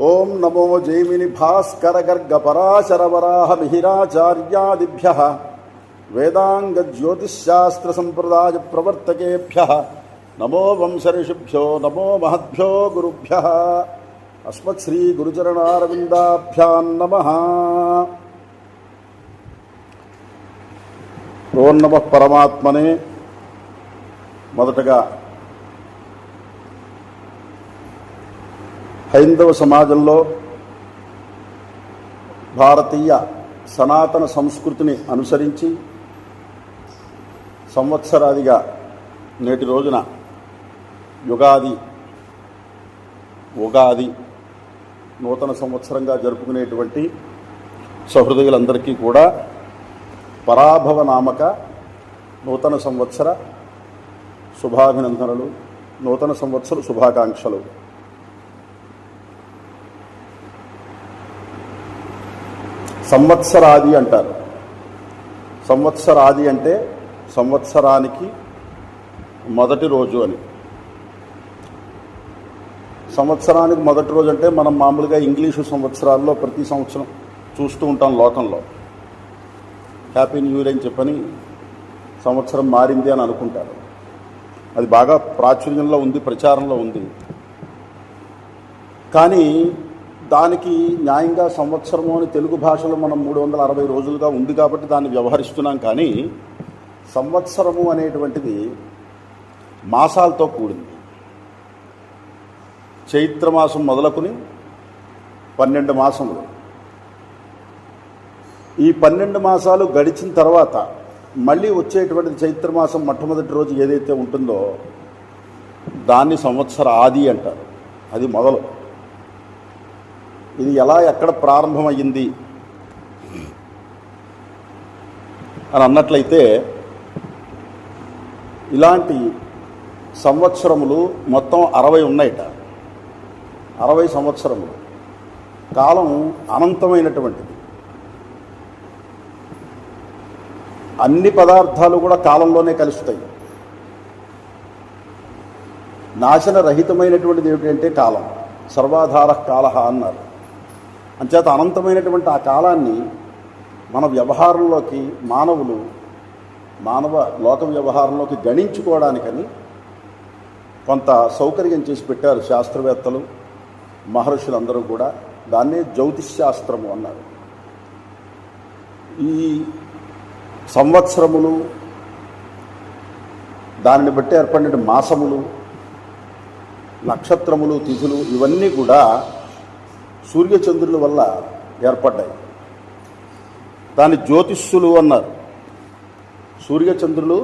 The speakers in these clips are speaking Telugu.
ఓం నమో జైమిని భాస్కర గర్గ పరాశర వరాహ మిహిరాచార్యాదిభ్యః వేదాంగ జ్యోతిశాస్త్ర సంప్రదాయ ప్రవర్తకేభ్యః నమో వంశర్షిభ్యో నమో మహద్భ్యో గురుభ్యః అస్మత్ శ్రీ గురుచరణారవిందాభ్యాం నమః. ఓం నమః పరమాత్మనే. మొదటగా హైందవ సమాజంలో భారతీయ సనాతన సంస్కృతిని అనుసరించి సంవత్సరాదిగా నేటి రోజున ఉగాది నూతన సంవత్సరంగా జరుపుకునేటువంటి సహృదయులందరికీ కూడా పరాభవ నామక నూతన సంవత్సర శుభాభినందనలు, నూతన సంవత్సర శుభాకాంక్షలు. సంవత్సరాది అంటారు. సంవత్సరాది అంటే సంవత్సరానికి మొదటి రోజు అని. సంవత్సరానికి మొదటి రోజు అంటే మనం మామూలుగా ఇంగ్లీషు సంవత్సరాల్లో ప్రతి సంవత్సరం చూస్తూ ఉంటాం. లోకంలో హ్యాపీ న్యూ ఇయర్ అని చెప్పని సంవత్సరం మారింది అని అనుకుంటారు. అది బాగా ప్రాచుర్యంలో ఉంది, ప్రచారంలో ఉంది. కానీ దానికి న్యాయంగా సంవత్సరము అని తెలుగు భాషలో మనం 360 రోజులుగా ఉంది కాబట్టి దాన్ని వ్యవహరిస్తున్నాం. కానీ సంవత్సరము అనేటువంటిది మాసాలతో కూడింది. చైత్రమాసం మొదలుకొని 12 మాసములు. ఈ 12 మాసాలు గడిచిన తర్వాత మళ్ళీ వచ్చేటువంటిది చైత్రమాసం మొట్టమొదటి రోజు ఏదైతే ఉంటుందో దాన్ని సంవత్సర ఆది అంటారు. అది మొదలు. ఇది ఎలా ఎక్కడ ప్రారంభమయ్యింది అని అన్నట్లయితే ఇలాంటి సంవత్సరములు మొత్తం 60 ఉన్నాయట. 60 సంవత్సరములు. కాలం అనంతమైనటువంటిది. అన్ని పదార్థాలు కూడా కాలంలోనే కలుస్తాయి. నాశన రహితమైనటువంటిది ఏమిటంటే కాలం. సర్వాధార కాల అన్నారు. అంచేత అనంతమైనటువంటి ఆ కాలాన్ని మన వ్యవహారంలోకి మానవ లోక వ్యవహారంలోకి గణించుకోవడానికని కొంత సౌకర్యం చేసి పెట్టారు శాస్త్రవేత్తలు, మహర్షులందరూ కూడా. దాన్నే జ్యోతిశాస్త్రము అన్నారు. ఈ సంవత్సరములు, దానిని బట్టి ఏర్పడిన మాసములు, నక్షత్రములు, తిథులు ఇవన్నీ కూడా సూర్యచంద్రుల వల్ల ఏర్పడ్డాయి. దాన్ని జ్యోతిష్యులు అన్నారు. సూర్యచంద్రులు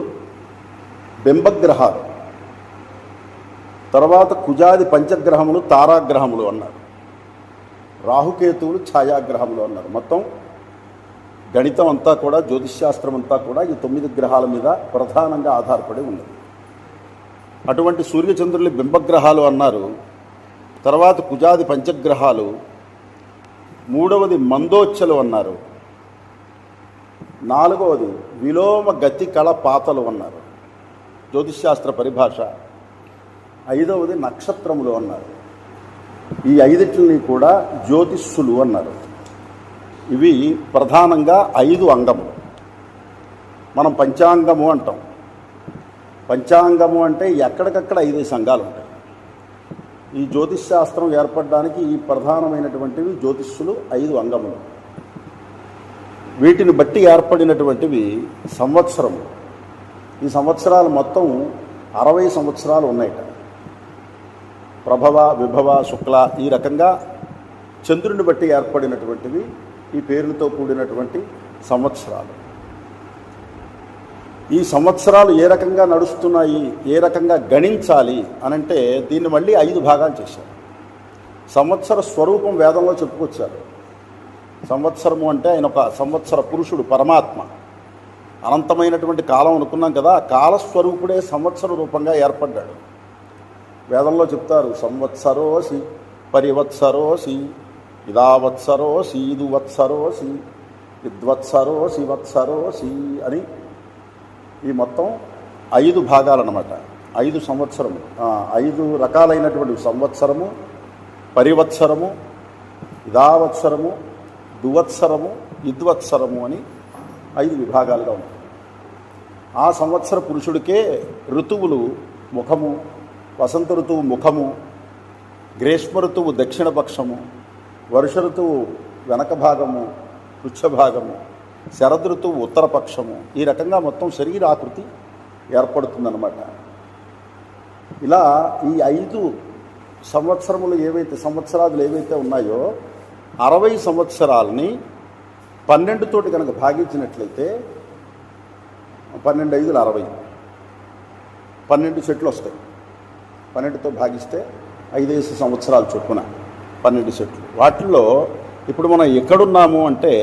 బింబగ్రహాలు. తర్వాత కుజాది పంచగ్రహములు తారాగ్రహములు అన్నారు. రాహుకేతువులు ఛాయాగ్రహములు అన్నారు. మొత్తం గణితం అంతా కూడా, జ్యోతిష్శాస్త్రం అంతా కూడా ఈ 9 గ్రహాల మీద ప్రధానంగా ఆధారపడి ఉన్నది. అటువంటి సూర్యచంద్రులు బింబగ్రహాలు అన్నారు. తర్వాత కుజాది పంచగ్రహాలు. మూడవది మందోచ్చలు అన్నారు. నాలుగవది విలోమ గతి కళ పాతలు అన్నారు జ్యోతిష్శాస్త్ర పరిభాష. ఐదవది నక్షత్రములు అన్నారు. ఈ 5 కూడా జ్యోతిష్యులు అన్నారు. ఇవి ప్రధానంగా 5 అంగములు. మనం పంచాంగము అంటాం. పంచాంగము అంటే ఎక్కడికక్కడ 5 సంఘాలు ఉంటాయి. ఈ జ్యోతిష్శాస్త్రం ఏర్పడడానికి ఈ ప్రధానమైనటువంటివి జ్యోతిష్యులు 5 అంగములు. వీటిని బట్టి ఏర్పడినటువంటివి సంవత్సరము. ఈ సంవత్సరాలు మొత్తం 60 సంవత్సరాలు ఉన్నాయట. ప్రభవ, విభవ, శుక్ల ఈ రకంగా చంద్రుని బట్టి ఏర్పడినటువంటివి ఈ పేర్లతో కూడినటువంటి సంవత్సరాలు. ఈ సంవత్సరాలు ఏ రకంగా నడుస్తున్నాయి, ఏ రకంగా గణించాలి అనంటే దీన్ని మళ్ళీ 5 భాగాలు చేశారు. సంవత్సర స్వరూపం వేదంలో చెప్పుకొచ్చారు. సంవత్సరము అంటే ఆయన ఒక సంవత్సర పురుషుడు, పరమాత్మ. అనంతమైనటువంటి కాలం అనుకున్నాం కదా, ఆ కాలస్వరూపుడే సంవత్సర రూపంగా ఏర్పడ్డాడు. వేదంలో చెప్తారు, సంవత్సరోసి పరివత్సరోసి ఇదావత్సరోసి ఇదువత్సరోసి విద్వత్సరోసి వత్సరోసి అని ఈ మొత్తం 5 భాగాలన్నమాట. 5 సంవత్సరము, 5 రకాలైనటువంటి సంవత్సరము, పరివత్సరము, ఇదావత్సరము, దువత్సరము, ఇద్వత్సరము అని 5 విభాగాలుగా ఉంటాయి. ఆ సంవత్సర పురుషుడికే ఋతువులు ముఖము, వసంత ఋతువు ముఖము, గ్రీష్మ ఋతువు దక్షిణ పక్షము, వర్ష ఋతువు వెనక భాగము, పృచ్ఛభాగము, శరద్ ఋతువు ఉత్తర పక్షము. ఈ రకంగా మొత్తం శరీరాకృతి ఏర్పడుతుందన్నమాట. ఇలా ఈ 5 సంవత్సరాలు ఏవైతే ఉన్నాయో 60 సంవత్సరాలని 12 తోటి కనుక భాగించినట్లయితే 12 5 60, 12 సెట్లు వస్తాయి. 12తో భాగిస్తే 5 సంవత్సరాలు చొప్పున 12 సెట్లు. వాటిల్లో ఇప్పుడు మనం ఎక్కడున్నాము అంటే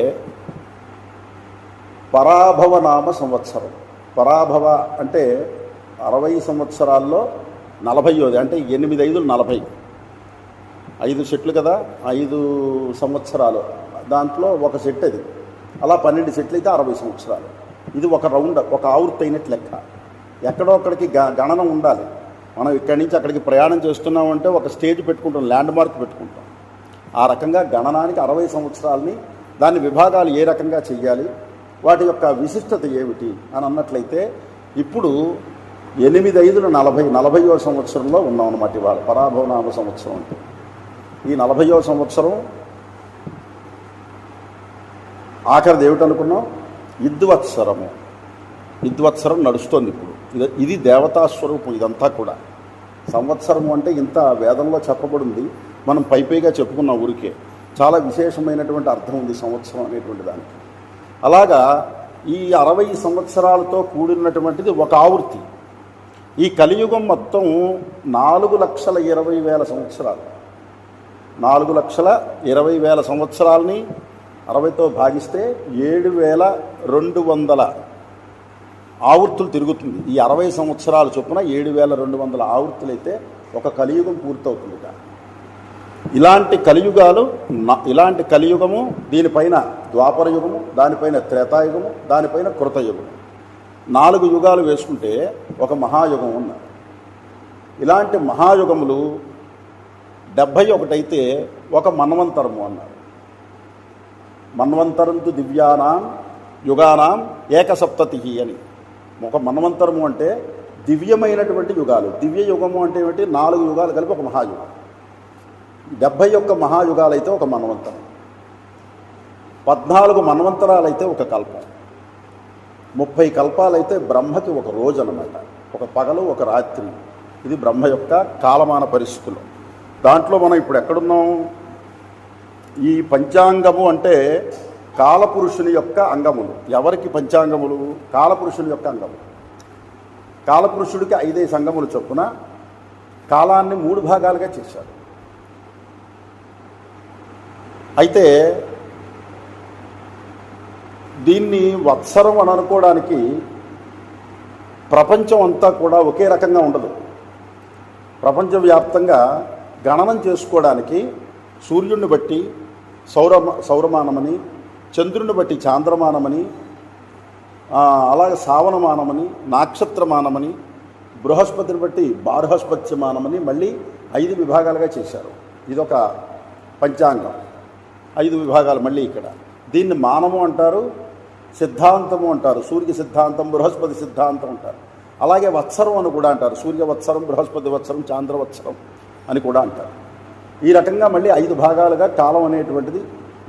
పరాభవ నామ సంవత్సరం. పరాభవ అంటే 60 సంవత్సరాల్లో 40వ, అంటే 8 5 40, 5 సెట్లు కదా, 5 సంవత్సరాలు, దాంట్లో ఒక సెట్ అది. అలా 12 సెట్లు అయితే 60 సంవత్సరాలు. ఇది ఒక రౌండ్, ఒక ఆవృత్తి అయినట్టు లెక్క. ఎక్కడో అక్కడికి గణన ఉండాలి. మనం ఇక్కడి నుంచి అక్కడికి ప్రయాణం చేస్తున్నామంటే ఒక స్టేజ్ పెట్టుకుంటాం, ల్యాండ్ మార్క్ పెట్టుకుంటాం. ఆ రకంగా గణనానికి 60 సంవత్సరాలని, దాని విభాగాలు ఏ రకంగా చెయ్యాలి, వాటి యొక్క విశిష్టత ఏమిటి అని అన్నట్లయితే ఇప్పుడు 8 5 40, 40వ సంవత్సరంలో ఉన్నాం అన్నమాట. ఇవాళ పరాభవనామ సంవత్సరం అంటే ఈ 40వ సంవత్సరం ఆఖరిది ఏమిటనుకున్నాం? ఇద్వత్సరము. ఇద్వత్సరం నడుస్తోంది ఇప్పుడు. ఇది దేవతా స్వరూపం. ఇదంతా కూడా సంవత్సరము అంటే ఇంత వేదంలో చెప్పబడింది. మనం పైపైగా చెప్పుకున్న ఊరికే చాలా విశేషమైనటువంటి అర్థం ఉంది సంవత్సరం అనేటువంటి దానికి. అలాగా ఈ 60 సంవత్సరాలతో కూడినటువంటిది ఒక ఆవృత్తి. ఈ కలియుగం మొత్తం 4,20,000 సంవత్సరాలు. 4,20,000 సంవత్సరాలని 60తో భాగిస్తే 7,200 ఆవృత్తులు తిరుగుతుంది. ఈ 60 సంవత్సరాల చొప్పున 7,200 ఆవృత్తులు అయితే ఒక కలియుగం పూర్తవుతుంది. ఇలాంటి కలియుగము, దీనిపైన ద్వాపర యుగము, దానిపైన త్రేతాయుగము, దానిపైన కృతయుగము, 4 యుగాలు వేసుకుంటే ఒక మహాయుగం ఉన్నది. ఇలాంటి మహాయుగములు 71 అయితే ఒక మన్వంతరము అన్నారు. మన్వంతరంతు దివ్యానాం యుగానాం ఏకసప్తతి అని. ఒక మన్వంతరము అంటే దివ్యమైనటువంటి యుగాలు. దివ్య యుగము అంటే ఏమిటి? 4 యుగాలు కలిపి ఒక మహాయుగం. 71 మహాయుగాలైతే ఒక మన్వంతరం, 14 మన్వంతరాలైతే ఒక కల్పం, 30 కల్పాలైతే బ్రహ్మకి ఒక రోజు అన్నమాట. ఒక పగలు, ఒక రాత్రి. ఇది బ్రహ్మ యొక్క కాలమాన పరిస్థితులు. దాంట్లో మనం ఇప్పుడు ఎక్కడున్నాం? ఈ పంచాంగము అంటే కాలపురుషుని యొక్క అంగములు. ఎవరికి పంచాంగములు? కాలపురుషుని యొక్క అంగములు. కాలపురుషుడికి 5 అంగములు చొప్పున కాలాన్ని 3 భాగాలుగా చేశారు. అయితే దీన్ని వత్సరం అని అనుకోవడానికి ప్రపంచం అంతా కూడా ఒకే రకంగా ఉండదు. ప్రపంచవ్యాప్తంగా గణనం చేసుకోవడానికి సూర్యుడిని బట్టి సౌరమానమని, చంద్రుని బట్టి చాంద్రమానమని, అలాగే సావనమానమని, నాక్షత్రమానమని, బృహస్పతిని బట్టి బార్హస్పత్యమానమని మళ్ళీ 5 విభాగాలుగా చేశారు. ఇదొక పంచాంగం. 5 విభాగాలు మళ్ళీ ఇక్కడ. దీన్ని మానము అంటారు, సిద్ధాంతము అంటారు. సూర్య సిద్ధాంతం, బృహస్పతి సిద్ధాంతం అంటారు. అలాగే వత్సరం అని కూడా అంటారు. సూర్యవత్సరం, బృహస్పతి వత్సరం, చాంద్రవత్సరం అని కూడా అంటారు. ఈ రకంగా మళ్ళీ 5 భాగాలుగా కాలం అనేటువంటిది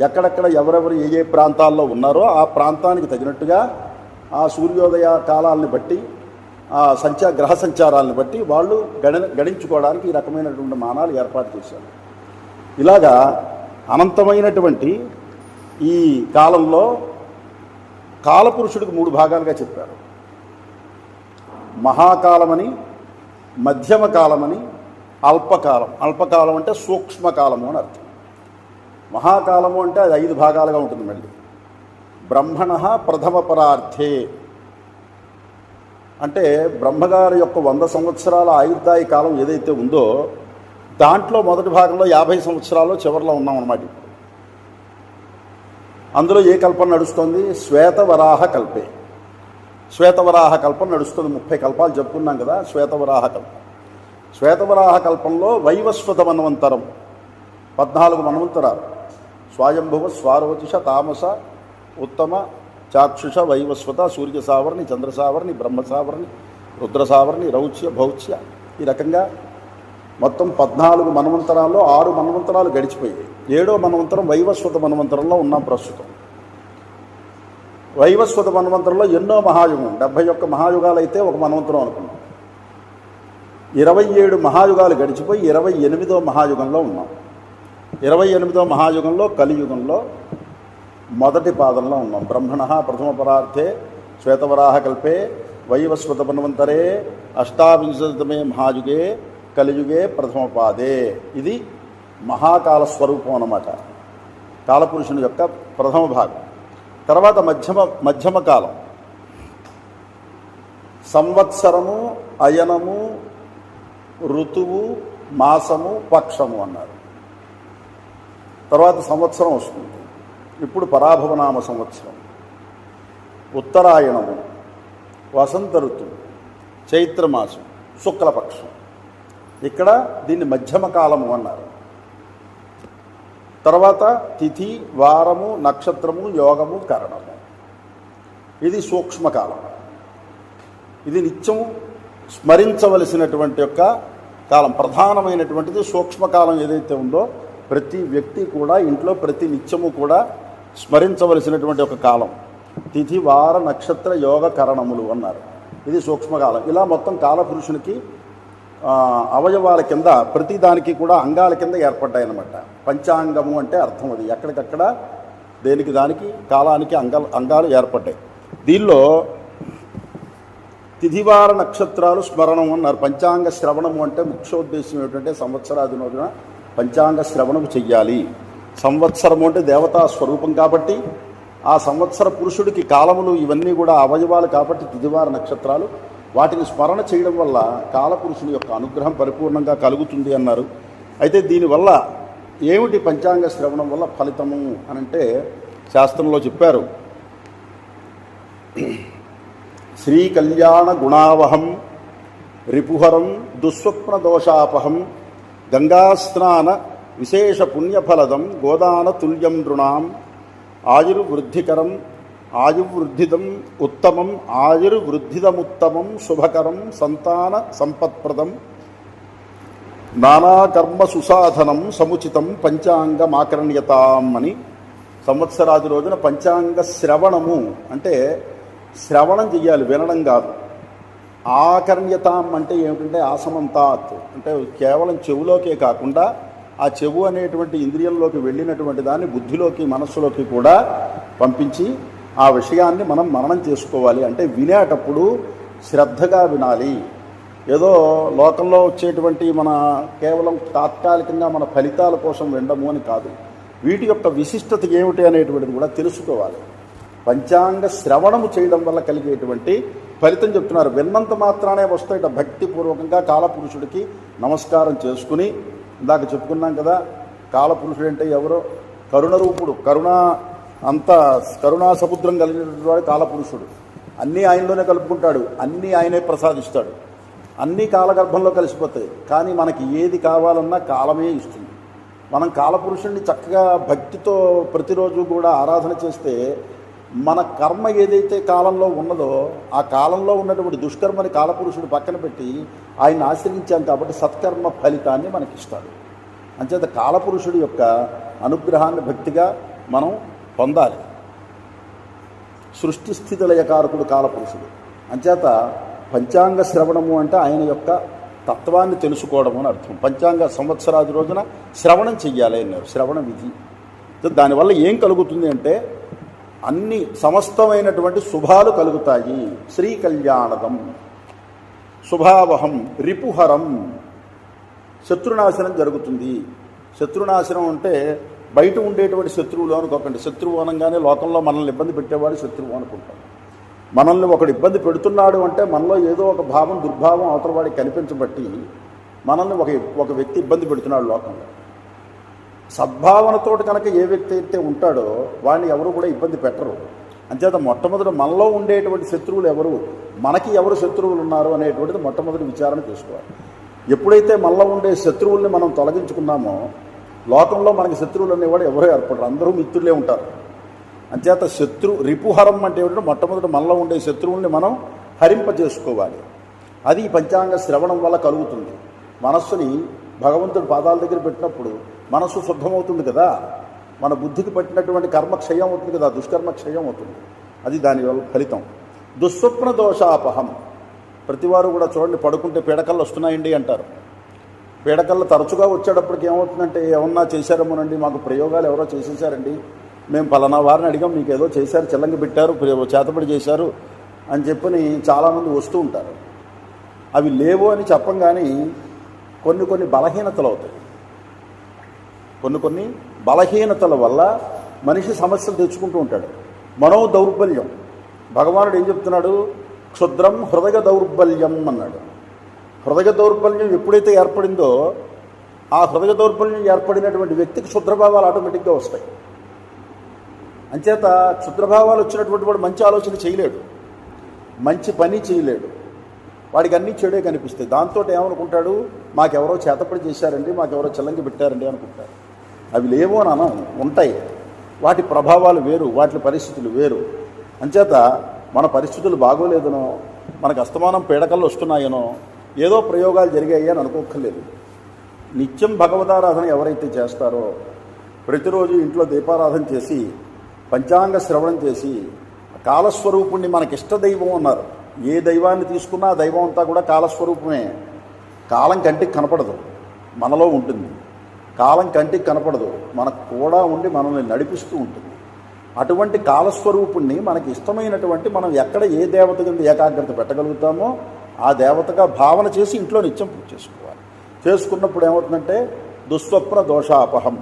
ఎక్కడెక్కడ ఎవరెవరు ఏ ప్రాంతాల్లో ఉన్నారో ఆ ప్రాంతానికి తగినట్టుగా ఆ సూర్యోదయ కాలాలని బట్టి, ఆ గ్రహ సంచారాలను బట్టి వాళ్ళు గణించుకోవడానికి ఈ రకమైనటువంటి మానాలు ఏర్పాటు చేశారు. ఇలాగా అనంతమైనటువంటి ఈ కాలంలో కాలపురుషుడికి 3 భాగాలుగా చెప్పారు. మహాకాలమని, మధ్యమ కాలమని, అల్పకాలం. అల్పకాలం అంటే సూక్ష్మకాలము అని అర్థం. మహాకాలము అంటే అది 5 భాగాలుగా ఉంటుంది. మళ్ళీ బ్రహ్మణ ప్రథమ పరార్థే అంటే బ్రహ్మగారి యొక్క 100 సంవత్సరాల ఆయుర్దాయ కాలం ఏదైతే ఉందో దాంట్లో మొదటి భాగంలో 50 సంవత్సరాలు చివరిలో ఉన్నామన్నమాట. అందులో ఏ కల్పన నడుస్తుంది? శ్వేతవరాహ కల్పే. శ్వేతవరాహ కల్పన నడుస్తుంది. 30 కల్పాలు చెప్పుకున్నాం కదా. శ్వేతవరాహ కల్పం. శ్వేతవరాహ కల్పంలో వైవస్వత మన్వంతరం 14 మన్వంతరాలు. స్వాయంభువ స్వారోచిష తామస ఉత్తమ చాక్షుష వైవస్వత సూర్య సావర్ణి చంద్ర సావర్ణి బ్రహ్మ సావర్ణి రుద్ర సావర్ణి రౌచ్య భౌచ్య. ఈ రకంగా మొత్తం 14 మన్వంతరాల్లో 6 మన్వంతరాలు గడిచిపోయాయి. 7వ మన్వంతరం వైవస్వత మన్వంతరంలో ఉన్నాం ప్రస్తుతం. వైవస్వత మన్వంతరంలో ఎన్నో మహాయుగం, 71 మహాయుగాలు అయితే ఒక మన్వంతరం అనుకున్నాం. 27 మహాయుగాలు గడిచిపోయి 28వ మహాయుగంలో ఉన్నాం. 28వ మహాయుగంలో కలియుగంలో మొదటి పాదంలో ఉన్నాం. బ్రహ్మణ ప్రథమ పరార్థే శ్వేతవరాహ కల్పే వైవస్వత మన్వంతరే అష్టావింశతమే మహాయుగే కలియుగే ప్రథమ పాదే. ఇది మహాకాల స్వరూపం అన్నమాట, కాలపురుషుని యొక్క ప్రథమ భాగం. తర్వాత మధ్యమ కాలం, సంవత్సరము, అయనము, ఋతువు, మాసము, పక్షము అన్నారు. తర్వాత సంవత్సరం వస్తుంది. ఇప్పుడు పరాభవనామ సంవత్సరం, ఉత్తరాయణము, వసంత ఋతువు, చైత్రమాసం, శుక్లపక్షం. ఇక్కడ దీన్ని మధ్యమ కాలము అన్నారు. తర్వాత తిథి, వారము, నక్షత్రము, యోగము, కరణము. ఇది సూక్ష్మకాలం. ఇది నిత్యం స్మరించవలసినటువంటి యొక్క కాలం. ప్రధానమైనటువంటిది సూక్ష్మకాలం ఏదైతే ఉందో ప్రతి వ్యక్తి కూడా ఇంట్లో ప్రతి నిత్యము కూడా స్మరించవలసినటువంటి ఒక కాలం. తిథి, వార, నక్షత్ర, యోగ, కరణములు అన్నారు. ఇది సూక్ష్మకాలం. ఇలా మొత్తం కాలపురుషునికి అవయవాల కింద ప్రతి దానికి కూడా అంగాల కింద ఏర్పడ్డాయన్నమాట. పంచాంగము అంటే అర్థం అది. ఎక్కడికక్కడ దేనికి దానికి కాలానికి అంగాలు ఏర్పడ్డాయి. దీనిలో తిథివార నక్షత్రాలు స్మరణం అన్నారు. పంచాంగ శ్రవణము అంటే ముఖ్యోద్దేశం ఏమిటంటే సంవత్సరాదినోదిన పంచాంగ శ్రవణము చెయ్యాలి. సంవత్సరము అంటే దేవతా స్వరూపం కాబట్టి ఆ సంవత్సర పురుషుడికి కాలములు ఇవన్నీ కూడా అవయవాలు కాబట్టి తిథివార నక్షత్రాలు వాటిని స్మరణ చేయడం వల్ల కాలపురుషుని యొక్క అనుగ్రహం పరిపూర్ణంగా కలుగుతుంది అన్నారు. అయితే దీనివల్ల ఏమిటి పంచాంగ శ్రవణం వల్ల ఫలితము అనంటే శాస్త్రంలో చెప్పారు. శ్రీ కళ్యాణ గుణావహం రిపుహరం దుస్వప్న దోషాపహం గంగాస్నాన విశేష పుణ్యఫలదం గోదాన తుల్యం నృణాం ఆయుర్వృద్ధికరం ఆయుర్వృద్ధిదం ఉత్తమం ఆయుర్వృద్ధిదముత్తమం శుభకరం సంతాన సంపత్ప్రదం నానాకర్మ సుసాధనం సముచితం పంచాంగమాకరణ్యతాం అని సంవత్సరాది రోజున పంచాంగ శ్రవణము అంటే శ్రవణం చెయ్యాలి, వినడం కాదు. ఆకరణ్యతాం అంటే ఏమిటంటే ఆసమంతాత్ అంటే కేవలం చెవులోకే కాకుండా ఆ చెవు అనేటువంటి ఇంద్రియంలోకి వెళ్ళినటువంటి దాన్ని బుద్ధిలోకి మనస్సులోకి కూడా పంపించి ఆ విషయాన్ని మనం మననం చేసుకోవాలి. అంటే వినేటప్పుడు శ్రద్ధగా వినాలి. ఏదో లోకంలో వచ్చేటువంటి మన కేవలం తాత్కాలికంగా మన ఫలితాల కోసం వినడము అని కాదు. వీటి యొక్క విశిష్టత ఏమిటి అనేటువంటిది కూడా తెలుసుకోవాలి. పంచాంగ శ్రవణము చేయడం వల్ల కలిగేటువంటి ఫలితం చెప్తున్నారు. విన్నంత మాత్రానే వస్తాయిట. భక్తిపూర్వకంగా కాలపురుషుడికి నమస్కారం చేసుకుని, ఇందాక చెప్పుకున్నాం కదా, కాలపురుషుడు అంటే ఎవరో కరుణరూపుడు, కరుణా సముద్రం కలిగినటువంటి వాడు కాలపురుషుడు. అన్నీ ఆయనలోనే కలుపుకుంటాడు, అన్నీ ఆయనే ప్రసాదిస్తాడు, అన్నీ కాలగర్భంలో కలిసిపోతాయి. కానీ మనకి ఏది కావాలన్నా కాలమే ఇస్తుంది. మనం కాలపురుషుడిని చక్కగా భక్తితో ప్రతిరోజు కూడా ఆరాధన చేస్తే మన కర్మ ఏదైతే కాలంలో ఉన్నదో ఆ కాలంలో ఉన్నటువంటి దుష్కర్మని కాలపురుషుడు పక్కన పెట్టి ఆయన ఆశ్రయించాం కాబట్టి సత్కర్మ ఫలితాన్ని మనకిస్తాడు. అంచేత కాలపురుషుడి యొక్క అనుగ్రహాన్ని భక్తిగా మనం పొందాలి. సృష్టి స్థితి లయకారకుడు కాలపురుషుడు. అంచేత పంచాంగ శ్రవణము అంటే ఆయన యొక్క తత్వాన్ని తెలుసుకోవడం అని అర్థం. పంచాంగ సంవత్సరాది రోజున శ్రవణం చెయ్యాలి అన్నారు. శ్రవణ విధి. దానివల్ల ఏం కలుగుతుంది అంటే అన్ని సమస్తమైనటువంటి శుభాలు కలుగుతాయి. శ్రీ కళ్యాణదం శుభావహం రిపుహరం శత్రునాశనం జరుగుతుంది. శత్రునాశనం అంటే బయట ఉండేటువంటి శత్రువులు అనుకోకండి. శత్రువు అనగానే లోకంలో మనల్ని ఇబ్బంది పెట్టేవాడు శత్రువు అనుకుంటాం. మనల్ని ఒకడు ఇబ్బంది పెడుతున్నాడు అంటే మనలో ఏదో ఒక భావం దుర్భావం అవతల వాడికి కనిపించబట్టి మనల్ని ఒక వ్యక్తి ఇబ్బంది పెడుతున్నాడు లోకంలో. సద్భావనతోటి కనుక ఏ వ్యక్తి అయితే ఉంటాడో వాడిని ఎవరు కూడా ఇబ్బంది పెట్టరు. అంచేత మొట్టమొదటి మనలో ఉండేటువంటి శత్రువులు ఎవరు, మనకి ఎవరు శత్రువులు ఉన్నారు అనేటువంటిది మొట్టమొదటి విచారణ చేసుకోవాలి. ఎప్పుడైతే మనలో ఉండే శత్రువుల్ని మనం తొలగించుకున్నామో లోకంలో మనకి శత్రువులు అనేవాడు ఎవరో ఏర్పడరు, అందరూ మిత్రులే ఉంటారు. అంచేత రిపుహరం అంటే ఏమిటంటే మొట్టమొదటి మనలో ఉండే శత్రువుల్ని మనం హరింపజేసుకోవాలి. అది ఈ పంచాంగ శ్రవణం వల్ల కలుగుతుంది. మనస్సుని భగవంతుడి పాదాల దగ్గర పెట్టినప్పుడు మనస్సు శుద్ధమవుతుంది కదా, మన బుద్ధికి పట్టినటువంటి కర్మ క్షయం అవుతుంది కదా, దుష్కర్మ క్షయం అవుతుంది. అది దానివల్ల ఫలితం. దుస్వప్న దోషాపహం. ప్రతివారు కూడా చూడండి, పడుకుంటే పీడకళ్ళు వస్తున్నాయండి అంటారు. పీడకళ్ళు తరచుగా వచ్చేటప్పటికి ఏమవుతుందంటే, ఏమన్నా చేశారేమోనండి, మాకు ప్రయోగాలు ఎవరో చేసేసారండి, మేము పలానా వారిని అడిగాం, మీకు ఏదో చేశారు, చెల్లంగి పెట్టారు, చేతపడి చేశారు అని చెప్పని చాలామంది వస్తూ ఉంటారు. అవి లేవు అని చెప్పం, కానీ కొన్ని బలహీనతలు అవుతాయి. కొన్ని బలహీనతల వల్ల మనిషి సమస్యలు తెచ్చుకుంటూ ఉంటాడు. మనో దౌర్బల్యం. భగవానుడు ఏం చెప్తున్నాడు? క్షుద్రం హృదయ దౌర్బల్యం అన్నాడు. హృదయ దౌర్బల్యం ఎప్పుడైతే ఏర్పడిందో, ఆ హృదయ దౌర్బల్యం ఏర్పడినటువంటి వ్యక్తికి క్షుద్రభావాలు ఆటోమేటిక్గా వస్తాయి. అంచేత క్షుద్రభావాలు వచ్చినటువంటి వాడు మంచి ఆలోచన చేయలేడు, మంచి పని చేయలేడు, వాడికి అన్నీ చెడే కనిపిస్తాయి. దాంతో ఏమనుకుంటాడు? మాకెవరో చేతపడి చేశారండి, మాకెవరో చెల్లంగి పెట్టారండి అనుకుంటారు. అవి లేవో అని అనం, ఉంటాయి. వాటి ప్రభావాలు వేరు, వాటి పరిస్థితులు వేరు. అంచేత మన పరిస్థితులు బాగోలేదనో, మనకు అస్తమానం పీడకలు వస్తున్నాయనో, ఏదో ప్రయోగాలు జరిగాయి అని అనుకోక్కర్లేదు. నిత్యం భగవదారాధన ఎవరైతే చేస్తారో, ప్రతిరోజు ఇంట్లో దీపారాధన చేసి పంచాంగ శ్రవణం చేసి కాలస్వరూపుణ్ణి మనకిష్ట దైవం అన్నారు. ఏ దైవాన్ని తీసుకున్నా ఆ దైవం అంతా కూడా కాలస్వరూపమే. కాలం కంటికి కనపడదు, మనలో ఉంటుంది. కాలం కంటికి కనపడదు, మనకు కూడా ఉండి మనల్ని నడిపిస్తూ ఉంటుంది. అటువంటి కాలస్వరూపుణ్ణి మనకి ఇష్టమైనటువంటి, మనం ఎక్కడ ఏ దేవత కింద ఏకాగ్రత పెట్టగలుగుతామో ఆ దేవతగా భావన చేసి ఇంట్లో నిత్యం పూజ చేసుకోవాలి. చేసుకున్నప్పుడు ఏమవుతుందంటే దుస్వప్న దోషాపహం.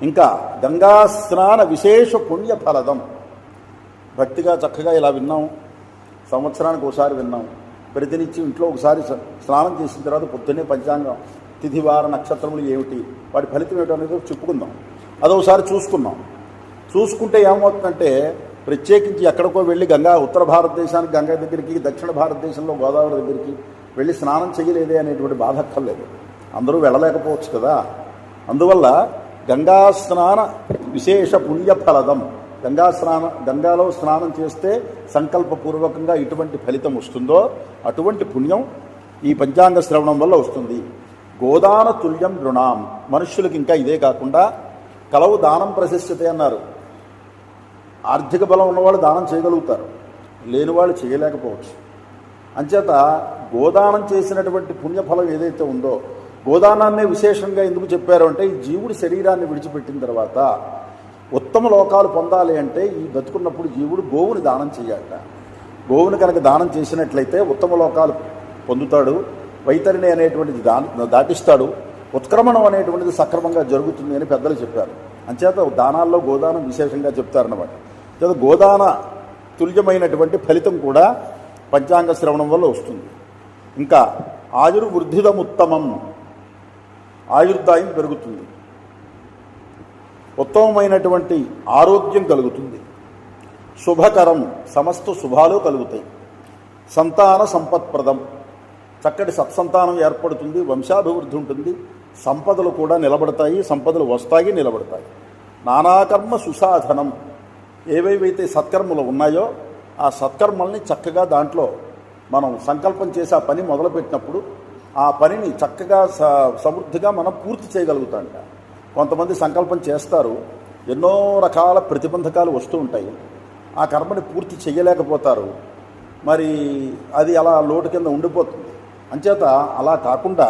ఇంకా గంగా స్నాన విశేష పుణ్య ఫలదం. భక్తిగా చక్కగా ఇలా విన్నాం, సంవత్సరానికి ఒకసారి విన్నాం. ప్రతినిత్యం ఇంట్లో ఒకసారి స్నానం చేసిన తర్వాత పొద్దున్నే పంచాంగం, తిథివార నక్షత్రములు ఏమిటి, వాటి ఫలితం ఏమిటి అనేది చెప్పుకుందాం. అదొకసారి చూసుకుంటే ఏమవుతుందంటే, ప్రత్యేకించి ఎక్కడికో వెళ్ళి ఉత్తర భారతదేశానికి గంగా దగ్గరికి, దక్షిణ భారతదేశంలో గోదావరి దగ్గరికి వెళ్ళి స్నానం చేయలేదే అనేటువంటి బాధ అక్కర్లేదు. అందరూ వెళ్ళలేకపోవచ్చు కదా. అందువల్ల గంగా స్నాన విశేష పుణ్యఫలదం. గంగాలో స్నానం చేస్తే సంకల్పపూర్వకంగా ఎటువంటి ఫలితం వస్తుందో అటువంటి పుణ్యం ఈ పంచాంగ శ్రవణం వల్ల వస్తుంది. గోదాన తుల్యం నృణాం. మనుష్యులకు ఇంకా ఇదే కాకుండా కలవు దానం ప్రశస్యతే అన్నారు. ఆర్థిక బలం ఉన్నవాళ్ళు దానం చేయగలుగుతారు, లేనివాళ్ళు చేయలేకపోవచ్చు. అంచేత గోదానం చేసినటువంటి పుణ్యఫలం ఏదైతే ఉందో, గోదానాన్నే విశేషంగా ఎందుకు చెప్పారు అంటే, ఈ జీవుడి శరీరాన్ని విడిచిపెట్టిన తర్వాత ఉత్తమ లోకాలు పొందాలి అంటే ఈ బతుకున్నప్పుడు జీవుడు గోవుని దానం చేయాలట. గోవుని కనుక దానం చేసినట్లయితే ఉత్తమ లోకాలు పొందుతాడు, వైతరిణి అనేటువంటిది దాటిస్తాడు, ఉత్క్రమణం అనేటువంటిది సక్రమంగా జరుగుతుంది అని పెద్దలు చెప్పారు. అంచేత దానాల్లో గోదానం విశేషంగా చెప్తారన్నమాట. చేత గోదాన తుల్యమైనటువంటి ఫలితం కూడా పంచాంగ శ్రవణం వల్ల వస్తుంది. ఇంకా ఆయుర్వృద్ధిదముత్తమం. ఆయుర్దాయం పెరుగుతుంది, ఉత్తమమైనటువంటి ఆరోగ్యం కలుగుతుంది, శుభకరం సమస్త శుభాలు కలుగుతాయి, సంతాన సంపత్ప్రదం చక్కటి సత్సంతానం ఏర్పడుతుంది, వంశాభివృద్ధి ఉంటుంది, సంపదలు కూడా నిలబడతాయి, సంపదలు వస్తాయి నిలబడతాయి. నానాకర్మ సుసాధనం. ఏవేవైతే సత్కర్మలు ఉన్నాయో ఆ సత్కర్మల్ని చక్కగా దాంట్లో మనం సంకల్పం చేసి ఆ పని మొదలుపెట్టినప్పుడు ఆ పనిని చక్కగా సమృద్ధిగా మనం పూర్తి చేయగలుగుతాం. కొంతమంది సంకల్పం చేస్తారు, ఎన్నో రకాల ప్రతిబంధకాలు వస్తూ ఉంటాయి, ఆ కర్మని పూర్తి చేయలేకపోతారు, మరి అది అలా లోటు కింద ఉండిపోతుంది. అంచేత అలా కాకుండా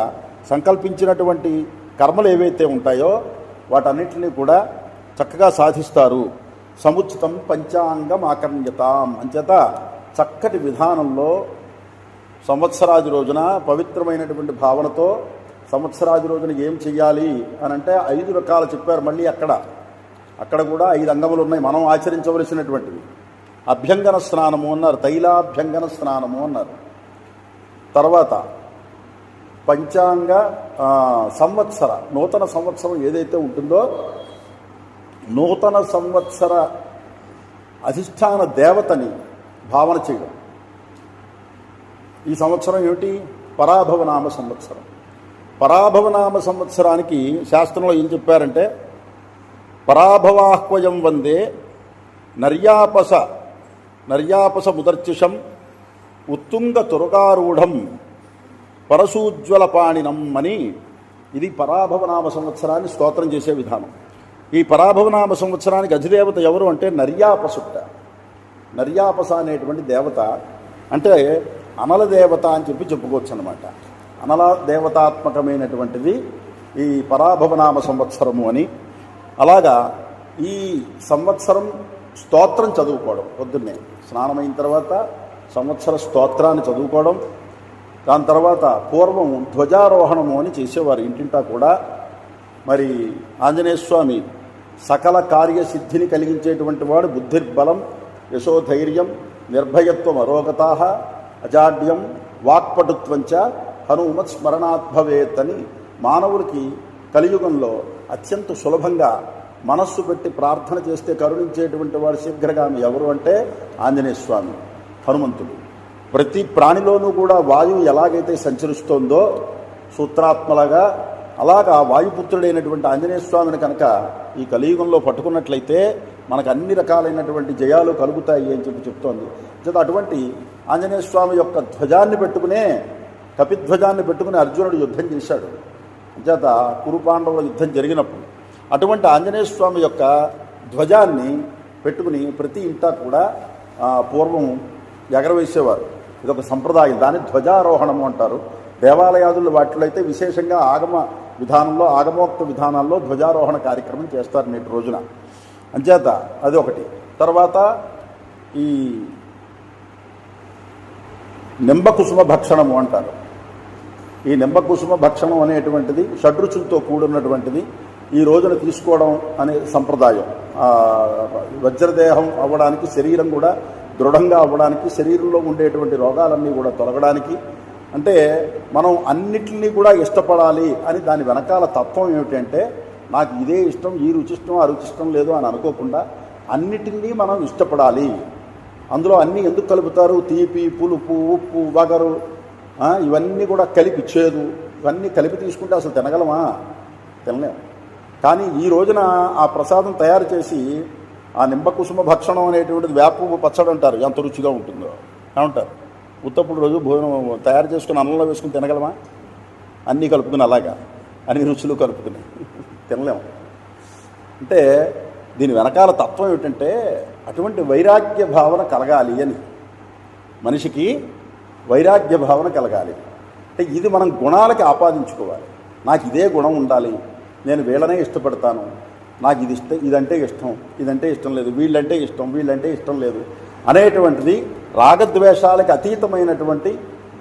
సంకల్పించినటువంటి కర్మలు ఏవైతే ఉంటాయో వాటన్నిటినీ కూడా చక్కగా సాధిస్తారు. సముచితం పంచాంగం ఆకర్ణ్యతాం. అంచేత చక్కటి విధానంలో సంవత్సరాది రోజున పవిత్రమైనటువంటి భావనతో సంవత్సరాది రోజున ఏం చెయ్యాలి అని అంటే 5 రకాలు చెప్పారు. మళ్ళీ అక్కడ కూడా 5 అంగములు ఉన్నాయి మనం ఆచరించవలసినటువంటివి. అభ్యంగన స్నానము అన్నారు, తైలాభ్యంగన స్నానము అన్నారు. తర్వాత పంచాంగ సంవత్సర, నూతన సంవత్సరం ఏదైతే ఉంటుందో నూతన సంవత్సర అధిష్టాన దేవతని భావన చేయడం. ఈ సంవత్సరం ఏమిటి? పరాభవనామ సంవత్సరం. పరాభవనామ సంవత్సరానికి శాస్త్రంలో ఏం చెప్పారంటే, పరాభవాహ్వయం వందే నర్యాపస ముదర్చిషం ఉత్తుంగ తురగారూఢం పరశూజ్వలపాణినం అని. ఇది పరాభవనామ సంవత్సరాన్ని స్తోత్రం చేసే విధానం. ఈ పరాభవనామ సంవత్సరానికి అధిదేవత ఎవరు అంటే నర్యాపసుట్ట. నర్యాపస అనేటువంటి దేవత అంటే అనల దేవత అని చెప్పుకోవచ్చు అన్నమాట. అనల దేవతాత్మకమైనటువంటిది ఈ పరాభవనామ సంవత్సరము అని. అలాగా ఈ సంవత్సరం స్తోత్రం చదువుకోవడం, పొద్దున్నే స్నానమైన తర్వాత సంవత్సర స్తోత్రాన్ని చదువుకోవడం. దాని తర్వాత పూర్వం ధ్వజారోహణము అని చేసేవారు ఇంటింటా కూడా. మరి ఆంజనేయ స్వామి సకల కార్యసిద్ధిని కలిగించేటువంటి వాడు. బుద్ధిర్బలం యశోధైర్యం నిర్భయత్వం అరోగతా అజాడ్యం వాక్పటుత్వంచ హనుమత్ స్మరణాద్భవేత్ అని మానవుడికి కలియుగంలో అత్యంత సులభంగా మనస్సు పెట్టి ప్రార్థన చేస్తే కరుణించేటువంటి వాడు శీఘ్రగామి ఎవరు అంటే ఆంజనేయ స్వామి, హనుమంతుడు. ప్రతి ప్రాణిలోనూ కూడా వాయువు ఎలాగైతే సంచరిస్తోందో సూత్రాత్మలాగా, అలాగా వాయుపుత్రుడైనటువంటి ఆంజనేయ స్వామిని కనుక ఈ కలియుగంలో పట్టుకున్నట్లయితే మనకు అన్ని రకాలైనటువంటి జయాలు కలుగుతాయి అని చెప్తోంది. అటువంటి ఆంజనేయ స్వామి యొక్క ధ్వజాన్ని పెట్టుకునే, కపిధ్వజాన్ని పెట్టుకుని అర్జునుడు యుద్ధం చేశాడు. అంచేత కురుపాండవుల యుద్ధం జరిగినప్పుడు అటువంటి ఆంజనేయ స్వామి యొక్క ధ్వజాన్ని పెట్టుకుని ప్రతి ఇంటా కూడా పూర్వం ఎగరవేసేవారు. ఇదొక సంప్రదాయం. దాన్ని ధ్వజారోహణము అంటారు. దేవాలయాదులు వాటిలో అయితే విశేషంగా ఆగమ విధానంలో, ఆగమోక్త విధానాల్లో ధ్వజారోహణ కార్యక్రమం చేస్తారు నేటి రోజున. అంచేత అది ఒకటి. తర్వాత ఈ నింబకుసుమ భక్షణము అంటారు. ఈ నింబకుసుమ భక్షణం అనేటువంటిది షడ్రుచులతో కూడున్నటువంటిది. ఈ రోజున తీసుకోవడం అనే సంప్రదాయం వజ్రదేహం అవ్వడానికి, శరీరం కూడా దృఢంగా అవ్వడానికి, శరీరంలో ఉండేటువంటి రోగాలన్నీ కూడా తొలగడానికి, అంటే మనం అన్నిటినీ కూడా ఇష్టపడాలి అని దాని వెనకాల తత్వం ఏమిటంటే, నాకు ఇదే ఇష్టం, ఈ రుచిష్టం, ఆ రుచిష్టం లేదు అని అనుకోకుండా అన్నిటినీ మనం ఇష్టపడాలి. అందులో అన్నీ ఎందుకు కలుపుతారు? తీపి, పులుపు, ఉప్పు, వగరు, ఇవన్నీ కూడా కలిపి, చేదు, ఇవన్నీ కలిపి తీసుకుంటే అసలు తినగలమా? తినలేము. కానీ ఈ రోజున ఆ ప్రసాదం తయారు చేసి ఆ నింబకుసుమ భక్షణం అనేటువంటిది వేప పచ్చడి అంటారు. ఎంత రుచిగా ఉంటుందో ఏమంటారు. ఉత్తప్పుడు రోజు భోజనం తయారు చేసుకుని అన్నంలో వేసుకుని తినగలమా? అన్నీ కలుపుకుని, అలాగా అన్ని రుచులు కలుపుకుని తినలేము. అంటే దీని వెనకాల తత్వం ఏమిటంటే అటువంటి వైరాగ్య భావన కలగాలి అని. మనిషికి వైరాగ్య భావన కలగాలి అంటే ఇది మనం గుణాలకి ఆపాదించుకోవాలి. నాకు ఇదే గుణం ఉండాలి, నేను వీళ్ళనే ఇష్టపడతాను, నాకు ఇదంటే ఇష్టం, ఇదంటే ఇష్టం లేదు, వీళ్ళంటే ఇష్టం లేదు అనేటువంటిది రాగద్వేషాలకి అతీతమైనటువంటి,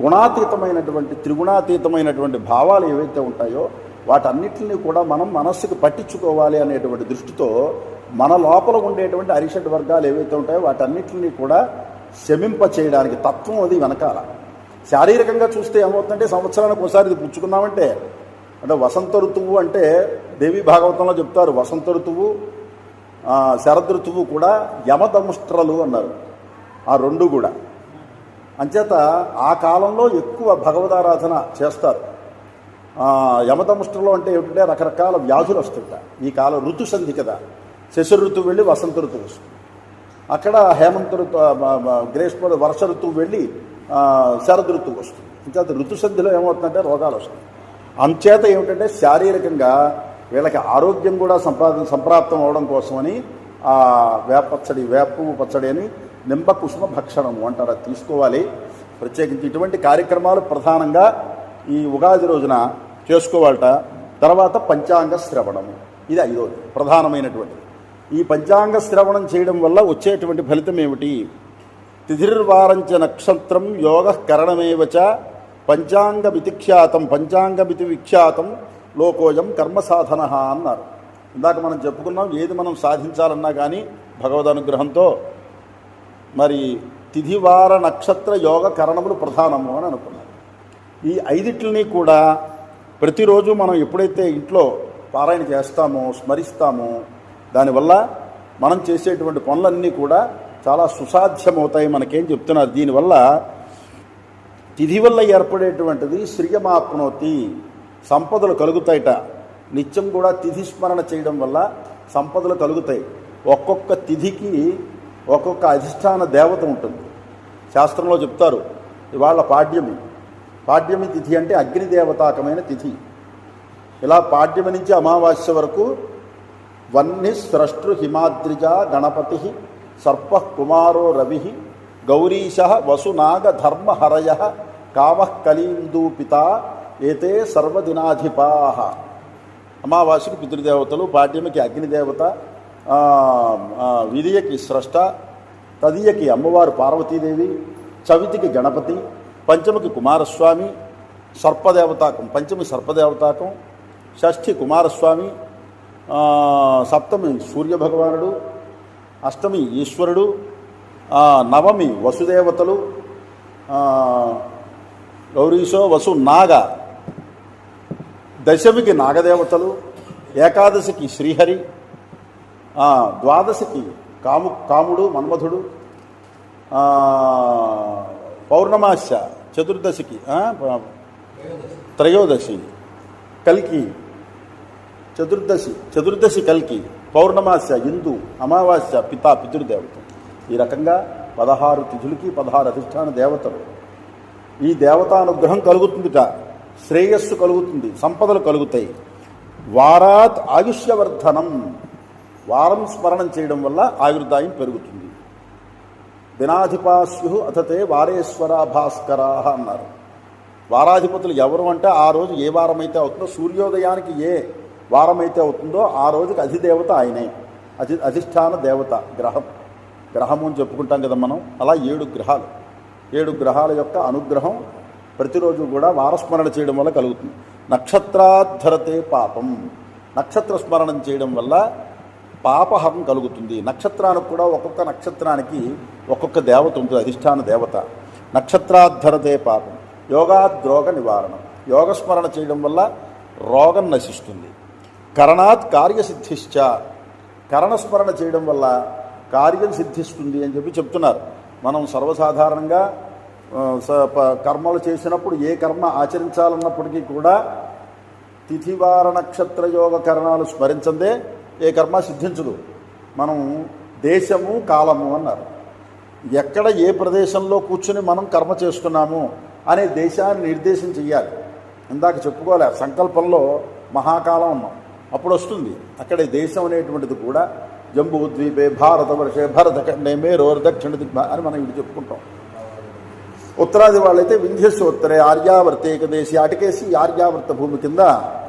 గుణాతీతమైనటువంటి, త్రిగుణాతీతమైనటువంటి భావాలు ఏవైతే ఉంటాయో వాటన్నిటిని కూడా మనం మనస్సుకు పట్టించుకోవాలి అనేటువంటి దృష్టితో మన లోపల ఉండేటువంటి అరిషడ్ వర్గాలు ఏవైతే ఉంటాయో వాటన్నిటిని కూడా శమింప చేయడానికి తత్వం అది వెనకాల. శారీరకంగా చూస్తే ఏమవుతుందంటే సంవత్సరానికి ఒకసారి ఇది పుచ్చుకున్నామంటే, అంటే వసంత ఋతువు అంటే దేవీ భాగవతంలో చెప్తారు, వసంత ఋతువు శరదృతువు కూడా యమదముష్ట్రలు అన్నారు. ఆ రెండు కూడా అంచేత ఆ కాలంలో ఎక్కువ భగవదారాధన చేస్తారు. యమదముష్ట్రలు అంటే ఏమిటంటే రకరకాల వ్యాధులు వస్తుంటాయి. ఈ కాలం ఋతు సంధి కదా, శశి ఋతువు వెళ్ళి వసంత ఋతువు వస్తుంది, అక్కడ హేమంత గ్రీష్మ వర్ష ఋతువు వెళ్ళి శరద్ ఋతువు వస్తుంది. అంచేత ఋతు సంధిలో ఏమవుతుందంటే రోగాలు వస్తాయి. అంచేత ఏమిటంటే శారీరకంగా వీళ్ళకి ఆరోగ్యం కూడా సంప్రాప్తం అవడం కోసమని ఆ వేపు పచ్చడి అని నింబకుసుమ భక్షణము అంటారు, అది తీసుకోవాలి. ప్రత్యేకించి ఇటువంటి కార్యక్రమాలు ప్రధానంగా ఈ ఉగాది రోజున చేసుకోవాలట. తర్వాత పంచాంగ శ్రవణము, ఇది ఐదోది ప్రధానమైనటువంటిది. ఈ పంచాంగ శ్రవణం చేయడం వల్ల వచ్చేటువంటి ఫలితం ఏమిటి? తిథిర్వారంచ నక్షత్రం యోగ కరణమేవచ పంచాంగమితి విఖ్యాతం లోకోయం కర్మ సాధన అన్నారు. ఇందాక మనం చెప్పుకున్నాం, ఏది మనం సాధించాలన్నా కానీ భగవద్ అనుగ్రహంతో మరి తిథివార నక్షత్ర యోగ కరణములు ప్రధానము అని అనుకున్నాం. ఈ ఐదింటిని కూడా ప్రతిరోజు మనం ఎప్పుడైతే ఇంట్లో పారాయణ చేస్తామో, స్మరిస్తామో, దానివల్ల మనం చేసేటువంటి పనులన్నీ కూడా చాలా సుసాధ్యమవుతాయి. మనకేం చెప్తున్నారు? దీనివల్ల తిథి వల్ల ఏర్పడేటువంటిది శ్రియమాప్నోతి, సంపదలు కలుగుతాయిట. నిత్యం కూడా తిథి స్మరణ చేయడం వల్ల సంపదలు కలుగుతాయి. ఒక్కొక్క తిథికి ఒక్కొక్క అధిష్టాన దేవత ఉంటుంది. శాస్త్రంలో చెప్తారు, ఇవాళ పాడ్యమి తిథి అంటే అగ్నిదేవతాకమైన తిథి. ఇలా పాడ్యమి నుంచి అమావాస్య వరకు వన్ని స్రష్టృ హిమాద్రిజ గణపతి సర్ప కుమారో రవి గౌరీశ వసునాగ ధర్మహరయ కామః కలీందూపిత ఏతే సర్వదినాధిపా. అమావాస్యకి పితృదేవతలు, పాడ్యమికి అగ్నిదేవత, విధియకి స్రష్ట, తదియకి అమ్మవారు పార్వతీదేవి, చవితికి గణపతి, పంచమికి కుమారస్వామి సర్పదేవతాకం, పంచమి సర్పదేవతాకం, షష్ఠి కుమారస్వామి, సప్తమి సూర్యభగవానుడు, అష్టమి ఈశ్వరుడు, నవమి వసుదేవతలు, గౌరీశో వసు నాగ, దశమికి నాగదేవతలు, ఏకాదశికి శ్రీహరి, ద్వాదశికి కాముడు మన్మధుడు, పౌర్ణమాస్య చతుర్దశికి త్రయోదశి కల్కి, చతుర్దశి కల్కి, పౌర్ణమాస్య ఇందు, అమావాస్య పితృదేవత. ఈ రకంగా 16 తిథులకి 16 అధిష్టాన దేవతలు. ఈ దేవతానుగ్రహం కలుగుతుందిట, శ్రేయస్సు కలుగుతుంది, సంపదలు కలుగుతాయి. వారాత్ ఆయుష్యవర్ధనం, వారం స్మరణం చేయడం వల్ల ఆయుర్దాయం పెరుగుతుంది. దినాధిపాస్యు అథతే వారేశ్వర భాస్కరా అన్నారు. వారాధిపతులు ఎవరు అంటే ఆ రోజు ఏ వారం అయితే అవుతుందో, సూర్యోదయానికి ఏ వారం అయితే అవుతుందో ఆ రోజుకి అధిదేవత ఆయనే, అధిష్టాన దేవత. గ్రహము అని చెప్పుకుంటాం కదా మనం. అలా 7 గ్రహాల యొక్క అనుగ్రహం ప్రతిరోజు కూడా వారస్మరణ చేయడం వల్ల కలుగుతుంది. నక్షత్రాద్ధరతే పాపం, నక్షత్ర స్మరణం చేయడం వల్ల పాపహరం కలుగుతుంది. నక్షత్రానికి కూడా ఒక్కొక్క నక్షత్రానికి ఒక్కొక్క దేవత ఉంటుంది, అధిష్టాన దేవత. నక్షత్రాద్ధరతే పాపం. యోగాద్రోగ నివారణం, యోగస్మరణ చేయడం వల్ల రోగం నశిస్తుంది. కరణాత్ కార్యసిద్ధిశ్చ, కరణస్మరణ చేయడం వల్ల కార్యం సిద్ధిస్తుంది అని చెప్తున్నారు. మనం సర్వసాధారణంగా కర్మలు చేసినప్పుడు ఏ కర్మ ఆచరించాలన్నప్పటికీ కూడా తిథివార నక్షత్ర యోగ కరణాలు స్మరించందే ఏ కర్మ సిద్ధించదు. మనం దేశము కాలము అన్నారు. ఎక్కడ ఏ ప్రదేశంలో కూర్చుని మనం కర్మ చేస్తున్నాము అనే దేశాన్ని నిర్దేశం చెయ్యాలి. ఇందాక చెప్పుకోలే, సంకల్పంలో మహాకాలం ఉన్నాం, అప్పుడు వస్తుంది. అక్కడే దేశం అనేటువంటిది కూడా జంబూద్వీపే భారతవర్షే భరతఖండే మేరోర్ దక్షిణ దిగ్భ అని మనం ఇది చెప్పుకుంటాం. ఉత్తరాది వాళ్ళైతే వింధ్యస్యోత్తరే ఆర్యావర్త ఏకదేశి, అటకేసి ఆర్యావర్త భూమి కింద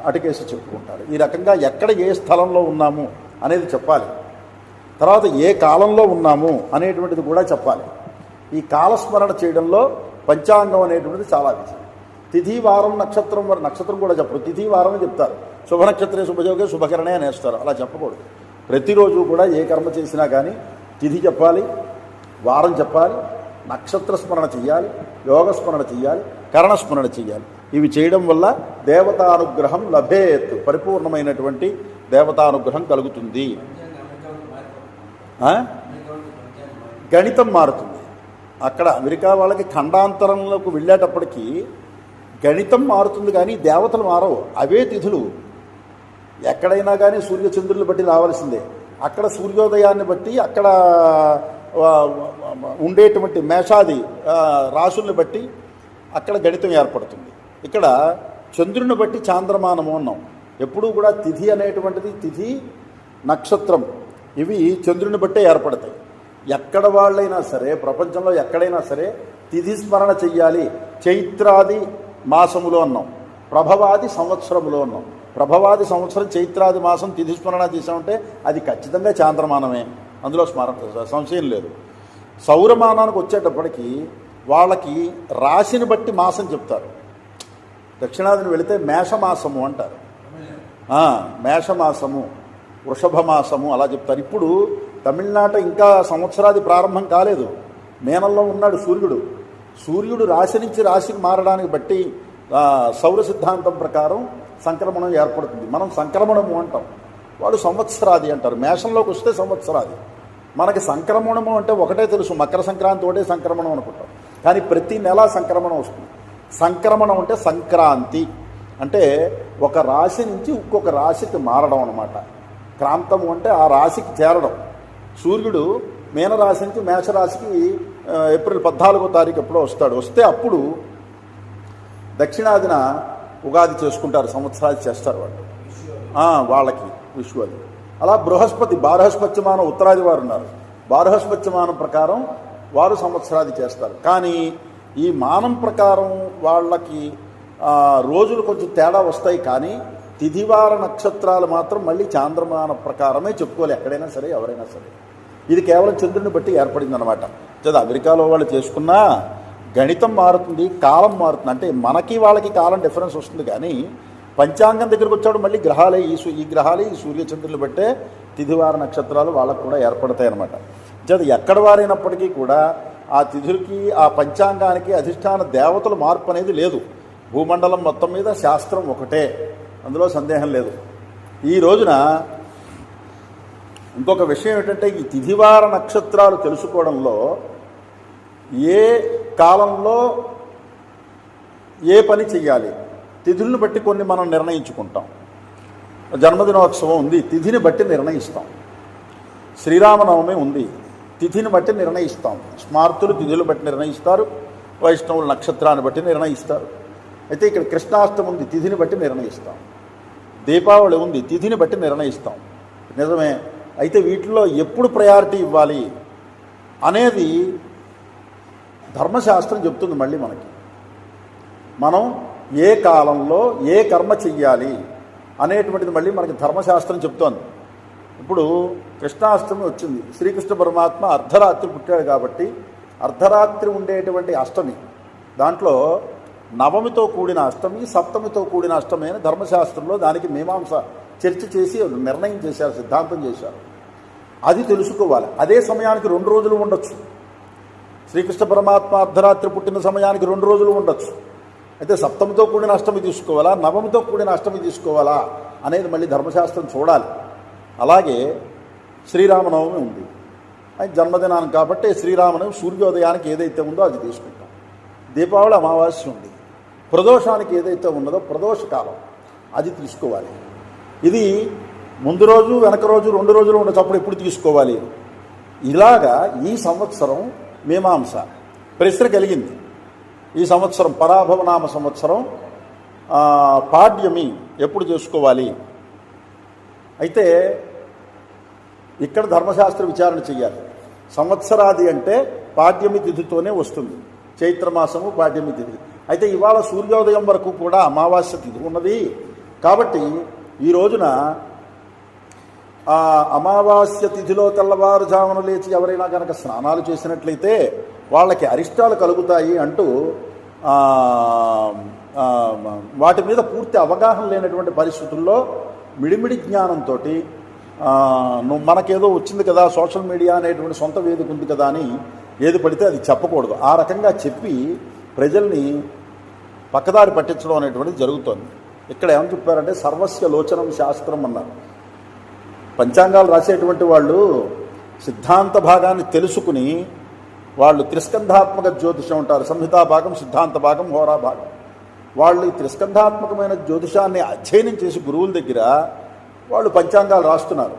అటకేసి చెప్పుకుంటారు. ఈ రకంగా ఎక్కడ ఏ స్థలంలో ఉన్నాము అనేది చెప్పాలి. తర్వాత ఏ కాలంలో ఉన్నాము అనేటువంటిది కూడా చెప్పాలి. ఈ కాలస్మరణ చేయడంలో పంచాంగం అనేటువంటిది చాలా విషయం. తిథి వారం నక్షత్రం కూడా చెప్పరు, తిథి వారం చెప్తారు. శుభ నక్షత్రే శుభయోగే శుభకరణే అనేస్తారు. అలా చెప్పకూడదు. ప్రతిరోజు కూడా ఏ కర్మ చేసినా కానీ తిథి చెప్పాలి, వారం చెప్పాలి, నక్షత్ర స్మరణ చెయ్యాలి, యోగస్మరణ చెయ్యాలి, కరణస్మరణ చెయ్యాలి. ఇవి చేయడం వల్ల దేవతానుగ్రహం లభేత్, పరిపూర్ణమైనటువంటి దేవతానుగ్రహం కలుగుతుంది. గణితం మారుతుంది. అక్కడ అమెరికా వాళ్ళకి ఖండాంతరంలోకి వెళ్ళేటప్పటికీ గణితం మారుతుంది, కానీ దేవతలు మారవు. అవే తిథులు. ఎక్కడైనా కానీ సూర్యచంద్రులు బట్టి రావాల్సిందే. అక్కడ సూర్యోదయాన్ని బట్టి అక్కడ ఉండేటువంటి మేషాది రాశుల్ని బట్టి అక్కడ గణితం ఏర్పడుతుంది. ఇక్కడ చంద్రుని బట్టి చాంద్రమానము అన్నాం. ఎప్పుడూ కూడా తిథి అనేటువంటిది, తిథి నక్షత్రం ఇవి చంద్రుని బట్టే ఏర్పడతాయి. ఎక్కడ వాళ్ళైనా సరే, ప్రపంచంలో ఎక్కడైనా సరే తిథి స్మరణ చెయ్యాలి. చైత్రాది మాసములో అన్నాం, ప్రభవాది సంవత్సరములో అన్నాం. ప్రభవాది సంవత్సరం చైత్రాది మాసం తిథి స్మరణ చేసామంటే అది ఖచ్చితంగా చాంద్రమానమే, అందులో సంశయం లేదు. సౌరమానానికి వచ్చేటప్పటికి వాళ్ళకి రాశిని బట్టి మాసం చెప్తారు. దక్షిణాదిని వెళితే మేషమాసము అంటారు, మేషమాసము, వృషభ మాసము అలా చెప్తారు. ఇప్పుడు తమిళనాట ఇంకా సంవత్సరాది ప్రారంభం కాలేదు, మేనంలో ఉన్నాడు సూర్యుడు రాశి నుంచి రాశికి మారడానికి బట్టి సౌర సిద్ధాంతం ప్రకారం సంక్రమణం ఏర్పడుతుంది. మనం సంక్రమణము అంటాం, వాడు సంవత్సరాది అంటారు. మేషంలోకి వస్తే సంవత్సరాది. మనకి సంక్రమణము అంటే ఒకటే తెలుసు, మకర సంక్రాంతి ఒకటే సంక్రమణం అనుకుంటాం, కానీ ప్రతి నెల సంక్రమణం వస్తుంది. సంక్రమణం అంటే సంక్రాంతి అంటే ఒక రాశి నుంచి ఇంకొక రాశికి మారడం అన్నమాట. క్రాంతము అంటే ఆ రాశికి చేరడం. సూర్యుడు మీనరాశి నుంచి మేషరాశికి ఏప్రిల్ 14వ తారీఖు ఎప్పుడో వస్తే అప్పుడు దక్షిణాదిన ఉగాది చేసుకుంటారు, సంవత్సరాలు చేస్తారు వాళ్ళు, వాళ్ళకి విషు అది. అలా బృహస్పతి బారహస్పత్యమానం ఉత్తరాది వారు ఉన్నారు, బారహస్పత్యమానం ప్రకారం వారు సంవత్సరాది చేస్తారు. కానీ ఈ మానం ప్రకారం వాళ్ళకి రోజులు కొంచెం తేడా వస్తాయి. కానీ తిథివార నక్షత్రాలు మాత్రం మళ్ళీ చాంద్రమాన ప్రకారమే చెప్పుకోవాలి ఎక్కడైనా సరే, ఎవరైనా సరే. ఇది కేవలం చంద్రుని బట్టి ఏర్పడింది అనమాట. అమెరికాలో వాళ్ళు చేసుకున్నా గణితం మారుతుంది, కాలం మారుతుంది. అంటే మనకి వాళ్ళకి కాలం డిఫరెన్స్ వస్తుంది. కానీ పంచాంగం దగ్గరికి వచ్చాడు మళ్ళీ గ్రహాలే ఈ గ్రహాలే ఈ సూర్యచంద్రులు బట్టే తిథివార నక్షత్రాలు వాళ్ళకు కూడా ఏర్పడతాయి అన్నమాట. ఎక్కడ వారైనప్పటికీ కూడా ఆ తిథులకి ఆ పంచాంగానికి అధిష్టాన దేవతల మార్పు అనేది లేదు. భూమండలం మొత్తం మీద శాస్త్రం ఒకటే, అందులో సందేహం లేదు. ఈ రోజున ఇంకొక విషయం ఏంటంటే ఈ తిథివార నక్షత్రాలు తెలుసుకోవడంలో ఏ కాలంలో ఏ పని చెయ్యాలి తిథులను బట్టి కొన్ని మనం నిర్ణయించుకుంటాం. జన్మదినోత్సవం ఉంది, తిథిని బట్టి నిర్ణయిస్తాం. శ్రీరామనవమి ఉంది, తిథిని బట్టి నిర్ణయిస్తాం. స్మార్తులు తిథులు బట్టి నిర్ణయిస్తారు, వైష్ణవులు నక్షత్రాన్ని బట్టి నిర్ణయిస్తారు. అయితే ఇక్కడ కృష్ణాష్టమి ఉంది, తిథిని బట్టి నిర్ణయిస్తాం. దీపావళి ఉంది, తిథిని బట్టి నిర్ణయిస్తాం. నిజమే. అయితే వీటిలో ఎప్పుడు ప్రయారిటీ ఇవ్వాలి అనేది ధర్మశాస్త్రం చెప్తుంది. మళ్ళీ మనం ఏ కాలంలో ఏ కర్మ చెయ్యాలి అనేటువంటిది మళ్ళీ మనకి ధర్మశాస్త్రం చెప్తోంది. ఇప్పుడు కృష్ణాష్టమి వచ్చింది, శ్రీకృష్ణ పరమాత్మ అర్ధరాత్రి పుట్టాడు కాబట్టి అర్ధరాత్రి ఉండేటువంటి అష్టమి, దాంట్లో నవమితో కూడిన అష్టమి, సప్తమితో కూడిన అష్టమి అని ధర్మశాస్త్రంలో దానికి మీమాంస చర్చ చేసి నిర్ణయం చేశారు, సిద్ధాంతం చేశారు. అది తెలుసుకోవాలి. అదే సమయానికి 2 రోజులు ఉండొచ్చు. శ్రీకృష్ణ పరమాత్మ అర్ధరాత్రి పుట్టిన సమయానికి 2 రోజులు ఉండొచ్చు. అయితే సప్తమితో కూడిన అష్టమి తీసుకోవాలా, నవమితో కూడిన అష్టమి తీసుకోవాలా అనేది మళ్ళీ ధర్మశాస్త్రం చూడాలి. అలాగే శ్రీరామనవమి ఉంది, ఆయన జన్మదినాన్ని కాబట్టి శ్రీరామనవమి సూర్యోదయానికి ఏదైతే ఉందో అది తీసుకుంటాం. దీపావళి అమావాస్య ఉంది, ప్రదోషానికి ఏదైతే ఉన్నదో ప్రదోష కాలం అది తీసుకోవాలి. ఇది ముందు రోజు వెనక రోజు 2 రోజులు ఉండొచ్చు, అప్పుడు ఎప్పుడు తీసుకోవాలి. ఇలాగా ఈ సంవత్సరం మీమాంస ప్రశ్న కలిగింది. ఈ సంవత్సరం పరాభవనామ సంవత్సరం పాడ్యమి ఎప్పుడు చేసుకోవాలి. అయితే ఇక్కడ ధర్మశాస్త్ర విచారణ చెయ్యాలి. సంవత్సరాది అంటే పాడ్యమి తిథితోనే వస్తుంది, చైత్రమాసము పాడ్యమి తిథి. అయితే ఇవాళ సూర్యోదయం వరకు కూడా అమావాస్య తిథి ఉన్నది కాబట్టి ఈ రోజున అమావాస్య తిథిలో తెల్లవారుజామున లేచి ఎవరైనా కనుక స్నానాలు చేసినట్లయితే వాళ్ళకి అరిష్టాలు కలుగుతాయి అంటూ వాటి మీద పూర్తి అవగాహన లేనటువంటి పరిస్థితుల్లో మిడిమిడి జ్ఞానంతో మనకేదో వచ్చింది కదా, సోషల్ మీడియా అనేటువంటి సొంత వేదిక ఉంది కదా అని ఏది పడితే అది చెప్పకూడదు. ఆ రకంగా చెప్పి ప్రజల్ని పక్కదారి పట్టించడం అనేటువంటిది జరుగుతోంది. ఇక్కడ ఏమని చెప్పారంటే సర్వస్య లోచనం శాస్త్రం అన్నారు. పంచాంగాలు రాసేటువంటి వాళ్ళు సిద్ధాంత భాగాన్ని తెలుసుకుని వాళ్ళు త్రిస్కంధాత్మక జ్యోతిషం ఉంటారు, సంహితా భాగం, సిద్ధాంత భాగం, హోరా భాగం. వాళ్ళు ఈ త్రిస్కంధాత్మకమైన జ్యోతిషాన్ని అధ్యయనం చేసి గురువుల దగ్గర వాళ్ళు పంచాంగాలు రాస్తున్నారు.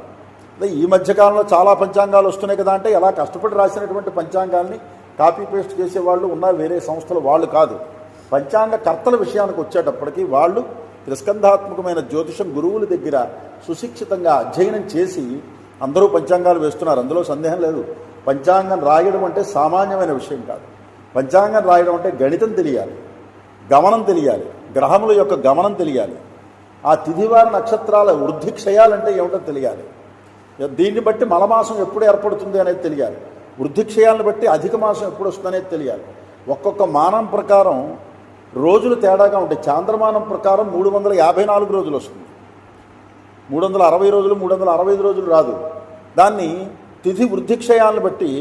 అదే ఈ మధ్యకాలంలో చాలా పంచాంగాలు వస్తున్నాయి కదా అంటే ఎలా కష్టపడి రాసినటువంటి పంచాంగాల్ని కాపీ పేస్ట్ చేసేవాళ్ళు ఉన్నారు వేరే సంస్థలు, వాళ్ళు కాదు. పంచాంగ కర్తల విషయానికి వచ్చేటప్పటికి వాళ్ళు త్రిస్కంధాత్మకమైన జ్యోతిషం గురువుల దగ్గర సుశిక్షితంగా అధ్యయనం చేసి అందరూ పంచాంగాలు వేస్తున్నారు, అందులో సందేహం లేదు. పంచాంగం రాయడం అంటే సామాన్యమైన విషయం కాదు. పంచాంగం రాయడం అంటే గణితం తెలియాలి, గమనం తెలియాలి, గ్రహముల యొక్క గమనం తెలియాలి, ఆ తిథివార నక్షత్రాల వృద్ధి క్షయాలంటే ఏమిటో తెలియాలి. దీన్ని బట్టి మలమాసం ఎప్పుడు ఏర్పడుతుంది అనేది తెలియాలి, వృద్ధి క్షయాలను బట్టి అధిక మాసం ఎప్పుడు వస్తుంది అనేది తెలియాలి. ఒక్కొక్క మానం ప్రకారం రోజులు తేడాగా ఉంటాయి. చాంద్రమానం ప్రకారం 354 రోజులు వస్తుంది, 360 రోజులు 365 రోజులు రాదు. దాన్ని తిథి వృద్ధిక్షయాలను బట్టి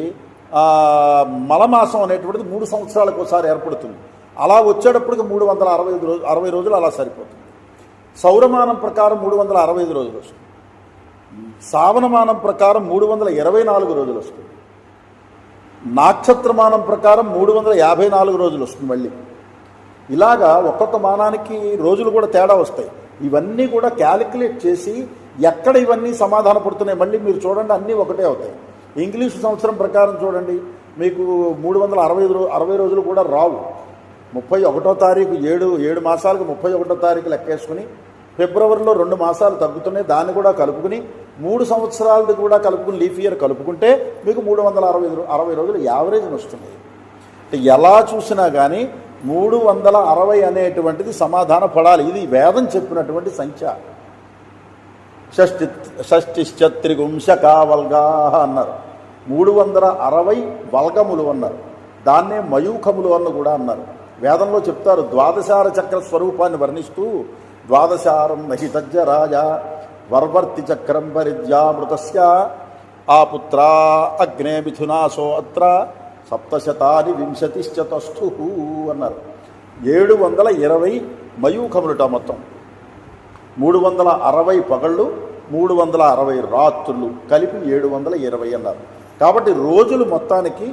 మలమాసం అనేటువంటిది 3 సంవత్సరాలకు ఒకసారి ఏర్పడుతుంది. అలా వచ్చేటప్పటికి 365 రోజులు అలా సరిపోతుంది. సౌరమానం ప్రకారం 365 రోజులు వస్తుంది, సావనమానం ప్రకారం 324 రోజులు వస్తుంది, నక్షత్రమానం ప్రకారం 354 రోజులు వస్తుంది. మళ్ళీ ఇలాగా ఒక్కొక్క మానానికి రోజులు కూడా తేడా వస్తాయి. ఇవన్నీ కూడా క్యాలిక్యులేట్ చేసి ఎక్కడ ఇవన్నీ సమాధాన పడుతున్నాయి మళ్ళీ మీరు చూడండి, అన్నీ ఒకటే అవుతాయి. ఇంగ్లీషు సంవత్సరం ప్రకారం చూడండి, మీకు 360 రోజులు కూడా రావు. 31వ తారీఖు 7 మాసాలకు 31వ తారీఖు లెక్కేసుకుని ఫిబ్రవరిలో 2 మాసాలు తగ్గుతున్నాయి, దాన్ని కూడా కలుపుకుని 3 సంవత్సరాలది కూడా కలుపుకుని లీఫ్ ఇయర్ కలుపుకుంటే మీకు 360 రోజులు యావరేజ్ వస్తుంది. అంటే ఎలా చూసినా కానీ 360 అనేటువంటిది సమాధాన పడాలి. ఇది వేదం చెప్పినటువంటి సంఖ్య. షష్టిశ్చత్రిగుంశకా వల్గా అన్నారు. 360 వల్గములు అన్నారు. దాన్నే మయూఖములు అన్న కూడా అన్నారు. వేదంలో చెప్తారు, ద్వాదశార చక్ర స్వరూపాన్ని వర్ణిస్తూ ద్వాదశారం నహి తజ్జ రాజా వర్వర్తి చక్రం పరిజ్యామృతస్య ఆపుత్ర అగ్నే మిథునాసో అత్ర 720 తస్థు అన్నారు. 720 మయూఖములుట మొత్తం. 360 పగళ్ళు 360 రాత్రులు కలిపి 720 అన్నారు. కాబట్టి రోజులు మొత్తానికి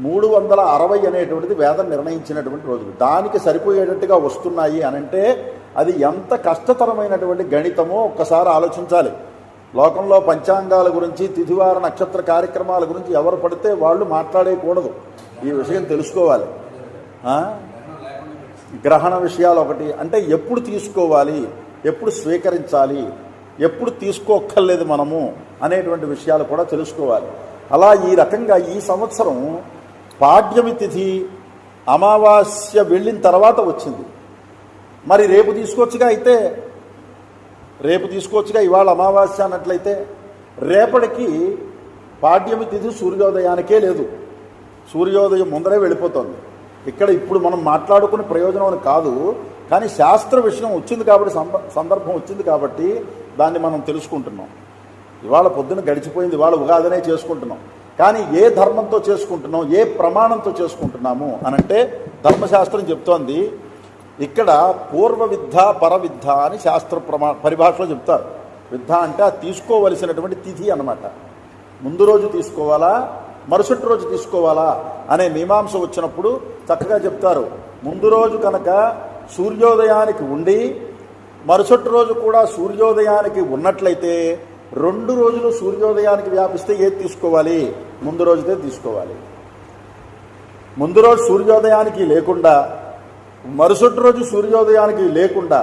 360 అనేటువంటిది వేదం నిర్ణయించినటువంటి రోజులు. దానికి సరిపోయేటట్టుగా వస్తున్నాయి అనంటే అది ఎంత కష్టతరమైనటువంటి గణితమో ఒక్కసారి ఆలోచించాలి. లోకంలో పంచాంగాల గురించి, తిథివార నక్షత్ర కార్యక్రమాల గురించి ఎవరు పడితే వాళ్ళు మాట్లాడేయకూడదు. ఈ విషయం తెలుసుకోవాలి. గ్రహణ విషయాలు ఒకటి అంటే ఎప్పుడు తీసుకోవాలి, ఎప్పుడు స్వీకరించాలి, ఎప్పుడు తీసుకోక్కర్లేదు మనము అనేటువంటి విషయాలు కూడా తెలుసుకోవాలి. అలా ఈ రకంగా ఈ సంవత్సరం పాడ్యమి తిథి అమావాస్య వెళ్ళిన తర్వాత వచ్చింది. మరి రేపు తీసుకోవచ్చుగా, అయితే రేపు తీసుకోవచ్చుగా. ఇవాళ అమావాస్య అన్నట్లయితే రేపటికి పాడ్యమి తిథి సూర్యోదయానికే లేదు, సూర్యోదయం ముందరే వెళ్ళిపోతుంది. ఇక్కడ ఇప్పుడు మనం మాట్లాడుకునే ప్రయోజనం అని కాదు, కానీ శాస్త్ర విషయం వచ్చింది కాబట్టి, సందర్భం వచ్చింది కాబట్టి దాన్ని మనం తెలుసుకుంటున్నాం. ఇవాళ పొద్దున గడిచిపోయింది, ఇవాళ ఉగాదనే చేసుకుంటున్నాం. కానీ ఏ ధర్మంతో చేసుకుంటున్నాం, ఏ ప్రమాణంతో చేసుకుంటున్నాము అనంటే ధర్మశాస్త్రం చెప్తోంది. ఇక్కడ పూర్వ విద్ధ పరవిద్ధ అని శాస్త్ర పరిభాషలో చెప్తారు. విద్ధ అంటే ఆ తీసుకోవలసినటువంటి తిథి అన్నమాట. ముందు రోజు తీసుకోవాలా, మరుసటి రోజు తీసుకోవాలా అనే మీమాంస వచ్చినప్పుడు చక్కగా చెప్తారు. ముందు రోజు కనుక సూర్యోదయానికి ఉండి మరుసటి రోజు కూడా సూర్యోదయానికి ఉన్నట్లయితే 2 రోజులు సూర్యోదయానికి వ్యాపిస్తే ఏది తీసుకోవాలి? ముందు రోజుదే తీసుకోవాలి. ముందు రోజు సూర్యోదయానికి లేకుండా మరుసటి రోజు సూర్యోదయానికి లేకుండా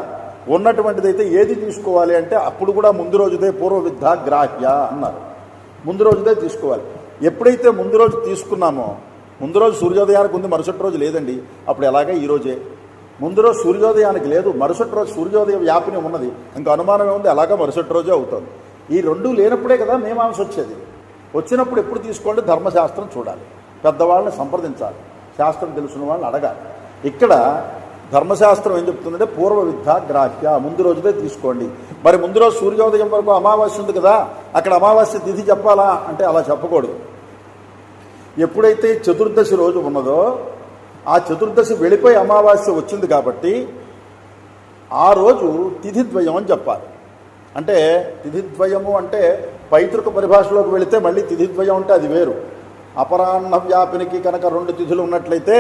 ఉన్నటువంటిదైతే ఏది తీసుకోవాలి అంటే అప్పుడు కూడా ముందు రోజుదే పూర్వ విద్ధ గ్రాహ్య అన్నారు. ముందు రోజుదే తీసుకోవాలి. ఎప్పుడైతే ముందు రోజు తీసుకున్నామో, ముందు రోజు సూర్యోదయానికి ఉంది, మరుసటి రోజు లేదండి, అప్పుడు ఎలాగే ఈరోజే. ముందు రోజు సూర్యోదయానికి లేదు, మరుసటి రోజు సూర్యోదయ వ్యాపిని ఉన్నది, ఇంకా అనుమానమే ఉంది, అలాగా మరుసటి రోజే అవుతుంది. ఈ 2 లేనప్పుడే కదా మీమాంస వచ్చేది. వచ్చినప్పుడు ఎప్పుడు తీసుకోండి, ధర్మశాస్త్రం చూడాలి, పెద్దవాళ్ళని సంప్రదించాలి, శాస్త్రం తెలుసున్న వాళ్ళని అడగాలి. ఇక్కడ ధర్మశాస్త్రం ఏం చెప్తుందంటే పూర్వ విద్ధ గ్రాహ్య, ముందు రోజుదే తీసుకోండి. మరి ముందు రోజు సూర్యోదయం వరకు అమావాస్య ఉంది కదా, అక్కడ అమావాస్య తిథి చెప్పాలా అంటే అలా చెప్పకూడదు. ఎప్పుడైతే చతుర్దశి రోజు ఉన్నదో ఆ చతుర్దశి వెళ్ళిపోయి అమావాస్య వచ్చింది కాబట్టి ఆ రోజు తిథిద్వయం అని చెప్పాలి. అంటే తిథిద్వయము అంటే పైతృక పరిభాషలోకి వెళితే మళ్ళీ తిథిద్వయం అంటే అది వేరు. అపరాహ్న వ్యాపినికి కనుక 2 తిథులు ఉన్నట్లయితే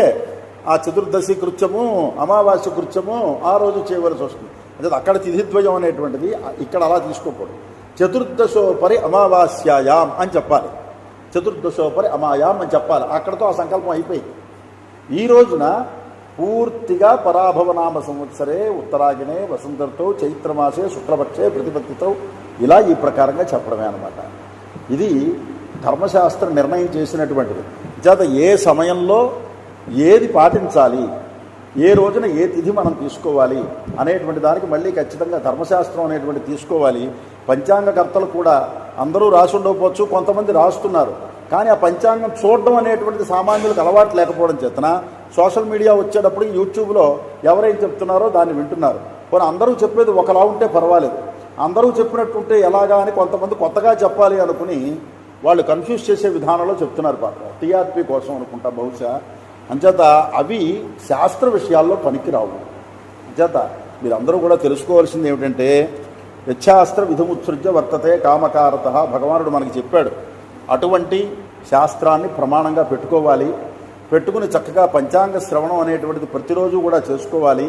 ఆ చతుర్దశి కృత్యము అమావాస్య కృత్యము ఆ రోజు చేయవలసి వస్తుంది. అంటే అక్కడ తిథిద్వయం అనేటువంటిది ఇక్కడ అలా తీసుకోకూడదు. చతుర్దశోపరి అమావాస్యాయాం అని చెప్పాలి, చతుర్దశోపరి అమాయాం అని చెప్పాలి. అక్కడతో ఆ సంకల్పం అయిపోయి ఈ రోజున పూర్తిగా పరాభవనామ సంవత్సరే ఉత్తరాగిణే వసంతతో చైత్రమాసే శుక్లపక్షే ప్రతిపత్తితో ఇలా ఈ ప్రకారంగా చెప్పడమే అన్నమాట. ఇది ధర్మశాస్త్రం నిర్ణయం చేసినటువంటిది. చేత ఏ సమయంలో ఏది పాటించాలి, ఏ రోజున ఏ తిథి మనం తీసుకోవాలి అనేటువంటి దానికి మళ్ళీ ఖచ్చితంగా ధర్మశాస్త్రం అనేటువంటి తీసుకోవాలి. పంచాంగకర్తలు కూడా అందరూ రాసి ఉండకపోవచ్చు, కొంతమంది రాస్తున్నారు. కానీ ఆ పంచాంగం చూడడం అనేటువంటిది సామాన్యులకు అలవాటు లేకపోవడం చేతన సోషల్ మీడియా వచ్చేటప్పుడు యూట్యూబ్లో ఎవరేం చెప్తున్నారో దాన్ని వింటున్నారు. కొన్ని అందరూ చెప్పేది ఒకలా ఉంటే పర్వాలేదు, అందరూ చెప్పినట్టుంటే ఎలాగా అని కొంతమంది కొత్తగా చెప్పాలి అనుకుని వాళ్ళు కన్ఫ్యూజ్ చేసే విధానంలో చెప్తున్నారు. పాప టీఆర్పీ కోసం అనుకుంటా బహుశా. అంచేత అవి శాస్త్ర విషయాల్లో పనికిరావు. అంచేత మీరందరూ కూడా తెలుసుకోవాల్సింది ఏమిటంటే యచ్ఛాస్త్ర విధముత్సృజ్య వర్తతే కామకారత, భగవానుడు మనకి చెప్పాడు. అటువంటి శాస్త్రాన్ని ప్రమాణంగా పెట్టుకోవాలి. పెట్టుకుని చక్కగా పంచాంగ శ్రవణం అనేటువంటిది ప్రతిరోజు కూడా చేసుకోవాలి.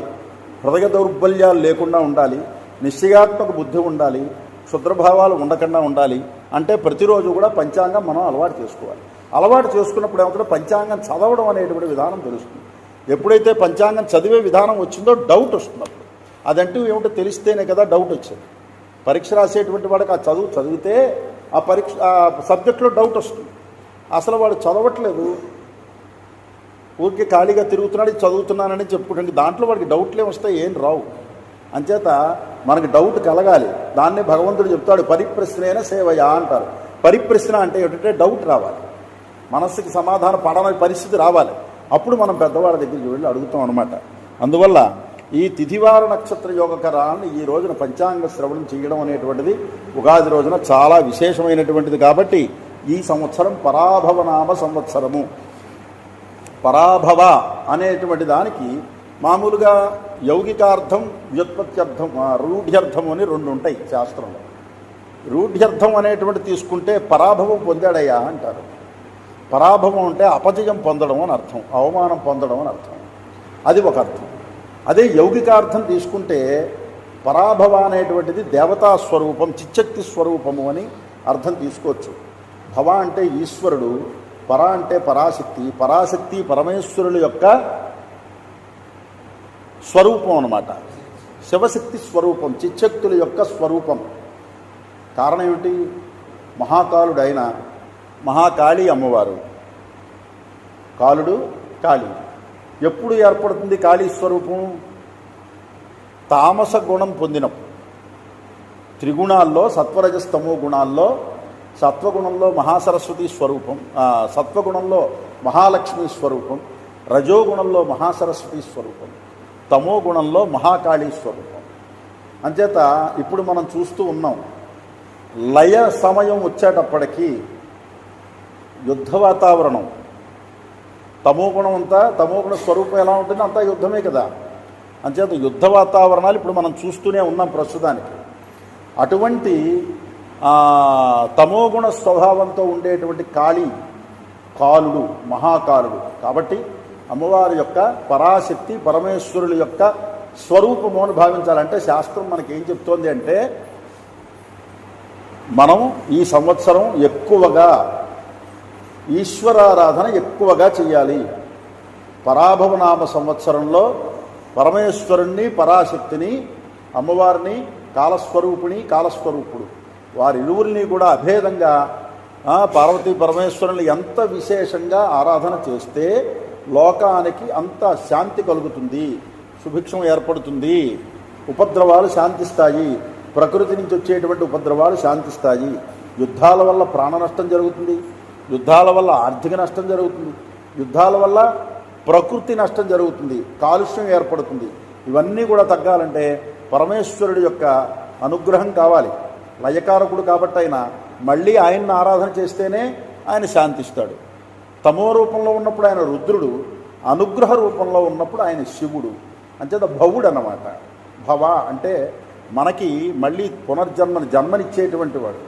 హృదయ దౌర్బల్యాలు లేకుండా ఉండాలి, నిశ్చయాత్మక బుద్ధి ఉండాలి, క్షుద్రభావాలు ఉండకుండా ఉండాలి అంటే ప్రతిరోజు కూడా పంచాంగం మనం అలవాటు చేసుకోవాలి. అలవాటు చేసుకున్నప్పుడు ఏమవుతుందో పంచాంగం చదవడం అనేటువంటి విధానం తెలుస్తుంది. ఎప్పుడైతే పంచాంగం చదివే విధానం వచ్చిందో డౌట్ వస్తున్నప్పుడు అదంటూ ఏమిటో తెలిస్తేనే కదా డౌట్ వచ్చేది. పరీక్ష రాసేటువంటి వాడికి ఆ చదివితే ఆ సబ్జెక్టులో డౌట్ వస్తుంది. అసలు వాడు చదవట్లేదు, ఊరికి ఖాళీగా తిరుగుతున్నాడు, చదువుతున్నానని చెప్పుకుంటానికి దాంట్లో వాడికి డౌట్లే వస్తాయి, ఏం రావు. అంచేత మనకి డౌట్ కలగాలి. దాన్ని భగవంతుడు చెప్తాడు పరిప్రశ్నేన సేవయా అంటారు. పరిప్రశ్న అంటే ఏంటంటే డౌట్ రావాలి, మనస్సుకి సమాధానం పడని పరిస్థితి రావాలి. అప్పుడు మనం పెద్దవాళ్ళ దగ్గరికి వెళ్ళి అడుగుతాం అనమాట. అందువల్ల ఈ తిథివార నక్షత్ర యోగకరాన్ని ఈ రోజున పంచాంగ శ్రవణం చేయడం అనేటువంటిది ఉగాది రోజున చాలా విశేషమైనటువంటిది. కాబట్టి ఈ సంవత్సరం పరాభవనామ సంవత్సరము. పరాభవ అనేటువంటి దానికి మామూలుగా యౌగికార్థం, వ్యుత్పత్త్యర్థం, రూఢ్యర్థం అని రెండు ఉంటాయి శాస్త్రంలో. రూఢ్యర్థం అనేటువంటి తీసుకుంటే పరాభవం పొందాడయ్యా అంటారు. పరాభవం అంటే అపజయం పొందడం అని అర్థం, అవమానం పొందడం అని అర్థం, అది ఒక అర్థం. అదే యౌగికార్థం తీసుకుంటే పరాభవ అనేటువంటిది దేవతా స్వరూపం, చిచ్చక్తి స్వరూపము అని అర్థం తీసుకోవచ్చు. భవ అంటే ఈశ్వరుడు, పర అంటే పరాశక్తి, పరాశక్తి పరమేశ్వరుల యొక్క స్వరూపం అన్నమాట. శివశక్తి స్వరూపం, చిచ్చక్తుల యొక్క స్వరూపం. కారణం ఏమిటి? మహాకాలుడైన మహాకాళీ అమ్మవారు. కాలుడు కాళీ. ఎప్పుడు ఏర్పడుతుంది కాళీ స్వరూపం? తామస గుణం పొందినప్పుడు. త్రిగుణాల్లో సత్వరజస్తమో గుణాల్లో సత్వగుణంలో మహాసరస్వతి స్వరూపం, సత్వగుణంలో మహాలక్ష్మి స్వరూపం, రజోగుణంలో మహాసరస్వతి స్వరూపం, తమో గుణంలో మహాకాళీ స్వరూపం. అంచేత ఇప్పుడు మనం చూస్తూ ఉన్నాం, లయ సమయం వచ్చేటప్పటికీ యుద్ధ వాతావరణం. తమోగుణం అంతా, తమోగుణ స్వరూపం ఎలా ఉంటుంది అంతా యుద్ధమే కదా. అంచేత యుద్ధ వాతావరణాలు ఇప్పుడు మనం చూస్తూనే ఉన్నాం ప్రస్తుతానికి. అటువంటి తమోగుణ స్వభావంతో ఉండేటువంటి కాలుడు మహాకాలుడు. కాబట్టి అమ్మవారి యొక్క పరాశక్తి పరమేశ్వరుల యొక్క స్వరూపము అని భావించాలంటే శాస్త్రం మనకేం చెప్తోంది అంటే, మనం ఈ సంవత్సరం ఎక్కువగా ఈశ్వరారాధన ఎక్కువగా చేయాలి. పరాభవనామ సంవత్సరంలో పరమేశ్వరుణ్ణి, పరాశక్తిని, అమ్మవారిని, కాలస్వరూపుడు వారిరువురిని కూడా అభేదంగా పార్వతీ పరమేశ్వరుని ఎంత విశేషంగా ఆరాధన చేస్తే లోకానికి అంత శాంతి కలుగుతుంది, సుభిక్షం ఏర్పడుతుంది, ఉపద్రవాలు శాంతిస్తాయి, ప్రకృతి నుంచి వచ్చేటువంటి ఉపద్రవాలు శాంతిస్తాయి. యుద్ధాల వల్ల ప్రాణ నష్టం జరుగుతుంది, యుద్ధాల వల్ల ఆర్థిక నష్టం జరుగుతుంది, యుద్ధాల వల్ల ప్రకృతి నష్టం జరుగుతుంది, కాలుష్యం ఏర్పడుతుంది. ఇవన్నీ కూడా తగ్గాలంటే పరమేశ్వరుడి యొక్క అనుగ్రహం కావాలి. లయకారకుడు కాబట్టి ఆయన మళ్ళీ ఆయన్ని ఆరాధన చేస్తేనే ఆయన శాంతిస్తాడు. తమో రూపంలో ఉన్నప్పుడు ఆయన రుద్రుడు, అనుగ్రహ రూపంలో ఉన్నప్పుడు ఆయన శివుడు. అంచేత భవుడు అన్నమాట. భవ అంటే మనకి మళ్ళీ జన్మనిచ్చేటువంటి వాడు.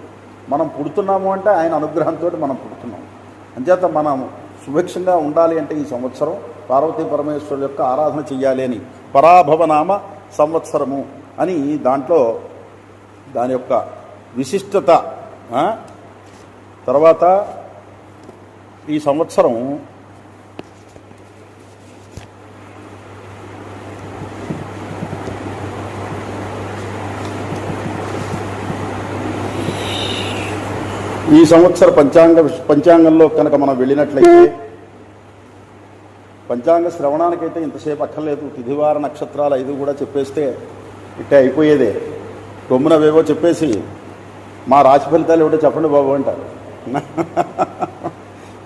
మనం పుడుతున్నాము అంటే ఆయన అనుగ్రహంతో మనం పుడుతున్నాం. అంచేత మనం సుభిక్షంగా ఉండాలి అంటే ఈ సంవత్సరం పార్వతీ పరమేశ్వరుల యొక్క ఆరాధన చెయ్యాలి అని పరాభవనామ సంవత్సరము అని దాంట్లో దాని యొక్క విశిష్టత. తర్వాత ఈ సంవత్సరం పంచాంగంలో కనుక మనం వెళ్ళినట్లయితే పంచాంగ శ్రవణానికైతే ఇంతసేపు అక్కర్లేదు. తిథివార నక్షత్రాలు 5 కూడా చెప్పేస్తే ఇట్టే అయిపోయేదే. గమ్మునవేవో చెప్పేసి మా రాశి ఫలితాలు ఏమిటో చెప్పండి బాబు అంటారు.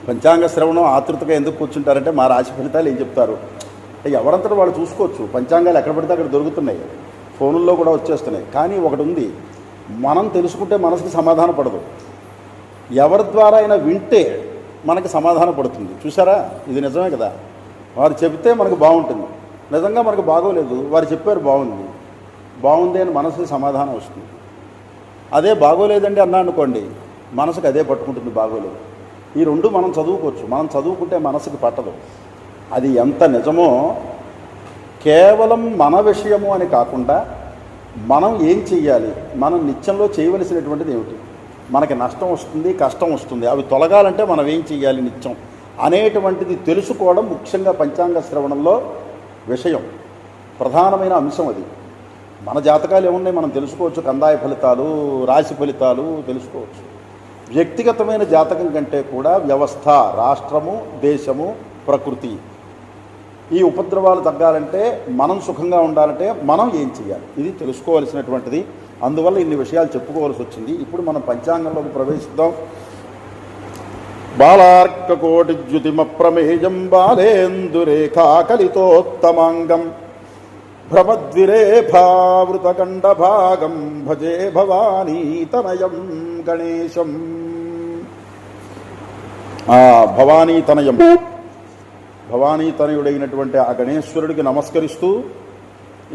పంచాంగ శ్రవణం ఆతృతగా ఎందుకు కూర్చుంటారంటే మా రాశి ఫలితాలు ఏం చెప్తారు. ఎవరంతటా వాళ్ళు చూసుకోవచ్చు. పంచాంగాలు ఎక్కడ పడితే అక్కడ దొరుకుతున్నాయి, ఫోనుల్లో కూడా వచ్చేస్తున్నాయి. కానీ ఒకటి ఉంది, మనం తెలుసుకుంటే మనసుకి సమాధానం పడదు. ఎవరి ద్వారా అయినా వింటే మనకి సమాధానం పడుతుంది. చూసారా, ఇది నిజమే కదా. వారు చెబితే మనకు బాగుంటుంది, నిజంగా మనకు బాగోలేదు, వారు చెప్పారు బాగుంది అని మనసుకి సమాధానం వస్తుంది. అదే బాగోలేదండి అన్నా అనుకోండి, మనసుకు అదే పట్టుకుంటుంది, బాగోలేదు. ఈ రెండు మనం చదువుకోవచ్చు. మనం చదువుకుంటే మనసుకి పట్టదు. అది ఎంత నిజమో కేవలం మన విషయము అని కాకుండా మనం ఏం చెయ్యాలి, మనం నిత్యంలో చేయవలసినటువంటిది ఏమిటి, మనకి నష్టం వస్తుంది, కష్టం వస్తుంది, అవి తొలగాలంటే మనం ఏం చెయ్యాలి నిత్యం అనేటువంటిది తెలుసుకోవడం ముఖ్యంగా పంచాంగ శ్రవణంలో విషయం, ప్రధానమైన అంశం. అది మన జాతకాలు ఏమున్నాయి మనం తెలుసుకోవచ్చు, కందాయ ఫలితాలు, రాశి ఫలితాలు తెలుసుకోవచ్చు. వ్యక్తిగతమైన జాతకం కంటే కూడా వ్యవస్థ, రాష్ట్రము, దేశము, ప్రకృతి, ఈ ఉపద్రవాలు తగ్గాలంటే, మనం సుఖంగా ఉండాలంటే మనం ఏం చేయాలి, ఇది తెలుసుకోవాల్సినటువంటిది. అందువల్ల ఇన్ని విషయాలు చెప్పుకోవాల్సి వచ్చింది. ఇప్పుడు మనం పంచాంగంలోకి ప్రవేశిద్దాం. బాలార్కకోటిద్యుతిమప్రమేయం బాలేందురేఖాకలితోత్తమాంగం భ్రమద్విరేఫావృతకండభాగం భజే భవానీతనయం గణేశం. భవానీతనయం, భవానీతనయుడైనటువంటి ఆ గణేశ్వరుడికి నమస్కరిస్తూ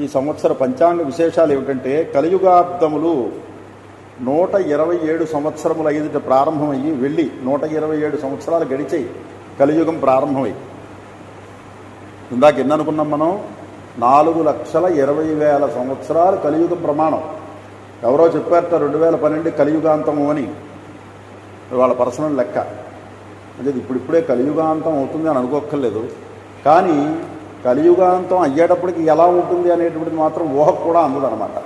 ఈ సంవత్సర పంచాంగ విశేషాలు ఏమిటంటే, కలియుగాబ్దములు 127 సంవత్సరముల ఎదుట ప్రారంభమయ్యి వెళ్ళి 127 సంవత్సరాలు గడిచాయి కలియుగం ప్రారంభమై. ఇందాక ఎన్ని అనుకున్నాం మనం? 4,20,000 సంవత్సరాలు కలియుగం ప్రమాణం. ఎవరో చెప్పారట 2012 కలియుగాంతము అని, వాళ్ళ పర్సనల్ లెక్క. అంటే ఇప్పుడిప్పుడే కలియుగాంతం అవుతుంది అని అనుకోక్కర్లేదు, కానీ కలియుగాంతం అయ్యేటప్పటికి ఎలా ఉంటుంది అనేటువంటిది మాత్రం ఊహకు కూడా అందదనమాట.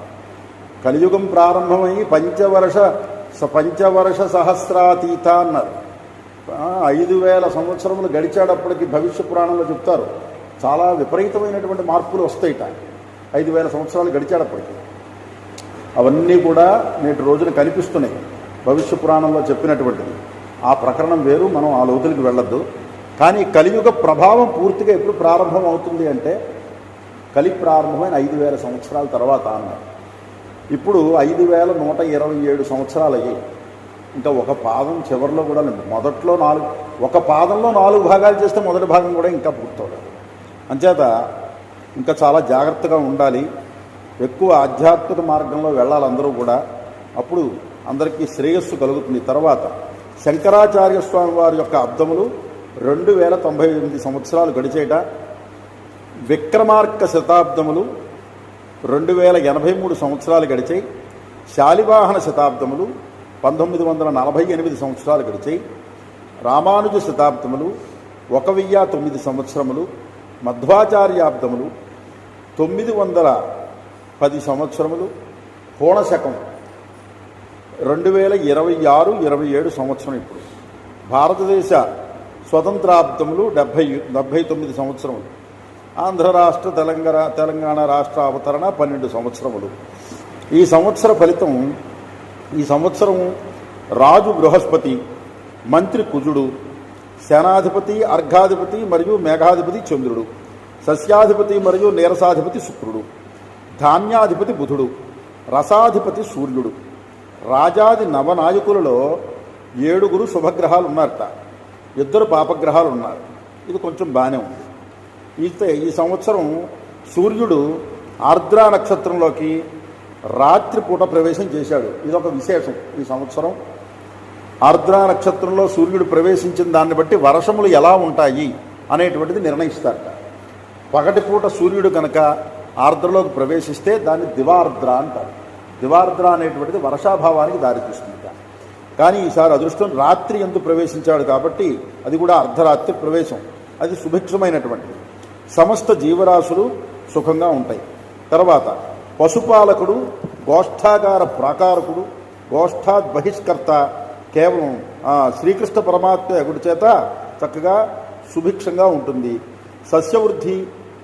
కలియుగం ప్రారంభమై పంచవర్ష సహస్రాతీత అన్నారు. 5,000 సంవత్సరములు గడిచేటప్పటికి భవిష్య పురాణంలో చెప్తారు చాలా విపరీతమైనటువంటి మార్పులు వస్తాయిట 5,000 సంవత్సరాలు గడిచేటప్పటికి. అవన్నీ కూడా నేటి రోజున కనిపిస్తున్నాయి భవిష్య పురాణంలో చెప్పినటువంటిది. ఆ ప్రకరణం వేరు, మనం ఆ లోతులకు వెళ్ళొద్దు. కానీ కలియుగ ప్రభావం పూర్తిగా ఎప్పుడు ప్రారంభం అవుతుంది అంటే, కలి ప్రారంభమైన 5,000 సంవత్సరాల తర్వాత అన్నారు. ఇప్పుడు 5,127 సంవత్సరాలు అయ్యాయి. ఇంకా ఒక పాదం చివరిలో కూడా లేదు. మొదట్లో ఒక పాదంలో 4 భాగాలు చేస్తే మొదటి భాగం కూడా ఇంకా పూర్తవలేదు. అంచేత ఇంకా చాలా జాగ్రత్తగా ఉండాలి. ఎక్కువ ఆధ్యాత్మిక మార్గంలో వెళ్ళాలి అందరూ కూడా. అప్పుడు అందరికీ శ్రేయస్సు కలుగుతుంది. తర్వాత శంకరాచార్య స్వామి వారి యొక్క అబ్దములు 2,098 సంవత్సరాలు గడిచేట. విక్రమార్క శతాబ్దములు 2,083 సంవత్సరాలు గడిచాయి. శాలివాహన శతాబ్దములు 1948 సంవత్సరాలు గడిచాయి. రామానుజ శతాబ్దములు 1,009 సంవత్సరములు. మధ్వాచార్యాబ్దములు 910 సంవత్సరములు. హోణశకం 2026-27 సంవత్సరం. ఇప్పుడు భారతదేశ స్వతంత్రాబ్దములు 79 సంవత్సరములు. ఆంధ్ర రాష్ట్ర తెలంగాణ రాష్ట్ర అవతరణ 12 సంవత్సరములు. ఈ సంవత్సర ఫలితం, ఈ సంవత్సరం రాజు బృహస్పతి, మంత్రి కుజుడు, సేనాధిపతి అర్ఘాధిపతి మరియు మేఘాధిపతి చంద్రుడు, సస్యాధిపతి మరియు నీరసాధిపతి శుక్రుడు, ధాన్యాధిపతి బుధుడు, రసాధిపతి సూర్యుడు. రాజాది నవనాయకులలో 7 శుభగ్రహాలు ఉన్నారట, 2 పాపగ్రహాలు ఉన్నారు. ఇది కొంచెం బాగానే ఉంది. ఈ సంవత్సరం సూర్యుడు ఆర్ద్రా నక్షత్రంలోకి రాత్రిపూట ప్రవేశం చేశాడు. ఇదొక విశేషం. ఈ సంవత్సరం ఆర్ద్రా నక్షత్రంలో సూర్యుడు ప్రవేశించిన దాన్ని బట్టి వర్షములు ఎలా ఉంటాయి అనేటువంటిది నిర్ణయిస్తారట. పగటిపూట సూర్యుడు కనుక ఆర్ద్రలోకి ప్రవేశిస్తే దాన్ని దివార్ద్ర అంటారు. దివార్ద్ర అనేటువంటిది వర్షాభావానికి దారితీస్తుంది. కానీ ఈసారి అదృష్టం రాత్రి యందు ప్రవేశించాడు కాబట్టి అది కూడా అర్ధరాత్రి ప్రవేశం. అది సుభిక్షమైనటువంటిది. సమస్త జీవరాశులు సుఖంగా ఉంటాయి. తర్వాత పశుపాలకుడు, గోష్ఠాగార ప్రాకారకుడు, గోష్ఠాద్ బహిష్కర్త కేవలం శ్రీకృష్ణ పరమాత్మ ఎగుడి చేత చక్కగా సుభిక్షంగా ఉంటుంది. సస్యవృద్ధి,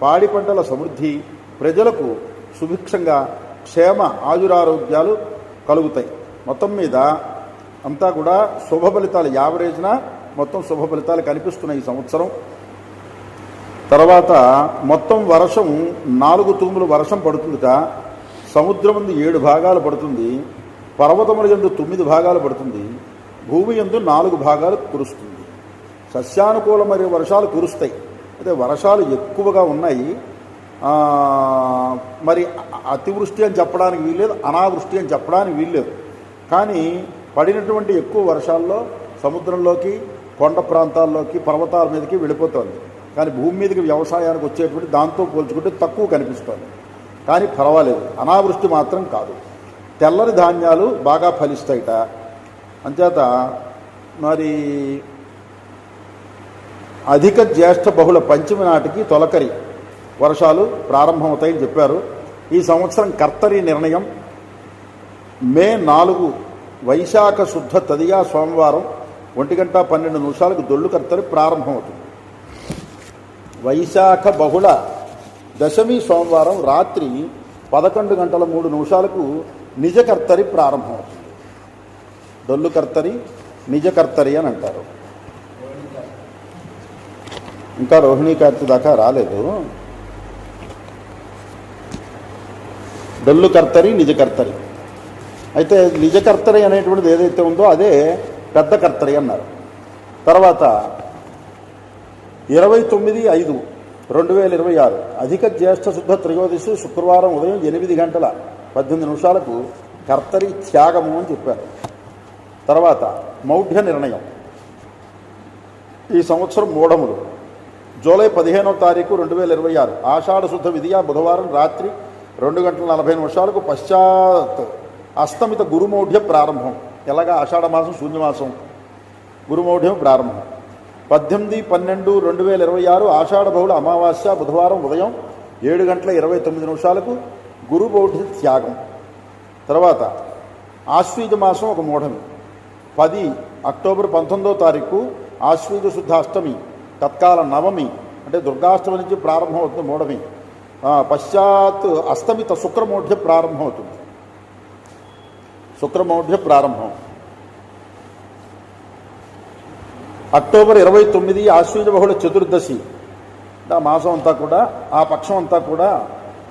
పాడి పంటల సమృద్ధి, ప్రజలకు సుభిక్షంగా క్షేమ ఆయురారోగ్యాలు కలుగుతాయి. మొత్తం మీద అంతా కూడా శుభ ఫలితాలు, యావరేజ్న మొత్తం శుభ ఫలితాలు కనిపిస్తున్నాయి ఈ సంవత్సరం. తర్వాత మొత్తం వర్షం 4 తూములు వర్షం పడుతుందిట. సముద్రం యందు 7 భాగాలు పడుతుంది, పర్వతముల యందు 9 భాగాలు పడుతుంది, భూమి యందు 4 భాగాలు కురుస్తుంది. సస్యానుకూలమైన వర్షాలు కురుస్తాయి. అయితే వర్షాలు ఎక్కువగా ఉన్నాయి. మరి అతివృష్టి అని చెప్పడానికి వీల్లేదు, అనావృష్టి అని చెప్పడానికి వీల్లేదు. కానీ పడినటువంటి ఎక్కువ వర్షాల్లో సముద్రంలోకి, కొండ ప్రాంతాల్లోకి, పర్వతాల మీదకి వెళ్ళిపోతుంది. కానీ భూమి మీదకి వ్యవసాయానికి వచ్చేటువంటి దాంతో పోల్చుకుంటే తక్కువ కనిపిస్తుంది. కానీ పర్వాలేదు, అనావృష్టి మాత్రం కాదు. తెల్లని ధాన్యాలు బాగా ఫలిస్తాయిట. అంచేత మరి అధిక జ్యేష్ఠ బహుళ పంచమి నాటికి తొలకరి వర్షాలు ప్రారంభమవుతాయని చెప్పారు. ఈ సంవత్సరం కర్తరి నిర్ణయం మే 4 వైశాఖ శుద్ధ తదియా సోమవారం 1:12 దొల్లు కర్తరి ప్రారంభమవుతుంది. వైశాఖ బహుళ దశమి సోమవారం రాత్రి 11:03 నిజ కర్తరి ప్రారంభమవుతుంది. దొల్లు కర్తరి నిజ కర్తరి అని అంటారు. ఇంకా రోహిణీ కార్తీ దాకా రాలేదు. డొల్లు కర్తరి నిజ కర్తరి. అయితే నిజ కర్తరి అనేటువంటిది ఏదైతే ఉందో అదే పెద్ద కర్తరి అన్నారు. తర్వాత 29/5/2026 అధిక జ్యేష్ఠ శుద్ధ త్రయోదశి శుక్రవారం ఉదయం 8:18 కర్తరి త్యాగము అని చెప్పారు. తర్వాత మౌఢ్య నిర్ణయం. ఈ సంవత్సరం మూఢములు. జూలై 15/2026 ఆషాఢ శుద్ధ విధియ బుధవారం రాత్రి 2:40 పశ్చాత్ అస్తమిత గురుమౌఢ్య ప్రారంభం. ఎలాగా ఆషాఢ మాసం శూన్యమాసం, గురుమౌఢ్యం ప్రారంభం. 18/12/2026 ఆషాఢ బహుళ అమావాస్య బుధవారం ఉదయం 7:29 గురుమౌఢ్య త్యాగం. తర్వాత ఆశ్వీజ మాసం ఒక మూఢమి. 10 అక్టోబర్ 19 ఆశ్వీజ శుద్ధ అష్టమి తత్కాల నవమి, అంటే దుర్గాష్టమి నుంచి ప్రారంభం అవుతుంది మూఢమి. పశ్చాత్ అస్తమిత శుక్రమౌఢ్య ప్రారంభం అవుతుంది. శుక్రమౌఢ్య ప్రారంభం. అక్టోబర్ 29 ఆశ్వీజ బహుళ చతుర్దశి. ఆ మాసం అంతా కూడా, ఆ పక్షం అంతా కూడా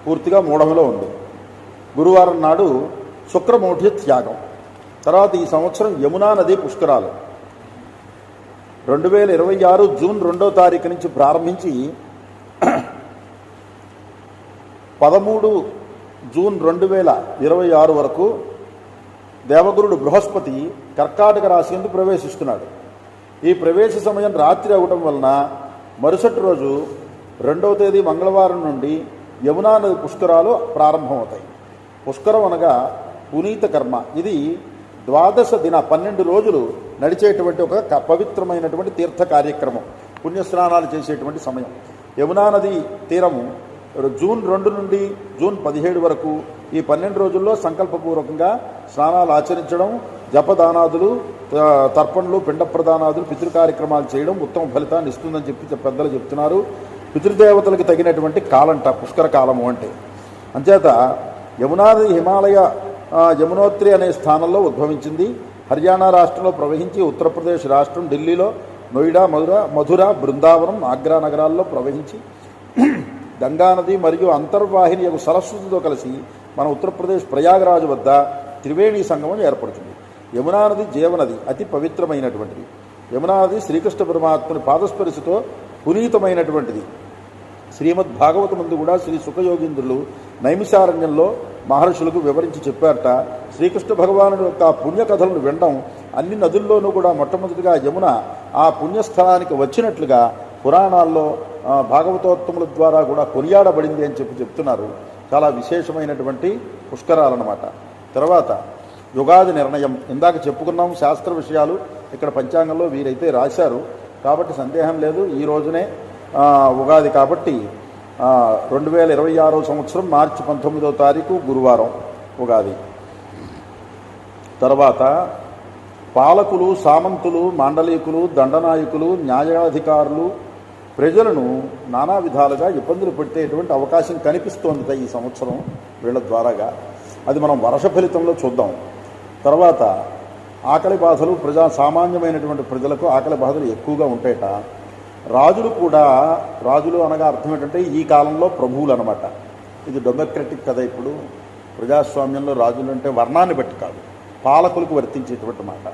పూర్తిగా మూఢమిలో ఉంది. గురువారం నాడు శుక్రమౌఢ్య త్యాగం. తర్వాత ఈ సంవత్సరం యమునా నది పుష్కరాలు 2026 జూన్ 2 నుంచి ప్రారంభించి 13 జూన్ 2026 వరకు దేవగురుడు బృహస్పతి కర్కాటక రాశి యందు ప్రవేశిస్తున్నాడు. ఈ ప్రవేశ సమయం రాత్రి అవడం వలన మరుసటి రోజు 2వ తేదీ మంగళవారం నుండి యమునా నది పుష్కరాలు ప్రారంభమవుతాయి. పుష్కరం అనగా పునీత కర్మ. ఇది 12 రోజులు నడిచేటువంటి ఒక పవిత్రమైనటువంటి తీర్థ కార్యక్రమం, పుణ్యస్నానాలు చేసేటువంటి సమయం. యమునా నది తీరము జూన్ 2 నుండి జూన్ 17 వరకు ఈ 12 రోజుల్లో సంకల్పపూర్వకంగా స్నానాలు ఆచరించడం, జపదానాదులు, తర్పణలు, పిండ ప్రదానాదులు, పితృ కార్యక్రమాలు చేయడం ఉత్తమ ఫలితాన్ని ఇస్తుందని చెప్పి పెద్దలు చెప్తున్నారు. పితృదేవతలకు తగినటువంటి కాలంట పుష్కర కాలము అంటే. అంచేత యమునాది హిమాలయ యమునోత్రి అనే స్థానంలో ఉద్భవించింది. హర్యానా రాష్ట్రంలో ప్రవహించి ఉత్తరప్రదేశ్ రాష్ట్రం ఢిల్లీలో నోయిడా, మధుర, బృందావనం, ఆగ్రా నగరాల్లో ప్రవహించి గంగానది మరియు అంతర్వాహిని యొక్క సరస్వతితో కలిసి మన ఉత్తరప్రదేశ్ ప్రయాగరాజు వద్ద త్రివేణి సంగమం ఏర్పడుతుంది. యమునా నది జీవనది, అతి పవిత్రమైనటువంటిది. యమునా నది శ్రీకృష్ణ పరమాత్మని పాదస్పర్శతో పునీతమైనటువంటిది. శ్రీమద్ భాగవత ముందు కూడా శ్రీ సుఖయోగీంద్రులు నైమిషారణ్యంలో మహర్షులకు వివరించి చెప్పారట. శ్రీకృష్ణ భగవానుడు యొక్క పుణ్యకథలను వినడం, అన్ని నదుల్లోనూ కూడా మొట్టమొదటిగా యమున ఆ పుణ్యస్థలానికి వచ్చినట్లుగా పురాణాల్లో భాగవతోత్తముల ద్వారా కూడా కొనియాడబడింది అని చెప్తున్నారు. చాలా విశేషమైనటువంటి పుష్కరాలన్నమాట. తర్వాత యుగాది నిర్ణయం. ఇందాక చెప్పుకున్నాం శాస్త్ర విషయాలు. ఇక్కడ పంచాంగంలో వీరైతే రాశారు కాబట్టి సందేహం లేదు. ఈ రోజునే ఉగాది కాబట్టి 2026 సంవత్సరం మార్చి 19 గురువారం ఉగాది. తర్వాత పాలకులు, సామంతులు, మాండలికులు, దండనాయకులు, న్యాయాధికారులు ప్రజలను నానా విధాలుగా ఇబ్బందులు పెట్టేటువంటి అవకాశం కనిపిస్తోంది ఈ సంవత్సరం వీళ్ళ ద్వారాగా. అది మనం వర్ష ఫలితంలో చూద్దాం. తర్వాత ఆకలి బాధలు, సామాన్యమైనటువంటి ప్రజలకు ఆకలి బాధలు ఎక్కువగా ఉంటాయట. రాజులు కూడా, రాజులు అనగా అర్థం ఏంటంటే ఈ కాలంలో ప్రభువులు అనమాట. ఇది డెమోక్రటిక్ కదా. ఇప్పుడు ప్రజాస్వామ్యంలో రాజులు అంటే వర్ణాన్ని బట్టి కాదు, పాలకులకు వర్తించేటువంటి మాట.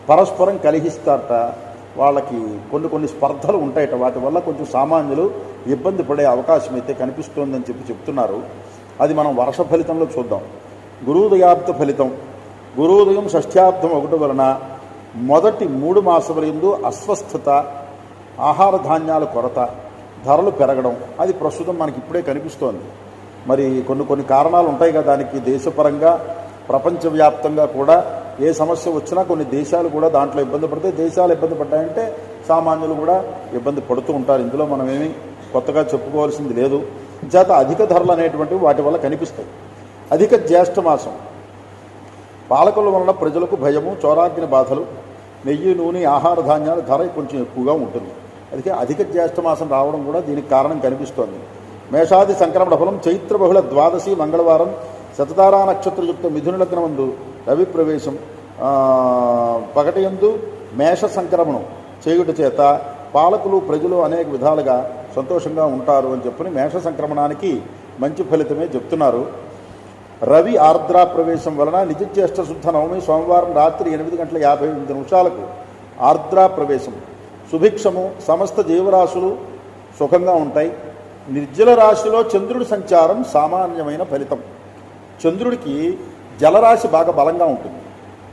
పరస్పరం కలిహిస్తారట. వాళ్ళకి కొన్ని స్పర్ధలు ఉంటాయట. వాటి వల్ల కొంచెం సామాన్యులు ఇబ్బంది పడే అవకాశం అయితే కనిపిస్తోందని చెప్తున్నారు. అది మనం వర్ష ఫలితంలో చూద్దాం. గురుదయాబ్ద ఫలితం. గురుదయం షష్ఠ్యాబ్దం 1 వలన మొదటి 3 మాసముల యందు అస్వస్థత, ఆహార ధాన్యాల కొరత, ధరలు పెరగడం అది ప్రస్తుతం మనకి ఇప్పుడే కనిపిస్తోంది. మరి కొన్ని కారణాలు ఉంటాయి కదా దానికి. దేశపరంగా ప్రపంచవ్యాప్తంగా కూడా ఏ సమస్య వచ్చినా కొన్ని దేశాలు కూడా దాంట్లో ఇబ్బంది పడితే, దేశాలు ఇబ్బంది పడ్డాయంటే సామాన్యులు కూడా ఇబ్బంది పడుతూ ఉంటారు. ఇందులో మనం ఏమీ కొత్తగా చెప్పుకోవాల్సింది లేదు. చేత అధిక ధరలు అనేటువంటివి వాటి వల్ల కనిపిస్తాయి. అధిక జ్యేష్ఠ మాసం పాలకుల వలన ప్రజలకు భయము, చోరాగ్ని బాధలు, నెయ్యి, నూనె, ఆహార ధాన్యాల ధర కొంచెం ఎక్కువగా ఉంటుంది. అందుకే అధిక జ్యేష్ఠ మాసం రావడం కూడా దీనికి కారణం కనిపిస్తోంది. మేషాది సంక్రమణ ఫలం చైత్ర బహుళ ద్వాదశి మంగళవారం శతతారా నక్షత్రయుక్త మిథున లగ్నమందు రవి ప్రవేశం పగటియందు మేష సంక్రమణం చేయుట చేత పాలకులు ప్రజలు అనేక విధాలుగా సంతోషంగా ఉంటారు అని చెప్పని మేష సంక్రమణానికి మంచి ఫలితమే చెప్తున్నారు. రవి ఆర్ద్రా ప్రవేశం వలన నిజజ్యేష్ఠ శుద్ధ నవమి సోమవారం రాత్రి 8:58 ఆర్ద్రా ప్రవేశం సుభిక్షము, సమస్త జీవరాశులు సుఖంగా ఉంటాయి. నిర్జల రాశిలో చంద్రుడి సంచారం సామాన్యమైన ఫలితం. చంద్రుడికి జలరాశి బాగా బలంగా ఉంటుంది.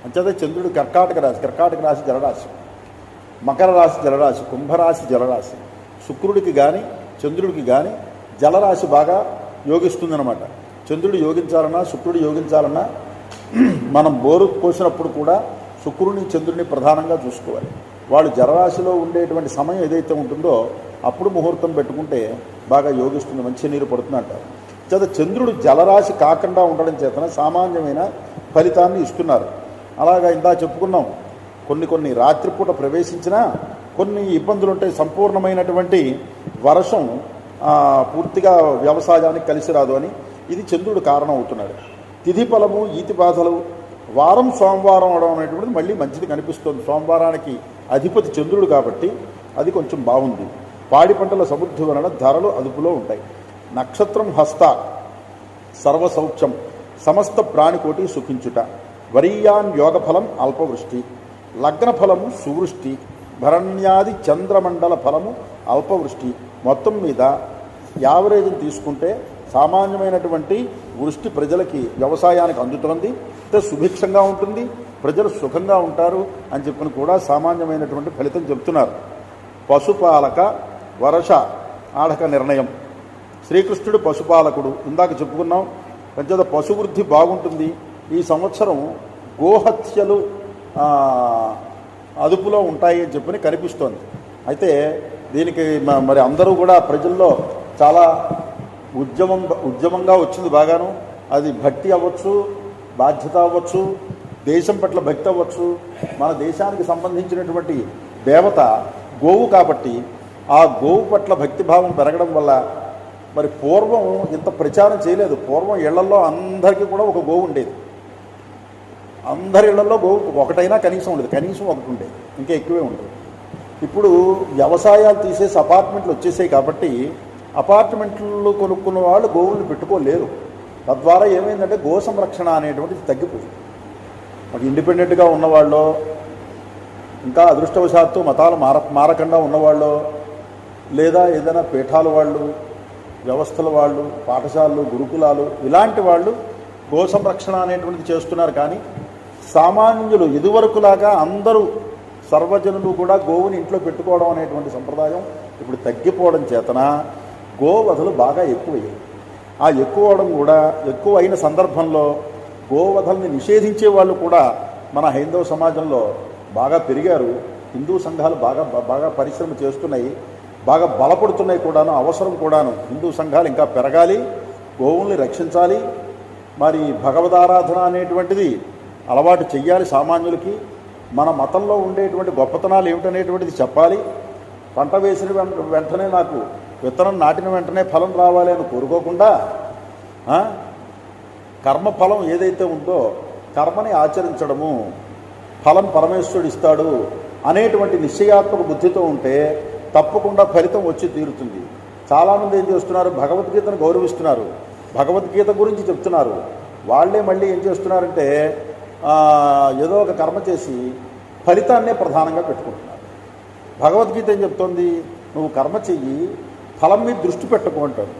అంచేత చంద్రుడు కర్కాటక రాశి జలరాశి, మకర రాశి జలరాశి, కుంభరాశి జలరాశి. శుక్రుడికి కానీ చంద్రుడికి కానీ జలరాశి బాగా యోగిస్తుందన్నమాట. చంద్రుడు యోగించాలన్నా శుక్రుడు యోగించాలన్నా మనం బోరు పోసినప్పుడు కూడా శుక్రుడిని చంద్రుడిని ప్రధానంగా చూసుకోవాలి. వాళ్ళు జలరాశిలో ఉండేటువంటి సమయం ఏదైతే ఉంటుందో అప్పుడు ముహూర్తం పెట్టుకుంటే బాగా యోగిస్తుంది, మంచి నీరు పడుతుంది అంటారు. చేత చంద్రుడు జలరాశి కాకుండా ఉండడం చేతన సామాన్యమైన ఫలితాన్ని ఇస్తున్నారు. అలాగా ఇందా చెప్పుకున్నాం, కొన్ని రాత్రిపూట ప్రవేశించినా కొన్ని ఇబ్బందులు ఉంటాయి. సంపూర్ణమైనటువంటి వర్షం పూర్తిగా వ్యవసాయానికి కలిసి రాదు అని ఇది చంద్రుడు కారణం అవుతున్నాడు. తిథి ఫలము, ఈతి బాధలు, వారం సోమవారం అవడం అనేటువంటిది మళ్ళీ మంచిది కనిపిస్తుంది. సోమవారానికి అధిపతి చంద్రుడు కాబట్టి అది కొంచెం బాగుంది. పాడి పంటల సమృద్ధి వలన ధరలు అదుపులో ఉంటాయి. నక్షత్రం హస్త సర్వసౌఖ్యం, సమస్త ప్రాణికోటి సుఖించుట. వరీయాన్ యోగఫలం అల్పవృష్టి, లగ్న ఫలము సువృష్టి, భరణ్యాది చంద్రమండల ఫలము అల్పవృష్టి. మొత్తం మీద యావరేజ్ని తీసుకుంటే సామాన్యమైనటువంటి వృష్టి ప్రజలకి వ్యవసాయానికి అందుతోంది. అంటే సుభిక్షంగా ఉంటుంది, ప్రజలు సుఖంగా ఉంటారు అని చెప్పిన కూడా సామాన్యమైనటువంటి ఫలితం చెప్తున్నారు. పశుపాలక వర్ష ఆడక నిర్ణయం. శ్రీకృష్ణుడు పశుపాలకుడు ఇందాక చెప్పుకున్నాం. పెద్ద పశువృద్ధి బాగుంటుంది. ఈ సంవత్సరం గోహత్యలు అదుపులో ఉంటాయి అని చెప్పని కనిపిస్తోంది. అయితే దీనికి మరి అందరూ కూడా ప్రజల్లో చాలా ఉద్యమంగా వచ్చింది బాగాను. అది భక్తి అవ్వచ్చు, బాధ్యత అవ్వచ్చు, దేశం పట్ల భక్తి అవ్వచ్చు. మన దేశానికి సంబంధించినటువంటి దేవత గోవు కాబట్టి ఆ గోవు పట్ల భక్తిభావం పెరగడం వల్ల మరి పూర్వం ఇంత ప్రచారం చేయలేదు. పూర్వం ఇళ్లలో అందరికీ కూడా ఒక గోవు ఉండేది. అందరి ఇళ్లలో గోవు ఒకటైనా కనీసం ఉండేది, కనీసం ఒకటి ఉండేది, ఇంకా ఎక్కువే ఉండేది. ఇప్పుడు వ్యవసాయాలు తీసేసి అపార్ట్మెంట్లు వచ్చేసాయి కాబట్టి అపార్ట్మెంట్లు కొనుక్కున్న వాళ్ళు గోవులను పెట్టుకోలేరు. తద్వారా ఏమైందంటే గో సంరక్షణ అనేటువంటిది తగ్గిపోయింది. మరి ఇండిపెండెంట్గా ఉన్నవాళ్ళు, ఇంకా అదృష్టవశాత్తు మతాలు మారకుండా ఉన్నవాళ్ళు, లేదా ఏదైనా పీఠాల వాళ్ళు, వ్యవస్థల వాళ్ళు, పాఠశాలలు, గురుకులాలు ఇలాంటి వాళ్ళు గో సంరక్షణ అనేటువంటిది చేస్తున్నారు. కానీ సామాన్యులు ఇదివరకులాగా అందరూ సర్వజనులు కూడా గోవుని ఇంట్లో పెట్టుకోవడం అనేటువంటి సంప్రదాయం ఇప్పుడు తగ్గిపోవడం చేతన గోవధలు బాగా ఎక్కువయ్యాయి. ఆ ఎక్కువవడం కూడా ఎక్కువ అయిన సందర్భంలో గోవధల్ని నిషేధించే వాళ్ళు కూడా మన హైందవ సమాజంలో బాగా పెరిగారు. హిందూ సంఘాలు బాగా పరిశ్రమ చేస్తున్నాయి, బాగా బలపడుతున్నాయి కూడాను, అవసరం కూడాను. హిందూ సంఘాలు ఇంకా పెరగాలి, గోవుల్ని రక్షించాలి. మరి భగవదారాధన అనేటువంటిది అలవాటు చెయ్యాలి సామాన్యులకి. మన మతంలో ఉండేటువంటి గొప్పతనాలు ఏమిటనేటువంటిది చెప్పాలి. పంట వేసిన వెంటనే నాకు విత్తనం నాటిన వెంటనే ఫలం రావాలి అని కోరుకోకుండా కర్మఫలం ఏదైతే ఉందో కర్మని ఆచరించడము, ఫలం పరమేశ్వరుడు ఇస్తాడు అనేటువంటి నిశ్చయాత్మక బుద్ధితో ఉంటే తప్పకుండా ఫలితం వచ్చి తీరుతుంది. చాలామంది ఏం చేస్తున్నారు, భగవద్గీతను గౌరవిస్తున్నారు, భగవద్గీత గురించి చెప్తున్నారు. వాళ్ళే మళ్ళీ ఏం చేస్తున్నారంటే ఏదో ఒక కర్మ చేసి ఫలితాన్నే ప్రధానంగా పెట్టుకుంటున్నారు. భగవద్గీత ఏం చెప్తోంది, నువ్వు కర్మ చెయ్యి, ఫలం మీద దృష్టి పెట్టుకో అంటాడు,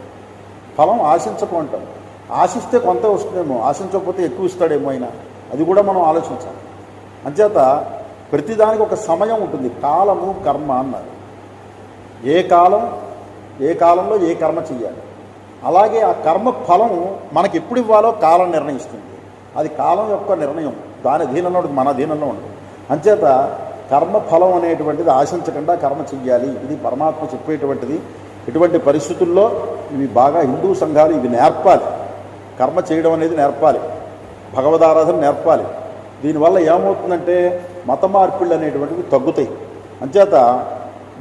ఫలం ఆశించకు అంటాడు. ఆశిస్తే కొంత వస్తుందేమో, ఆశించకపోతే ఎక్కువ ఇస్తాడేమో అయినా, అది కూడా మనం ఆలోచించాలి. అంచేత ప్రతిదానికి ఒక సమయం ఉంటుంది, కాలము కర్మ అన్నారు. ఏ కాలం ఏ కాలంలో ఏ కర్మ చెయ్యాలి. అలాగే ఆ కర్మ ఫలం మనకి ఎప్పుడు ఇవ్వాలో కాలం నిర్ణయిస్తుంది. అది కాలం యొక్క నిర్ణయం, దాని అధీనంలో ఉంటుంది, మన అధీనంలో ఉంటుంది. అంచేత కర్మ ఫలం అనేటువంటిది ఆశించకుండా కర్మ చెయ్యాలి. ఇది పరమాత్మ చెప్పేటువంటిది. ఇటువంటి పరిస్థితుల్లో ఇవి బాగా హిందూ సంఘాలు ఇవి నేర్పాలి. కర్మ చేయడం అనేది నేర్పాలి, భగవదారాధన నేర్పాలి. దీనివల్ల ఏమవుతుందంటే మత మార్పిళ్ళు అనేటువంటివి తగ్గుతాయి. అంచేత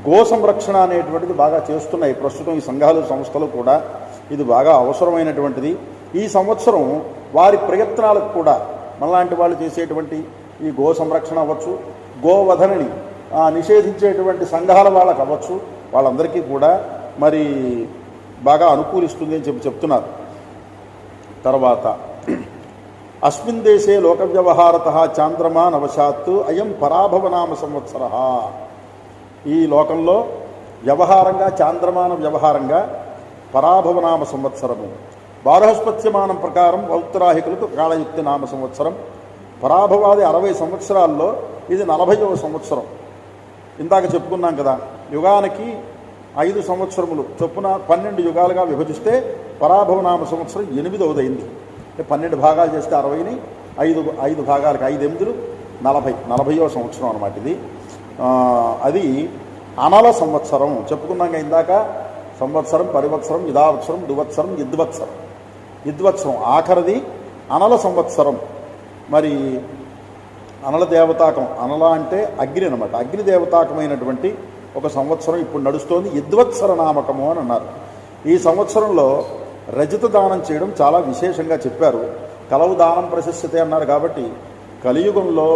గో సంరక్షణ అనేటువంటిది బాగా చేస్తున్నాయి ప్రస్తుతం ఈ సంఘాలు సంస్థలు కూడా. ఇది బాగా అవసరమైనటువంటిది. ఈ సంవత్సరం వారి ప్రయత్నాలకు కూడా మనలాంటి వాళ్ళు చేసేటువంటి ఈ గో సంరక్షణ అవ్వచ్చు, గోవధనని నిషేధించేటువంటి సంఘాల వాళ్ళకు అవ్వచ్చు, వాళ్ళందరికీ కూడా మరి బాగా అనుకూలిస్తుంది అని చెప్తున్నారు. తర్వాత అస్మిన్ దేశే లోక వ్యవహారత చాంద్రమా నవశాత్తు అయం పరాభవనామ సంవత్సర. ఈ లోకంలో వ్యవహారంగా చాంద్రమాన వ్యవహారంగా పరాభవనామ సంవత్సరము. బారహస్పత్యమానం ప్రకారం ఉత్తరాహికులకు కాళయుక్తి నామ సంవత్సరం. పరాభవాది 60 సంవత్సరాల్లో ఇది 40వ సంవత్సరం. ఇందాక చెప్పుకున్నాం కదా, యుగానికి 5 సంవత్సరములు చొప్పున 12 యుగాలుగా విభజిస్తే పరాభవనామ సంవత్సరం 8వది అయింది. 12 భాగాలు చేస్తే 60ని 5 భాగాలకు 5 8 40వ సంవత్సరం అన్నమాట ఇది. అది అనల సంవత్సరం చెప్పుకున్నాక ఇందాక. సంవత్సరం, పరివత్సరం, ఇదావత్సరం, దువత్సరం, ఇద్వత్సరం ఆఖరిది అనల సంవత్సరం. మరి అనల దేవతాకం, అనల అంటే అగ్ని అనమాట, అగ్ని దేవతాకమైనటువంటి ఒక సంవత్సరం ఇప్పుడు నడుస్తోంది. ఇద్వత్సర నామకము అని అన్నారు. ఈ సంవత్సరంలో రజత దానం చేయడం చాలా విశేషంగా చెప్పారు. కలవు దానం ప్రశస్యతే అన్నారు కాబట్టి కలియుగంలో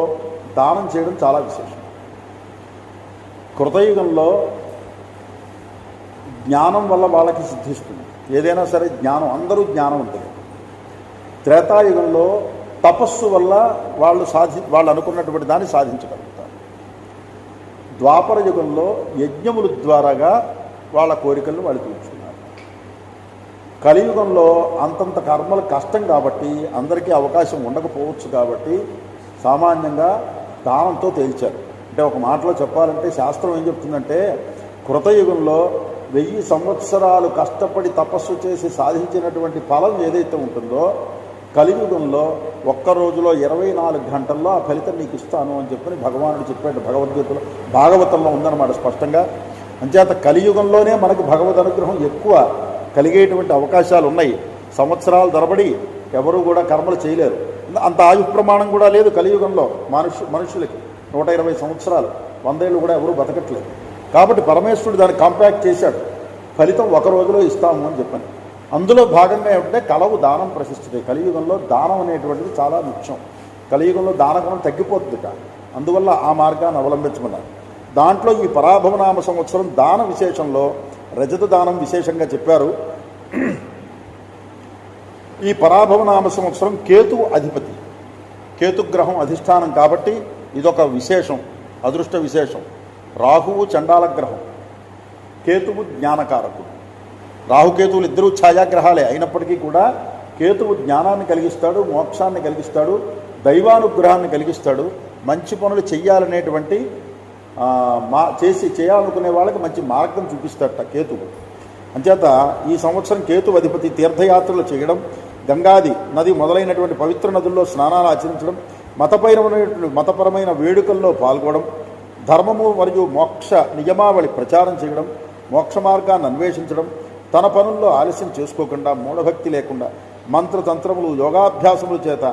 దానం చేయడం చాలా విశేషం. కృతయుగంలో జ్ఞానం వల్ల వాళ్ళకి సిద్ధిస్తుంది. ఏదైనా సరే జ్ఞానం, అందరూ జ్ఞానవంతులు. త్రేతాయుగంలో తపస్సు వల్ల వాళ్ళు అనుకున్నటువంటి దాన్ని సాధించగలుగుతారు. ద్వాపర యుగంలో యజ్ఞముల ద్వారాగా వాళ్ళ కోరికలను వాళ్ళు తీర్చుకున్నారు. కలియుగంలో అంతంత కర్మలు కష్టం కాబట్టి అందరికీ అవకాశం ఉండకపోవచ్చు కాబట్టి సామాన్యంగా దానంతో తేల్చారు. అంటే ఒక మాటలో చెప్పాలంటే శాస్త్రం ఏం చెప్తుందంటే కృతయుగంలో 1000 సంవత్సరాలు కష్టపడి తపస్సు చేసి సాధించినటువంటి ఫలం ఏదైతే ఉంటుందో కలియుగంలో ఒక్క రోజులో 24 గంటల్లో ఆ ఫలితం నీకు ఇస్తాను అని చెప్పని భగవానుడు చెప్పాడు. భగవద్గీతలో, భాగవతంలో ఉందన్నమాట స్పష్టంగా. అంచేత కలియుగంలోనే మనకు భగవద్ అనుగ్రహం ఎక్కువ కలిగేటువంటి అవకాశాలు ఉన్నాయి. సంవత్సరాల తరబడి ఎవరూ కూడా కర్మలు చేయలేరు. అంత ఆయు ప్రమాణం కూడా లేదు కలియుగంలో. మనుషులకి 120 సంవత్సరాలు, 100 ఏళ్ళు కూడా ఎవరూ బతకట్లేదు. కాబట్టి పరమేశ్వరుడు దాన్ని కాంపాక్ట్ చేశాడు. ఫలితం ఒక రోజులో ఇస్తాము అని చెప్పాను. అందులో భాగంగా ఏమిటంటే కలవు దానం ప్రశిస్తుంది. కలియుగంలో దానం అనేటువంటిది చాలా ముఖ్యం. కలియుగంలో దానగుణం తగ్గిపోతుందిట. అందువల్ల ఆ మార్గాన్ని అవలంబించమన్నారు. దాంట్లో ఈ పరాభవనామ సంవత్సరం దాన విశేషంలో రజత దానం విశేషంగా చెప్పారు. ఈ పరాభవనామ సంవత్సరం కేతువు అధిపతి, కేతుగ్రహం అధిష్టానం కాబట్టి ఇదొక విశేషం, అదృష్ట విశేషం. రాహువు చండాల గ్రహం, కేతువు జ్ఞానకారకుడు. రాహుకేతువులు ఇద్దరూ ఛాయాగ్రహాలే అయినప్పటికీ కూడా కేతువు జ్ఞానాన్ని కలిగిస్తాడు, మోక్షాన్ని కలిగిస్తాడు, దైవానుగ్రహాన్ని కలిగిస్తాడు. మంచి పనులు చెయ్యాలనేటువంటి చేయాలనుకునే వాళ్ళకి మంచి మార్గం చూపిస్తాడట కేతువు. అంచేత ఈ సంవత్సరం కేతు అధిపతి తీర్థయాత్రలు చేయడం, గంగాది నది మొదలైనటువంటి పవిత్ర నదుల్లో స్నానాలు ఆచరించడం, మతపరమైన వేడుకల్లో పాల్గొనడం, ధర్మము మరియు మోక్ష నియమావళి ప్రచారం చేయడం, మోక్ష మార్గాన్ని అన్వేషించడం, తన పనుల్లో ఆలస్యం చేసుకోకుండా, మూఢభక్తి లేకుండా మంత్రతంత్రములు యోగాభ్యాసముల చేత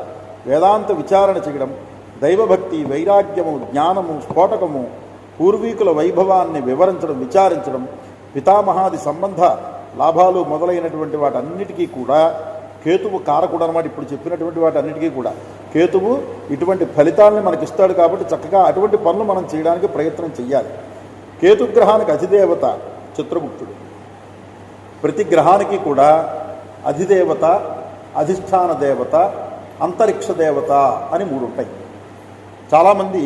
వేదాంత విచారణ చేయడం, దైవభక్తి, వైరాగ్యము, జ్ఞానము, స్ఫోటకము, పూర్వీకుల వైభవాన్ని వివరించడం, విచారించడం, పితామహాది సంబంధ లాభాలు మొదలైనటువంటి వాటన్నిటికీ కూడా కేతువు కారకుడు అన్నమాట. ఇప్పుడు చెప్పినటువంటి వాటన్నిటికీ కూడా కేతువు ఇటువంటి ఫలితాలని మనకిస్తాడు. కాబట్టి చక్కగా అటువంటి పనులు మనం చేయడానికి ప్రయత్నం చేయాలి. కేతుగ్రహానికి అధిదేవత చిత్రగుప్తుడు. ప్రతి గ్రహానికి కూడా అధిదేవత, అధిష్టాన దేవత, అంతరిక్ష దేవత అని 3 ఉంటాయి. చాలామంది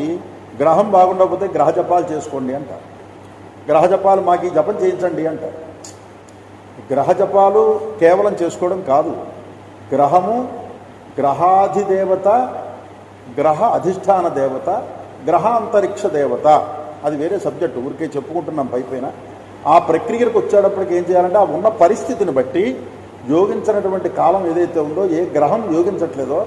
గ్రహం బాగుండకపోతే గ్రహ జపాలు చేసుకోండి అంటారు. గ్రహ జపాలు మాకు ఈ జపం చేయించండి అంటారు. గ్రహ జపాలు కేవలం చేసుకోవడం కాదు. గ్రహము, గ్రహాధిదేవత, గ్రహ అధిష్టాన దేవత, గ్రహ అంతరిక్ష దేవత, అది వేరే సబ్జెక్టు, ఊరికే చెప్పుకుంటున్నాం పైపైన. ఆ ప్రక్రియకు వచ్చేటప్పటికి ఏం చేయాలంటే ఆ ఉన్న పరిస్థితిని బట్టి యోగించినటువంటి కాలం ఏదైతే ఉందో, ఏ గ్రహం యోగించట్లేదో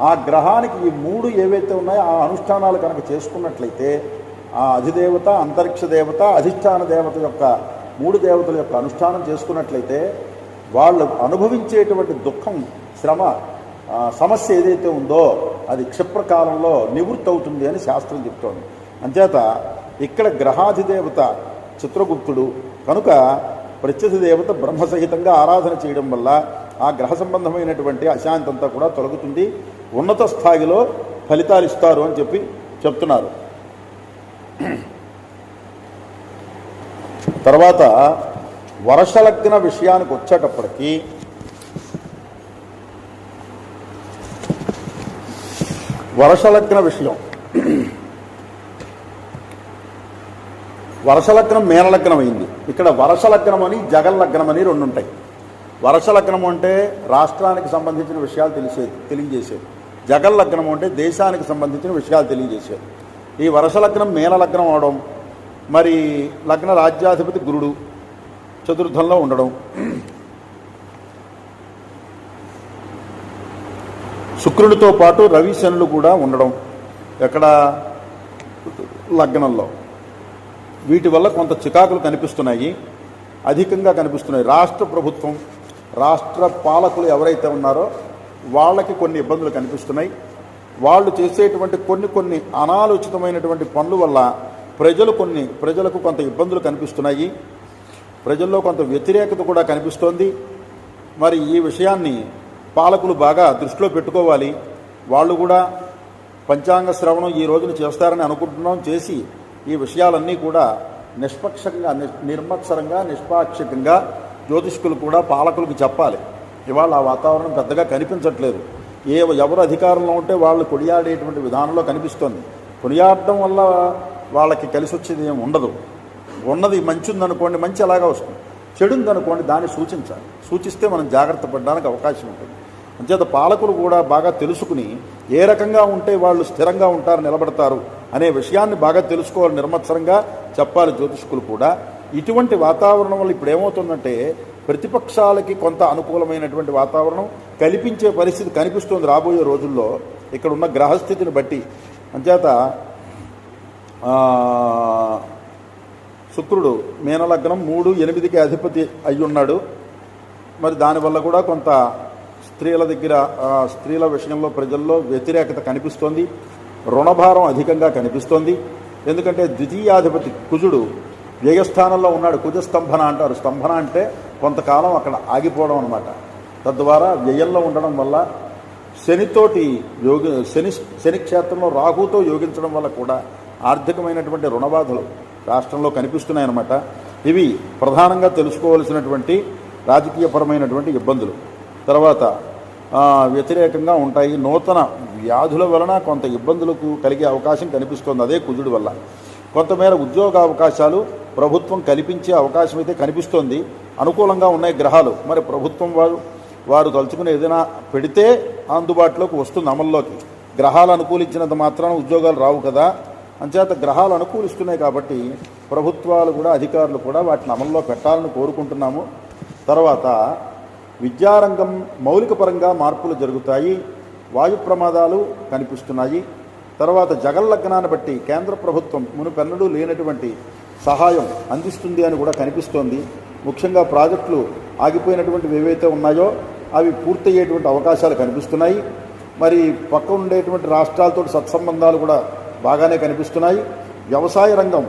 ఆ గ్రహానికి ఈ 3 ఏవైతే ఉన్నాయో ఆ అనుష్ఠానాలు కనుక చేసుకున్నట్లయితే ఆ అధిదేవత, అంతరిక్ష దేవత, అధిష్టాన దేవత యొక్క 3 దేవతల యొక్క అనుష్ఠానం చేసుకున్నట్లయితే వాళ్ళు అనుభవించేటువంటి దుఃఖం, శ్రమ, సమస్య ఏదైతే ఉందో అది క్షిప్రకాలంలో నివృత్తి అవుతుంది అని శాస్త్రం చెప్తోంది. అంచేత ఇక్కడ గ్రహాధిదేవత చిత్రగుప్తుడు కనుక ప్రత్యధి దేవత బ్రహ్మసహితంగా ఆరాధన చేయడం వల్ల ఆ గ్రహ సంబంధమైనటువంటి అశాంతి అంతా కూడా తొలగుతుంది, ఉన్నత స్థాయిలో ఫలితాలు ఇస్తారు అని చెప్తున్నారు. తర్వాత వర్షలగ్న విషయానికి వచ్చేటప్పటికి వర్షలగ్న విషయం, వర్షలగ్నం మేనలగ్నం అయింది. ఇక్కడ వర్షలగ్నం అని జగల్లగ్నం అని 2 ఉంటాయి. వర్షలగ్నం అంటే రాష్ట్రానికి సంబంధించిన విషయాలు తెలియజేసేది, జగల్లగ్నం అంటే దేశానికి సంబంధించిన విషయాలు తెలియజేసేది. ఈ వర్షలగ్నం మేనలగ్నం అవడం, మరి లగ్న రాజ్యాధిపతి గురుడు చతుర్థంలో ఉండడం, శుక్రుడితో పాటు రవి శనులు కూడా ఉండడం ఎక్కడ లగ్నంలో, వీటి వల్ల కొంత చికాకులు కనిపిస్తున్నాయి, అధికంగా కనిపిస్తున్నాయి. రాష్ట్ర ప్రభుత్వం, రాష్ట్ర పాలకులు ఎవరైతే ఉన్నారో వాళ్ళకి కొన్ని ఇబ్బందులు కనిపిస్తున్నాయి. వాళ్ళు చేసేటువంటి కొన్ని అనాలోచితమైనటువంటి పనుల వల్ల ప్రజలకు కొంత ఇబ్బందులు కనిపిస్తున్నాయి, ప్రజల్లో కొంత వ్యతిరేకత కూడా కనిపిస్తోంది. మరి ఈ విషయాన్ని పాలకులు బాగా దృష్టిలో పెట్టుకోవాలి. వాళ్ళు కూడా పంచాంగ శ్రవణం ఈ రోజున చేస్తారని అనుకుంటున్నాం, చేసి ఈ విషయాలన్నీ కూడా నిష్పక్షంగా, నిర్మత్సరంగా, నిష్పాక్షికంగా జ్యోతిష్కులు కూడా పాలకులకు చెప్పాలి. ఇవాళ ఆ వాతావరణం పెద్దగా కనిపించట్లేదు. ఎవరు అధికారంలో ఉంటే వాళ్ళు కొనియాడేటువంటి విధానంలో కనిపిస్తోంది. కొనియాడడం వల్ల వాళ్ళకి కలిసి వచ్చేది ఏమి ఉండదు. ఉన్నది మంచి ఉందనుకోండి, మంచి అలాగా వస్తుంది. చెడు ఉందనుకోండి, దాన్ని సూచిస్తే మనం జాగ్రత్త పడడానికి అవకాశం ఉంటుంది. అంచేత పాలకులు కూడా బాగా తెలుసుకుని ఏ రకంగా ఉంటే వాళ్ళు స్థిరంగా ఉంటారు, నిలబడతారు అనే విషయాన్ని బాగా తెలుసుకోవాలి, నిర్మత్సరంగా చెప్పాలి జ్యోతిష్కులు కూడా. ఇటువంటి వాతావరణం వల్ల ఇప్పుడు ఏమవుతుందంటే ప్రతిపక్షాలకి కొంత అనుకూలమైనటువంటి వాతావరణం కల్పించే పరిస్థితి కనిపిస్తుంది రాబోయే రోజుల్లో ఇక్కడ ఉన్న గ్రహస్థితిని బట్టి. అంచేత శుక్రుడు మీనలగ్నం 3-8కి అధిపతి అయి ఉన్నాడు. మరి దానివల్ల కూడా కొంత స్త్రీల విషయంలో ప్రజల్లో వ్యతిరేకత కనిపిస్తోంది, రుణభారం అధికంగా కనిపిస్తోంది. ఎందుకంటే ద్వితీయాధిపతి కుజుడు వ్యయస్థానంలో ఉన్నాడు. కుజస్తంభన అంటారు. స్తంభన అంటే కొంతకాలం అక్కడ ఆగిపోవడం అనమాట. తద్వారా వ్యయంలో ఉండడం వల్ల శని క్షేత్రంలో రాహుతో యోగించడం వల్ల కూడా ఆర్థికమైనటువంటి రుణబాధలు రాష్ట్రంలో కనిపిస్తున్నాయన్నమాట. ఇవి ప్రధానంగా తెలుసుకోవలసినటువంటి రాజకీయపరమైనటువంటి ఇబ్బందులు. తర్వాత వ్యతిరేకంగా ఉంటాయి. నూతన వ్యాధుల వలన కొంత ఇబ్బందులకు కలిగే అవకాశం కనిపిస్తోంది, అదే కుజుడి వల్ల. కొంతమేర ఉద్యోగ అవకాశాలు ప్రభుత్వం కల్పించే అవకాశం అయితే కనిపిస్తోంది. అనుకూలంగా ఉన్నాయి గ్రహాలు. మరి ప్రభుత్వం వారు తలుచుకుని ఏదైనా పెడితే అందుబాటులోకి వస్తుంది, అమల్లోకి. గ్రహాలు అనుకూలించినంత మాత్రాన ఉద్యోగాలు రావు కదా. అంచేత గ్రహాలు అనుకూలిస్తున్నాయి కాబట్టి ప్రభుత్వాలు కూడా, అధికారులు కూడా వాటిని అమల్లో పెట్టాలని కోరుకుంటున్నాము. తర్వాత విద్యారంగం మౌలిక పరంగా మార్పులు జరుగుతాయి, వాయు ప్రమాదాలు కనిపిస్తున్నాయి. తర్వాత జగల్లగ్నాన్ని బట్టి కేంద్ర ప్రభుత్వం మునుపెన్నడూ లేనటువంటి సహాయం అందిస్తుంది అని కూడా కనిపిస్తోంది. ముఖ్యంగా ప్రాజెక్టులు ఆగిపోయినటువంటివి ఏవైతే ఉన్నాయో అవి పూర్తయ్యేటువంటి అవకాశాలు కనిపిస్తున్నాయి. మరి పక్క ఉండేటువంటి రాష్ట్రాలతో సత్సంబంధాలు కూడా బాగానే కనిపిస్తున్నాయి. వ్యవసాయ రంగం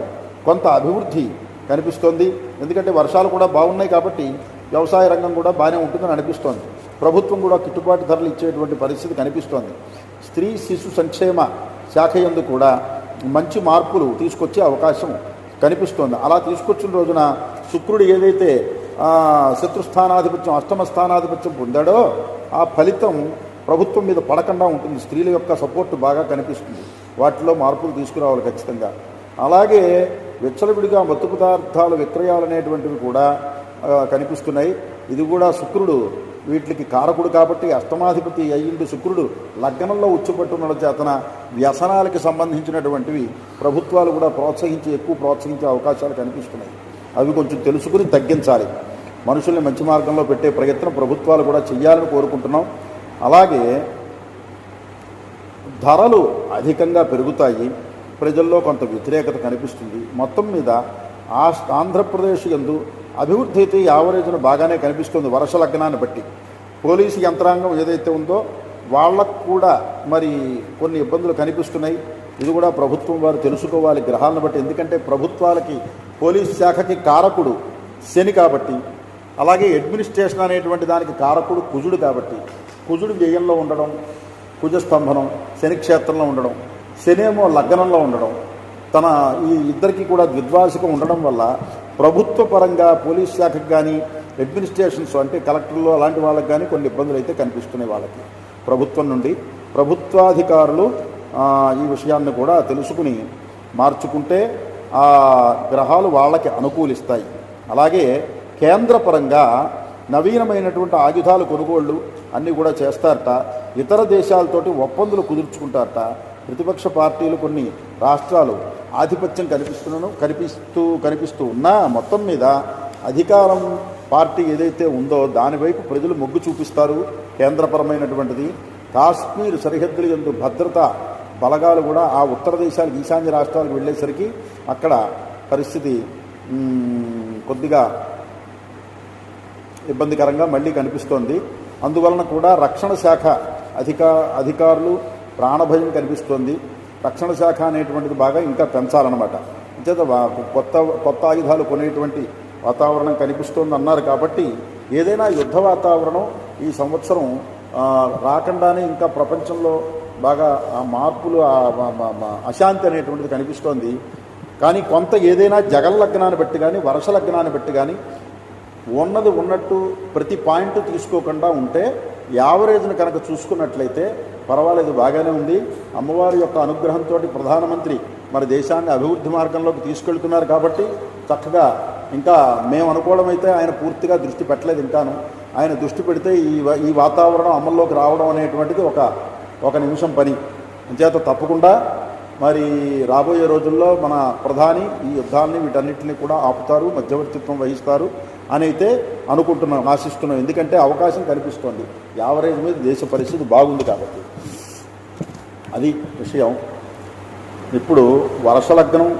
కొంత అభివృద్ధి కనిపిస్తోంది. ఎందుకంటే వర్షాలు కూడా బాగున్నాయి కాబట్టి వ్యవసాయ రంగం కూడా బాగానే ఉంటుందని అనిపిస్తోంది. ప్రభుత్వం కూడా గిట్టుబాటు ధరలు ఇచ్చేటువంటి పరిస్థితి కనిపిస్తోంది. స్త్రీ శిశు సంక్షేమ శాఖ యందు కూడా మంచి మార్పులు తీసుకొచ్చే అవకాశం కనిపిస్తోంది. అలా తీసుకొచ్చిన రోజున శుక్రుడు ఏదైతే శత్రుస్థానాధిపత్యం, అష్టమ స్థానాధిపత్యం పొందాడో ఆ ఫలితం ప్రభుత్వం మీద పడకుండా ఉంటుంది. స్త్రీల యొక్క సపోర్ట్ బాగా కనిపిస్తుంది. వాటిలో మార్పులు తీసుకురావాలి ఖచ్చితంగా. అలాగే విచ్చలవిడిగా మత్తు పదార్థాల విక్రయాలు అనేటువంటివి కూడా కనిపిస్తున్నాయి. ఇది కూడా శుక్రుడు వీటికి కారకుడు కాబట్టి అష్టమాధిపతి అయ్యిండు శుక్రుడు లగ్నంలో ఉచ్చుపట్టున్న చేతన వ్యసనాలకి సంబంధించినటువంటివి ప్రభుత్వాలు కూడా ఎక్కువ ప్రోత్సహించే అవకాశాలు కనిపిస్తున్నాయి. అవి కొంచెం తెలుసుకుని తగ్గించాలి. మనుషుల్ని మంచి మార్గంలో పెట్టే ప్రయత్నం ప్రభుత్వాలు కూడా చేయాలని కోరుకుంటున్నాం. అలాగే ధరలు అధికంగా పెరుగుతాయి, ప్రజల్లో కొంత వ్యతిరేకత కనిపిస్తుంది. మొత్తం మీద ఆంధ్రప్రదేశ్ యందు అభివృద్ధి అయితే యావరేజ్ను బాగానే కనిపిస్తుంది. వర్ష లగ్నాన్ని బట్టి పోలీసు యంత్రాంగం ఏదైతే ఉందో వాళ్ళకు కూడా మరి కొన్ని ఇబ్బందులు కనిపిస్తున్నాయి. ఇది కూడా ప్రభుత్వం వారు తెలుసుకోవాలి గ్రహాలను బట్టి. ఎందుకంటే ప్రభుత్వాలకి పోలీస్ శాఖకి కారకుడు శని కాబట్టి, అలాగే అడ్మినిస్ట్రేషన్ అనేటువంటి దానికి కారకుడు కుజుడు కాబట్టి, కుజుడు వ్యయంలో ఉండడం, కుజస్తంభనం శని క్షేత్రంలో ఉండడం, శనేమో లగ్నంలో ఉండడం, తన ఈ ఇద్దరికి కూడా ద్విద్వాసికం ఉండడం వల్ల ప్రభుత్వ పరంగా పోలీస్ శాఖకు కానీ అడ్మినిస్ట్రేషన్స్ అంటే కలెక్టర్లు అలాంటి వాళ్ళకి కానీ కొన్ని ఇబ్బందులు అయితే కనిపిస్తున్నాయి వాళ్ళకి. ప్రభుత్వం నుండి ప్రభుత్వాధికారులు ఈ విషయాన్ని కూడా తెలుసుకుని మార్చుకుంటే ఆ గ్రహాలు వాళ్ళకి అనుకూలిస్తాయి. అలాగే కేంద్ర పరంగా నవీనమైనటువంటి ఆయుధాలు కొనుగోళ్లు అన్నీ కూడా చేస్తారట. ఇతర దేశాలతోటి ఒప్పందులు కుదుర్చుకుంటారట. ప్రతిపక్ష పార్టీలు కొన్ని రాష్ట్రాలు ఆధిపత్యం కనిపిస్తూ ఉన్నా మొత్తం మీద అధికారం పార్టీ ఏదైతే ఉందో దానివైపు ప్రజలు మొగ్గు చూపిస్తారు. కేంద్రపరమైనటువంటిది కాశ్మీర్ సరిహద్దుల యందు భద్రతా బలగాలు కూడా ఆ ఉత్తర దేశాలకు ఈశాన్య రాష్ట్రాలకు వెళ్ళేసరికి అక్కడ పరిస్థితి కొద్దిగా ఇబ్బందికరంగా మళ్ళీ కనిపిస్తోంది. అందువలన కూడా రక్షణ శాఖ అధికారులు ప్రాణభయం కనిపిస్తోంది. రక్షణ శాఖ అనేటువంటిది బాగా ఇంకా పెంచాలన్నమాట. అంచేత కొత్త ఆయుధాలు కొనేటువంటి వాతావరణం కనిపిస్తోంది అన్నారు. కాబట్టి ఏదైనా యుద్ధ వాతావరణం ఈ సంవత్సరం రాకుండానే ఇంకా ప్రపంచంలో బాగా ఆ మార్పులు అశాంతి అనేటువంటిది కనిపిస్తోంది. కానీ కొంత ఏదైనా జగల్లగ్నాన్ని బట్టి కానీ వర్ష లగ్నాన్ని బట్టి కానీ ఉన్నది ఉన్నట్టు ప్రతి పాయింట్ తీసుకోకుండా ఉంటే యావరేజ్ను కనుక చూసుకున్నట్లయితే పర్వాలేదు, బాగానే ఉంది. అమ్మవారి యొక్క అనుగ్రహంతో ప్రధానమంత్రి మరి దేశాన్ని అభివృద్ధి మార్గంలోకి తీసుకెళ్తున్నారు. కాబట్టి చక్కగా ఇంకా మేము అనుకోవడం అయితే ఆయన పూర్తిగా దృష్టి పెట్టలేదు. ఇంకాను ఆయన దృష్టి పెడితే ఈ వాతావరణం అమల్లోకి రావడం అనేటువంటిది ఒక నిమిషం పని. అంచేత తప్పకుండా మరి రాబోయే రోజుల్లో మన ప్రధాని ఈ యుద్ధాలని వీటన్నిటిని కూడా ఆపుతారు, మధ్యవర్తిత్వం వహిస్తారు అని అయితే అనుకుంటున్నాం, ఆశిస్తున్నాం. ఎందుకంటే అవకాశం కనిపిస్తోంది. యావరేజ్ మీద దేశ పరిస్థితి బాగుంది కాబట్టి అది విషయం. ఇప్పుడు వర్ష లగ్నం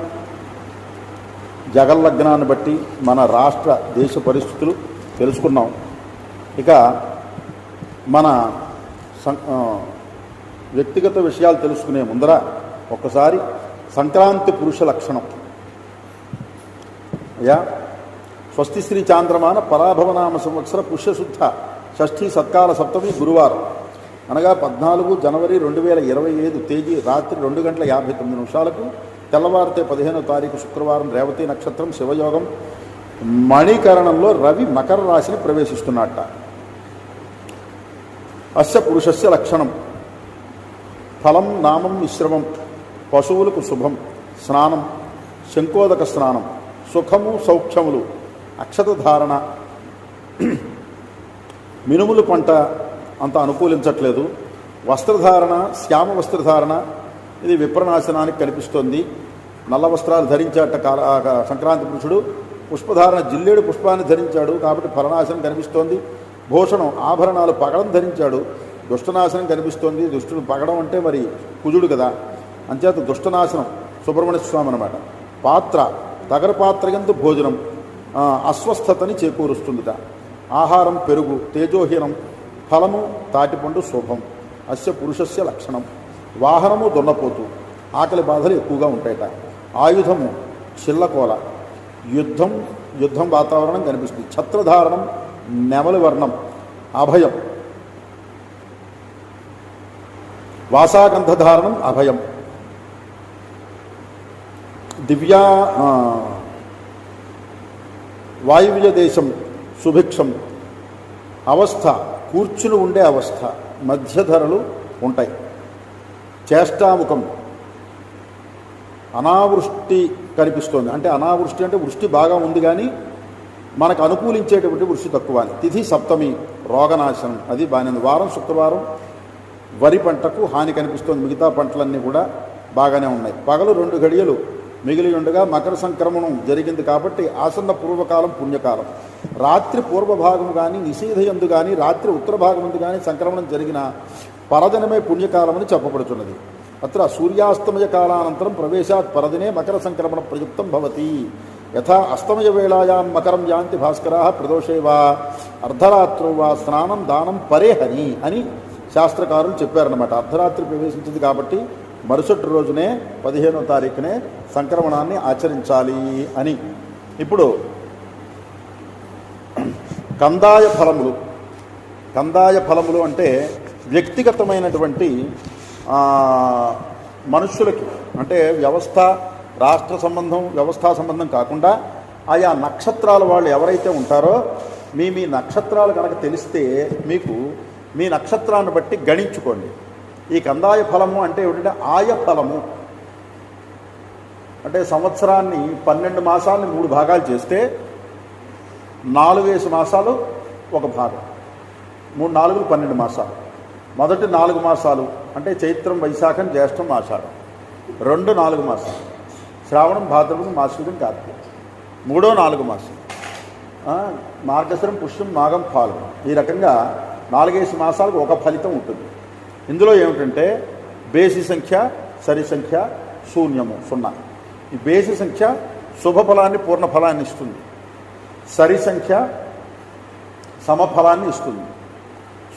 జగల్లగ్నాన్ని బట్టి మన రాష్ట్ర దేశ పరిస్థితులు తెలుసుకున్నాం. ఇక మన వ్యక్తిగత విషయాలు తెలుసుకునే ముందర ఒక్కసారి సంక్రాంతి పురుష లక్షణం. అయ్యా, స్వస్తి శ్రీ చాంద్రమాన పరాభవనామ సంవత్సర పుష్యశుద్ధ షష్ఠీ సత్కాల సప్తమి గురువారం అనగా 14 జనవరి 2025 తేదీ రాత్రి 2:59 తెల్లవారితే 15వ తారీఖు శుక్రవారం రేవతి నక్షత్రం శివయోగం మణికరణంలో రవి మకర రాశిని ప్రవేశిస్తున్నట్ట. అస్య పురుషస్య లక్షణం ఫలం నామం మిశ్రమం, పశువులకు శుభం, స్నానం శంకోదక స్నానం, సుఖము సౌఖ్యములు, అక్షత ధారణ. మినుములు పంట అంత అనుకూలించట్లేదు. వస్త్రధారణ శ్యామ వస్త్రధారణ ఇది విప్రనాశనానికి కనిపిస్తోంది. నల్ల వస్త్రాలు ధరించాట సంక్రాంతి పురుషుడు. పుష్పధారణ జిల్లేడు పుష్పాన్ని ధరించాడు కాబట్టి ఫలనాశనం కనిపిస్తోంది. భూషణం ఆభరణాలు పగడం ధరించాడు, దుష్టనాశనం కనిపిస్తోంది. దుష్టుడు పగడం అంటే మరి కుజుడు కదా, అంచేత దుష్టనాశనం సుబ్రహ్మణ్య స్వామి అన్నమాట. పాత్ర తగర పాత్ర యందు భోజనం అస్వస్థతని చేకూరుస్తుందిట. ఆహారం పెరుగు తేజోహీనం, ఫలము తాటిపండు శుభం. అస్య పురుషస్య లక్షణం. వాహనము దున్నపోతు, ఆకలి బాధలు ఎక్కువగా ఉంటాయట. ఆయుధము చిల్లకోల. యుద్ధం వాతావరణం కనిపిస్తుంది. ఛత్రధారణం నెమలి వర్ణం, అభయం. వాసాగంధధారణం అభయం. దివ్యా వాయువ్య దేశం సుభిక్షం. అవస్థ కూర్చుని ఉండే అవస్థ, మధ్యధరలు ఉంటాయి. చేష్టాముఖం. అనావృష్టి కనిపిస్తోంది. అంటే అనావృష్టి అంటే వృష్టి బాగా ఉంది కానీ మనకు అనుకూలించేటువంటి వృష్టి తక్కువ. తిథి సప్తమి రోగనాశనం, అది బాగానే. వారం శుక్రవారం వరి పంటకు హాని కనిపిస్తోంది. మిగతా పంటలన్నీ కూడా బాగానే ఉన్నాయి. పగలు 2 గడియలు మిగిలి ఉండగా మకర సంక్రమణం జరిగింది కాబట్టి ఆసన్న పూర్వకాలం పుణ్యకాలం. రాత్రి పూర్వభాగం కానీ నిషీధయందు కానీ రాత్రి ఉత్తర భాగమందు కానీ సంక్రమణం జరిగిన పరదినమే పుణ్యకాలమని చెప్పబడుతున్నది. అత్ర సూర్యాస్తమయ కాలానంతరం ప్రవేశాత్ పరదినే మకర సంక్రమణ ప్రయుక్తం భవతి. యథా అస్తమయ వేళాయాం మకరం యాంతి భాస్కరాः ప్రదోషే వా అర్ధరాత్రో వా స్నానం దానం పరేహని అని శాస్త్రకారులు చెప్పారన్నమాట. అర్ధరాత్రి ప్రవేశించింది కాబట్టి మరుసటి రోజునే 15వ తారీఖునే సంక్రమణాన్ని ఆచరించాలి అని. ఇప్పుడు కందాయ ఫలములు. కందాయ ఫలములు అంటే వ్యక్తిగతమైనటువంటి మనుష్యులకి, అంటే వ్యవస్థ రాష్ట్ర సంబంధం వ్యవస్థా సంబంధం కాకుండా ఆయా నక్షత్రాల వాళ్ళు ఎవరైతే ఉంటారో మీ నక్షత్రాలు కనుక తెలిస్తే మీకు మీ నక్షత్రాన్ని బట్టి గణించుకోండి. ఈ కందాయ ఫలము అంటే ఏమిటంటే ఆయ ఫలము అంటే సంవత్సరాన్ని 12 మాసాలని 3 భాగాలు చేస్తే 4 మాసాలు ఒక భాగం. 3 4 12 మాసాలు. మొదటి 4 మాసాలు అంటే చైత్రం వైశాఖం జ్యేష్టం ఆషాఢం. 2 4 మాసాలు శ్రావణం భాద్రపదం మాశ్వికం కార్తీకం. 3వ 4 మాసం మార్గశిరం పుష్యం మాఘం ఫాల్గుణం. ఈ రకంగా 4 మాసాలకు ఒక ఫలితం ఉంటుంది. ఇందులో ఏమిటంటే బేసి సంఖ్య, సరి సంఖ్య, శూన్యము 0. ఈ బేసి సంఖ్య శుభఫలాన్ని పూర్ణ ఫలాన్ని ఇస్తుంది. సరి సంఖ్య సమఫలాన్ని ఇస్తుంది.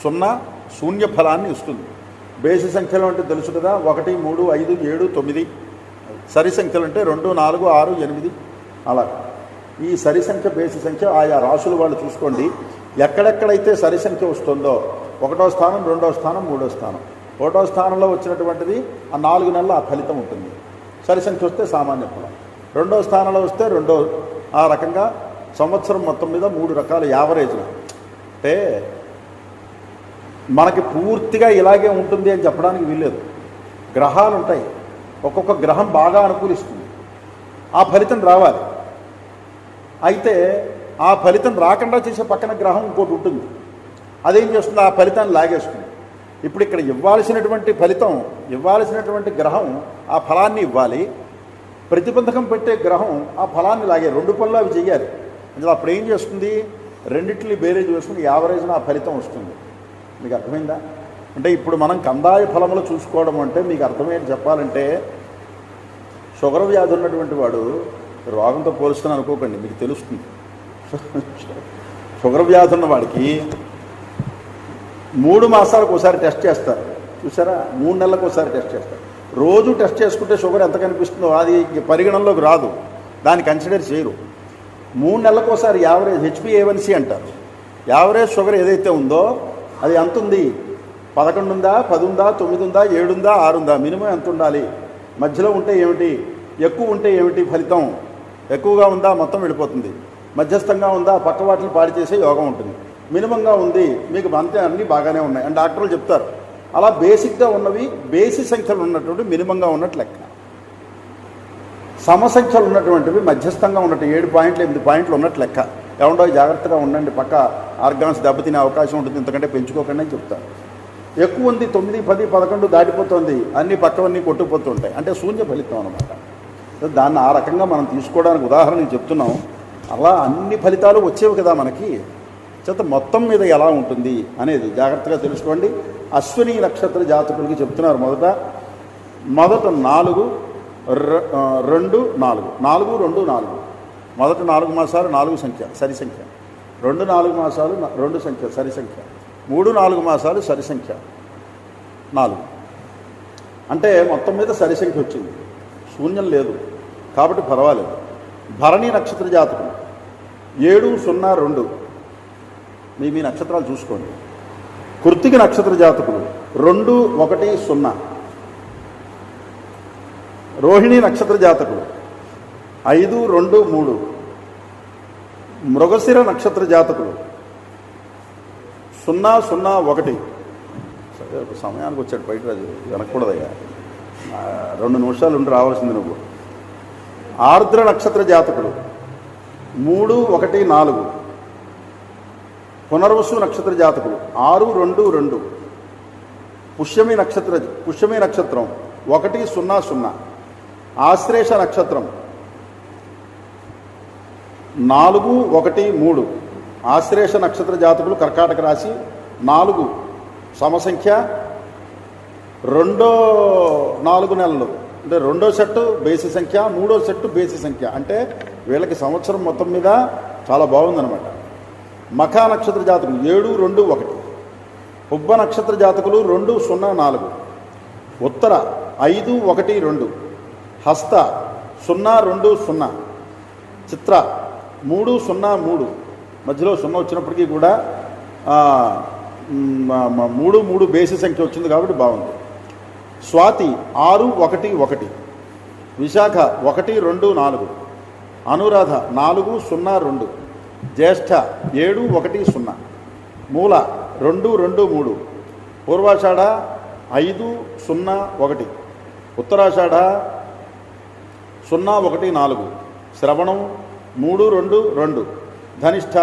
0 శూన్య ఫలాన్ని ఇస్తుంది. బేసి సంఖ్యలు అంటే తెలుసు కదా, 1 3 5 7 9. సరి సంఖ్యలు అంటే 2 4 6 8 అలా. ఈ సరి సంఖ్య బేసి సంఖ్య ఆయా రాశులు వాళ్ళు చూసుకోండి. ఎక్కడెక్కడైతే సరి సంఖ్య వస్తుందో 1వ స్థానం 2వ స్థానం 3వ స్థానం 1వ స్థానంలో వచ్చినటువంటిది ఆ 4 నెలల ఆ ఫలితం ఉంటుంది. సరి సంఖ్య వస్తే సామాన్య ఫలం. 2వ స్థానంలో వస్తే ఆ రకంగా సంవత్సరం మొత్తం మీద 3 రకాల యావరేజ్న. అంటే మనకి పూర్తిగా ఇలాగే ఉంటుంది అని చెప్పడానికి వీల్లేదు. గ్రహాలు ఉంటాయి, ఒక్కొక్క గ్రహం బాగా అనుకూలిస్తుంది, ఆ ఫలితం రావాలి. అయితే ఆ ఫలితం రాకుండా చేసే పక్కన గ్రహం ఇంకోటి ఉంటుంది, అదేం చేస్తుంది, ఆ ఫలితాన్ని లాగేస్తుంది. ఇప్పుడు ఇక్కడ ఇవ్వాల్సినటువంటి ఫలితం, ఇవ్వాల్సినటువంటి గ్రహం ఆ ఫలాన్ని ఇవ్వాలి, ప్రతిబంధకం పెట్టే గ్రహం ఆ ఫలాన్ని లాగే. 2 పనులు అవి చెయ్యాలి. అందులో అప్పుడు ఏం చేస్తుంది, రెండింటిని బేరేజ్ వేసుకుని యావరేజ్న ఆ ఫలితం వస్తుంది. మీకు అర్థమైందా? అంటే ఇప్పుడు మనం కందాయ ఫలములు చూసుకోవడం అంటే మీకు అర్థమయ్యేది చెప్పాలంటే, షుగర్ వ్యాధి ఉన్నటువంటి వాడు రోగంతో పోలుస్తున్నా అనుకోకండి, మీకు తెలుస్తుంది. షుగర్ వ్యాధి ఉన్న వాడికి 3 మాసాలకు ఒకసారి టెస్ట్ చేస్తారు, చూసారా? 3 నెలలకు ఒకసారి టెస్ట్ చేస్తారు. రోజు టెస్ట్ చేసుకుంటే షుగర్ ఎంత కనిపిస్తుందో అది పరిగణనలోకి రాదు, దాన్ని కన్సిడర్ చేయరు. 3 నెలలకు ఒకసారి యావరేజ్ HbA1c అంటారు. యావరేజ్ షుగర్ ఏదైతే ఉందో అది ఎంత ఉంది, 11 ఉందా, 10 ఉందా, 9 ఉందా, 7 ఉందా, 6 ఉందా, మినిమం ఎంత ఉండాలి, మధ్యలో ఉంటే ఏమిటి, ఎక్కువ ఉంటే ఏమిటి ఫలితం, ఎక్కువగా ఉందా మొత్తం వెళ్ళిపోతుంది, మధ్యస్థంగా ఉందా పక్క వాటిని పాడి చేసే యోగం ఉంటుంది, మినిమంగా ఉంది మీకు అంతే అన్నీ బాగానే ఉన్నాయి అని డాక్టర్లు చెప్తారు. అలా బేసిక్గా ఉన్నవి బేసి సంఖ్యలు ఉన్నటువంటి మినిమంగా ఉన్నట్టు లెక్క. సమసంఖ్యలు ఉన్నటువంటివి మధ్యస్థంగా ఉన్నట్టు 7 పాయింట్లు 8 పాయింట్లు ఉన్నట్టు లెక్క. ఏమండో జాగ్రత్తగా ఉండండి, పక్క ఆర్గాన్స్ దెబ్బతినే అవకాశం ఉంటుంది, ఇంతకంటే పెంచుకోకండి అని చెప్తారు. ఎక్కువ ఉంది 9 10 11 దాటిపోతుంది, అన్ని పక్కవన్నీ కొట్టుకుపోతుంటాయి, అంటే శూన్య ఫలితం అనమాట. దాన్ని ఆ రకంగా మనం తీసుకోవడానికి ఉదాహరణకి చెప్తున్నాం. అలా అన్ని ఫలితాలు వచ్చేవి కదా మనకి. చేత మొత్తం మీద ఎలా ఉంటుంది అనేది జాగ్రత్తగా తెలుసుకోండి. అశ్విని నక్షత్ర జాతకులకి చెప్తున్నారు. మొదట 4 2 4 4 2 4 మొదటి 4 మాసాలు 4 సంఖ్య సరి సంఖ్య, 2 4 మాసాలు 2 సంఖ్య సరి సంఖ్య, 3 4 మాసాలు సరి సంఖ్య 4. అంటే మొత్తం మీద సరి సంఖ్య వచ్చింది, శూన్యం లేదు కాబట్టి పర్వాలేదు. భరణి నక్షత్ర జాతకులు 7 0 2 మీ నక్షత్రాలు చూసుకోండి. కృత్తిక నక్షత్ర జాతకులు 2 1 0. రోహిణి నక్షత్ర జాతకులు 5 2 3. మృగశిర నక్షత్ర జాతకులు 0 0 1. సరే ఒక సమయానికి వచ్చాడు బయట, రాజు వెనకూడదయ్యా, 2 నిమిషాలు ఉండి రావాల్సింది నువ్వు. ఆర్ద్ర నక్షత్ర జాతకులు 3 1 4. పునర్వసు నక్షత్ర జాతకులు 6 2 2. పుష్యమి నక్షత్రం 1 0 0. ఆశ్లేష నక్షత్రం 4, 1, 3 ఆశ్లేష నక్షత్ర జాతకులు కర్కాటక రాశి 4 సమసంఖ్య, రెండో 4 నెలలు అంటే రెండో సెట్టు బేసి సంఖ్య, మూడో సెట్టు బేసి సంఖ్య, అంటే వీళ్ళకి సంవత్సరం మొత్తం మీద చాలా బాగుందన్నమాట. మఖా నక్షత్ర జాతకులు 7, 2, 1 పుబ్బ నక్షత్ర జాతకులు 2, 0, 4 ఉత్తర 5, 1, 2 హస్త 0, 2, 0 చిత్ర 3, 0, 3 మధ్యలో 0 వచ్చినప్పటికీ కూడా 3, 3 బేసి సంఖ్య వచ్చింది కాబట్టి బాగుంది. స్వాతి 6, 1, 1 విశాఖ 1, 2, 4 అనురాధ 4, 0, 2 జ్యేష్ఠ 7, 1, 0 మూల 2, 2, 3 పూర్వాషాఢ 5, 0, 1 ఉత్తరాషాఢ 0, 1, 4 శ్రవణం 3, 2, 2 ధనిష్ఠ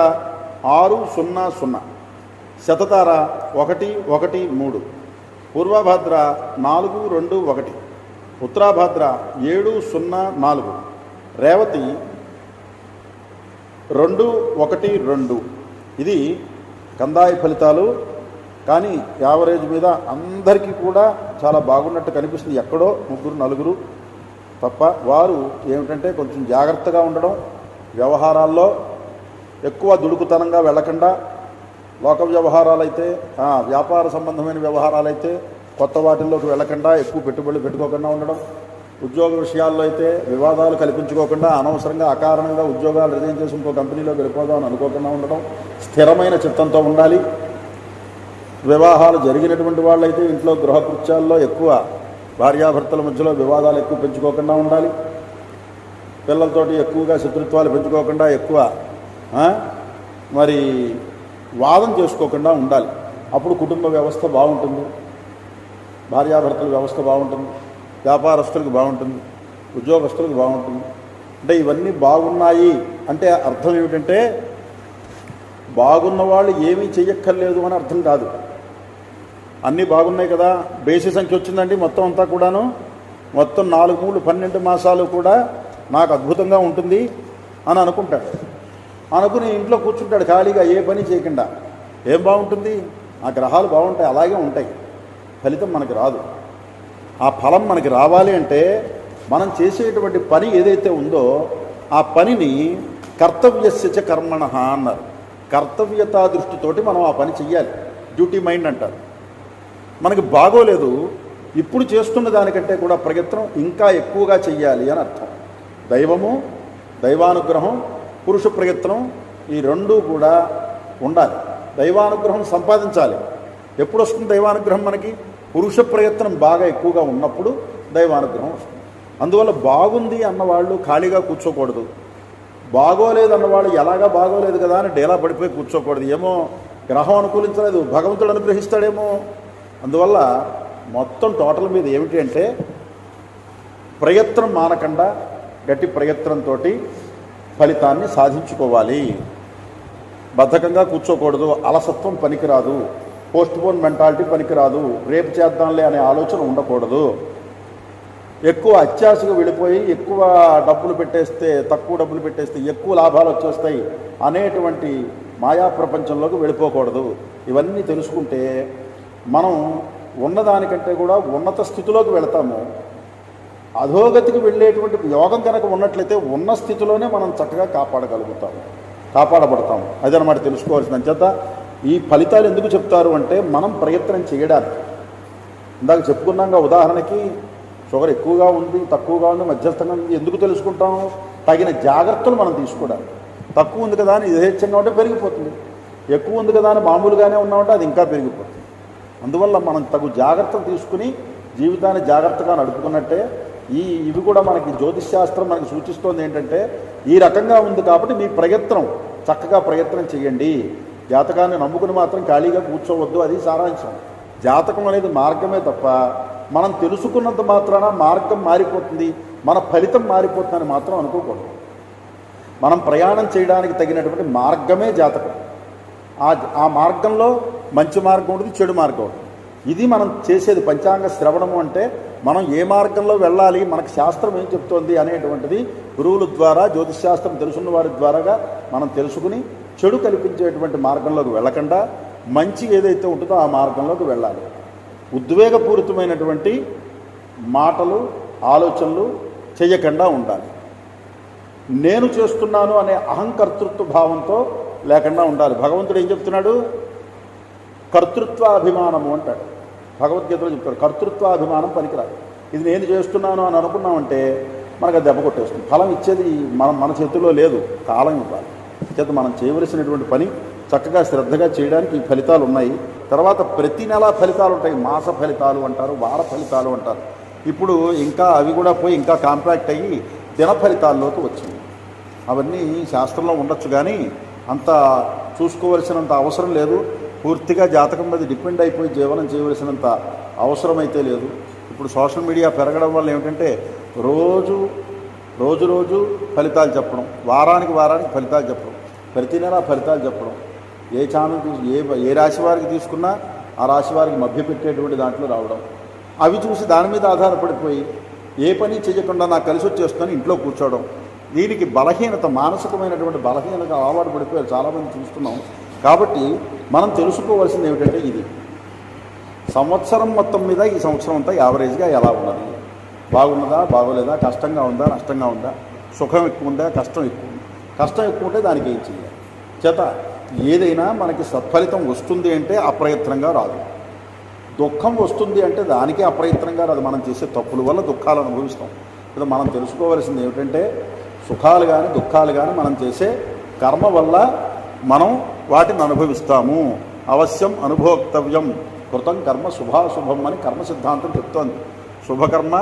6, 0, 0 శతతార 1, 1, 3 పూర్వభద్ర 4, 2, 1 ఉత్తరాభద్ర 7, 0, 4 రేవతి 2, 1, 2 ఇది కందాయ ఫలితాలు. కానీ యావరేజ్ మీద అందరికీ కూడా చాలా బాగున్నట్టు కనిపిస్తుంది. ఎక్కడో 3, 4 తప్ప వారు ఏమిటంటే కొంచెం జాగ్రత్తగా ఉండడం, వ్యవహారాల్లో ఎక్కువ దుడుకుతనంగా వెళ్ళకుండా, లోక వ్యవహారాలైతే వ్యాపార సంబంధమైన వ్యవహారాలైతే కొత్త వాటిల్లోకి వెళ్ళకుండా, ఎక్కువ పెట్టుబడులు పెట్టుకోకుండా ఉండడం, ఉద్యోగ విషయాల్లో అయితే వివాదాలు కల్పించుకోకుండా అనవసరంగా అకారణంగా ఉద్యోగాలు రిజైన్ చేసి ఇంకో కంపెనీలోకి వెళ్ళిపోదాం అని అనుకోకుండా ఉండడం, స్థిరమైన చిత్తంతో ఉండాలి. వివాహాలు జరిగినటువంటి వాళ్ళైతే ఇంట్లో గృహకృత్యాల్లో ఎక్కువ భార్యాభర్తల మధ్యలో వివాదాలు ఎక్కువ పెంచుకోకుండా ఉండాలి. పిల్లలతోటి ఎక్కువగా శత్రుత్వాలు పెంచుకోకుండా, ఎక్కువ మరి వాదం చేసుకోకుండా ఉండాలి. అప్పుడు కుటుంబ వ్యవస్థ బాగుంటుంది, భార్యాభర్తల వ్యవస్థ బాగుంటుంది, వ్యాపారస్తులకు బాగుంటుంది, ఉద్యోగస్తులకు బాగుంటుంది. అంటే ఇవన్నీ బాగున్నాయి అంటే అర్థం ఏమిటంటే బాగున్న వాళ్ళు ఏమీ చెయ్యక్కర్లేదు అని అర్థం కాదు. అన్నీ బాగున్నాయి కదా, బేసి సంఖ్య వచ్చిందండి మొత్తం అంతా కూడాను, మొత్తం 4, 3, 12 మాసాలు కూడా నాకు అద్భుతంగా ఉంటుంది అని అనుకుంటాడు. అనుకుని ఇంట్లో కూర్చుంటాడు ఖాళీగా, ఏ పని చేయకుండా. ఏం బాగుంటుంది? ఆ గ్రహాలు బాగుంటాయి, అలాగే ఉంటాయి, ఫలితం మనకి రాదు. ఆ ఫలం మనకి రావాలి అంటే మనం చేసేటువంటి పని ఏదైతే ఉందో ఆ పనిని కర్తవ్యస్య చ కర్మణః అన్నారు. కర్తవ్యతా దృష్టితోటి మనం ఆ పని చెయ్యాలి. డ్యూటీ మైండ్ అంటారు. మనకి బాగోలేదు, ఇప్పుడు చేస్తున్న దానికంటే కూడా ప్రయత్నం ఇంకా ఎక్కువగా చెయ్యాలి అని అర్థం. దైవము, దైవానుగ్రహం, పురుష ప్రయత్నం ఈ రెండూ కూడా ఉండాలి. దైవానుగ్రహం సంపాదించాలి. ఎప్పుడు వస్తుంది దైవానుగ్రహం మనకి? పురుష ప్రయత్నం బాగా ఎక్కువగా ఉన్నప్పుడు దైవానుగ్రహం వస్తుంది. అందువల్ల బాగుంది అన్నవాళ్ళు ఖాళీగా కూర్చోకూడదు, బాగోలేదు అన్నవాళ్ళు ఎలాగా బాగోలేదు కదా అని డేలా పడిపోయి కూర్చోకూడదు. ఏమో గ్రహం అనుకూలించలేదు, భగవంతుడు అనుగ్రహిస్తాడేమో. అందువల్ల మొత్తం టోటల్ మీద ఏమిటి అంటే ప్రయత్నం మానకుండా గట్టి ప్రయత్నంతో ఫలితాన్ని సాధించుకోవాలి. బద్ధకంగా కూర్చోకూడదు, అలసత్వం పనికిరాదు, పోస్ట్పోన్ మెంటాలిటీ పనికిరాదు, రేపు చేద్దాంలే అనే ఆలోచన ఉండకూడదు. ఎక్కువ అత్యాశగా వెళ్ళిపోయి ఎక్కువ డబ్బులు పెట్టేస్తే, తక్కువ డబ్బులు పెట్టేస్తే ఎక్కువ లాభాలు వచ్చేస్తాయి అనేటువంటి మాయా ప్రపంచంలోకి వెళ్ళిపోకూడదు. ఇవన్నీ తెలుసుకుంటే మనం ఉన్నదానికంటే కూడా ఉన్నత స్థితిలోకి వెళతాము. అధోగతికి వెళ్ళేటువంటి యోగం కనుక ఉన్నట్లయితే ఉన్న స్థితిలోనే మనం చక్కగా కాపాడబడతాము. అదనమాట తెలుసుకోవాల్సిన. అంచేత ఈ ఫలితాలు ఎందుకు చెప్తారు అంటే మనం ప్రయత్నం చేయడానికి. ఇందాక చెప్పుకున్నాక ఉదాహరణకి షుగర్ ఎక్కువగా ఉంది, తక్కువగా ఉంది, మధ్యస్థంగా ఉంది. ఎందుకు తెలుసుకుంటాము? తగిన జాగ్రత్తలు మనం తీసుకోవడానికి. తక్కువ ఉంది కదా అని యథేచ్ఛంగా ఉంటే పెరిగిపోతుంది, ఎక్కువ ఉంది కదా అని మామూలుగానే ఉన్నామంటే అది ఇంకా పెరిగిపోతుంది. అందువల్ల మనం తగు జాగ్రత్తలు తీసుకుని జీవితాన్ని జాగ్రత్తగా నడుపుకున్నట్టే ఇవి కూడా మనకి జ్యోతిష్శాస్త్రం మనకి సూచిస్తోంది ఏంటంటే ఈ రకంగా ఉంది కాబట్టి మీ ప్రయత్నం చక్కగా ప్రయత్నం చేయండి. జాతకాన్ని నమ్ముకుని మాత్రం ఖాళీగా కూర్చోవద్దు, అది సారాంశం. జాతకం అనేది మార్గమే తప్ప మనం తెలుసుకున్నంత మాత్రాన మార్గం మారిపోతుంది, మన ఫలితం మారిపోతుందని మాత్రం అనుకోకూడదు. మనం ప్రయాణం చేయడానికి తగినటువంటి మార్గమే జాతకం. ఆ మార్గంలో మంచి మార్గం ఉంటుంది, చెడు మార్గం ఉంటుంది. ఇది మనం చేసేది పంచాంగ శ్రవణము అంటే మనం ఏ మార్గంలో వెళ్ళాలి, మనకు శాస్త్రం ఏం చెప్తోంది అనేటువంటిది గురువుల ద్వారా, జ్యోతిష్శాస్త్రం తెలుసున్న వారి ద్వారాగా మనం తెలుసుకుని చెడు కల్పించేటువంటి మార్గంలోకి వెళ్ళకుండా మంచి ఏదైతే ఉంటుందో ఆ మార్గంలోకి వెళ్ళాలి. ఉద్వేగపూరితమైనటువంటి మాటలు, ఆలోచనలు చేయకుండా ఉండాలి. నేను చేస్తున్నాను అనే అహంకర్తృత్వ భావంతో లేకుండా ఉండాలి. భగవంతుడు ఏం చెప్తున్నాడు? కర్తృత్వాభిమానము అంటాడు. భగవద్గీతలో చెప్తాడు కర్తృత్వాభిమానం పనికిరాదు. ఇది నేను చేస్తున్నాను అని అనుకున్నామంటే మనకు అది దెబ్బ కొట్టేస్తుంది. ఫలం ఇచ్చేది మన చేతుల్లో లేదు, కాలం ఇవ్వాలి. చేత మనం చేయవలసినటువంటి పని చక్కగా శ్రద్ధగా చేయడానికి ఈ ఫలితాలు ఉన్నాయి. తర్వాత ప్రతి నెల ఫలితాలు ఉంటాయి. మాస ఫలితాలు అంటారు, వార ఫలితాలు అంటారు. ఇప్పుడు ఇంకా అవి కూడా పోయి ఇంకా కాంపాక్ట్ అయ్యి దిన ఫలితాల్లోకి వచ్చింది. అవన్నీ శాస్త్రంలో ఉండొచ్చు కానీ అంత చూసుకోవలసినంత అవసరం లేదు. పూర్తిగా జాతకం మీద డిపెండ్ అయిపోయి జీవనం చేయవలసినంత అవసరం అయితే లేదు. ఇప్పుడు సోషల్ మీడియా పెరగడం వల్ల ఏమిటంటే రోజు ఫలితాలు చెప్పడం, వారానికి ఫలితాలు చెప్పడం, ప్రతి నెల ఫలితాలు చెప్పడం, ఏ ఛానల్ ఏ రాశి వారికి తీసుకున్నా ఆ రాశి వారికి మభ్యపెట్టేటువంటి దాంట్లో రావడం, అవి చూసి దాని మీద ఆధారపడిపోయి ఏ పని చేయకుండా నాకు కలిసి వచ్చేస్తుందని ఇంట్లో కూర్చోవడం, దీనికి బలహీనత, మానసికమైనటువంటి బలహీనత అలవాటు పడిపోయారు చాలామంది చూస్తున్నాం. కాబట్టి మనం తెలుసుకోవాల్సింది ఏమిటంటే ఇది సంవత్సరం మొత్తం మీద ఈ సంవత్సరం అంతా యావరేజ్గా ఎలా ఉన్నది, బాగున్నదా బాగోలేదా, కష్టంగా ఉందా నష్టంగా ఉందా, సుఖం ఎక్కువ ఉందా కష్టం ఎక్కువ ఉందా, కష్టం ఎక్కువ ఉంటే దానికి ఏం చేయాలి. చేత ఏదైనా మనకి సత్ఫలితం వస్తుంది అంటే అప్రయత్నంగా రాదు, దుఃఖం వస్తుంది అంటే దానికి అప్రయత్నంగా రాదు. మనం చేసే తప్పుల వల్ల దుఃఖాలు అనుభవిస్తాం. ఇలా మనం తెలుసుకోవాల్సింది ఏమిటంటే సుఖాలు కానీ దుఃఖాలు కానీ మనం చేసే కర్మ వల్ల మనం వాటిని అనుభవిస్తాము. అవశ్యం అనుభోక్తవ్యం కృతం కర్మ శుభాశుభం అని కర్మ సిద్ధాంతం చెప్తోంది. శుభకర్మ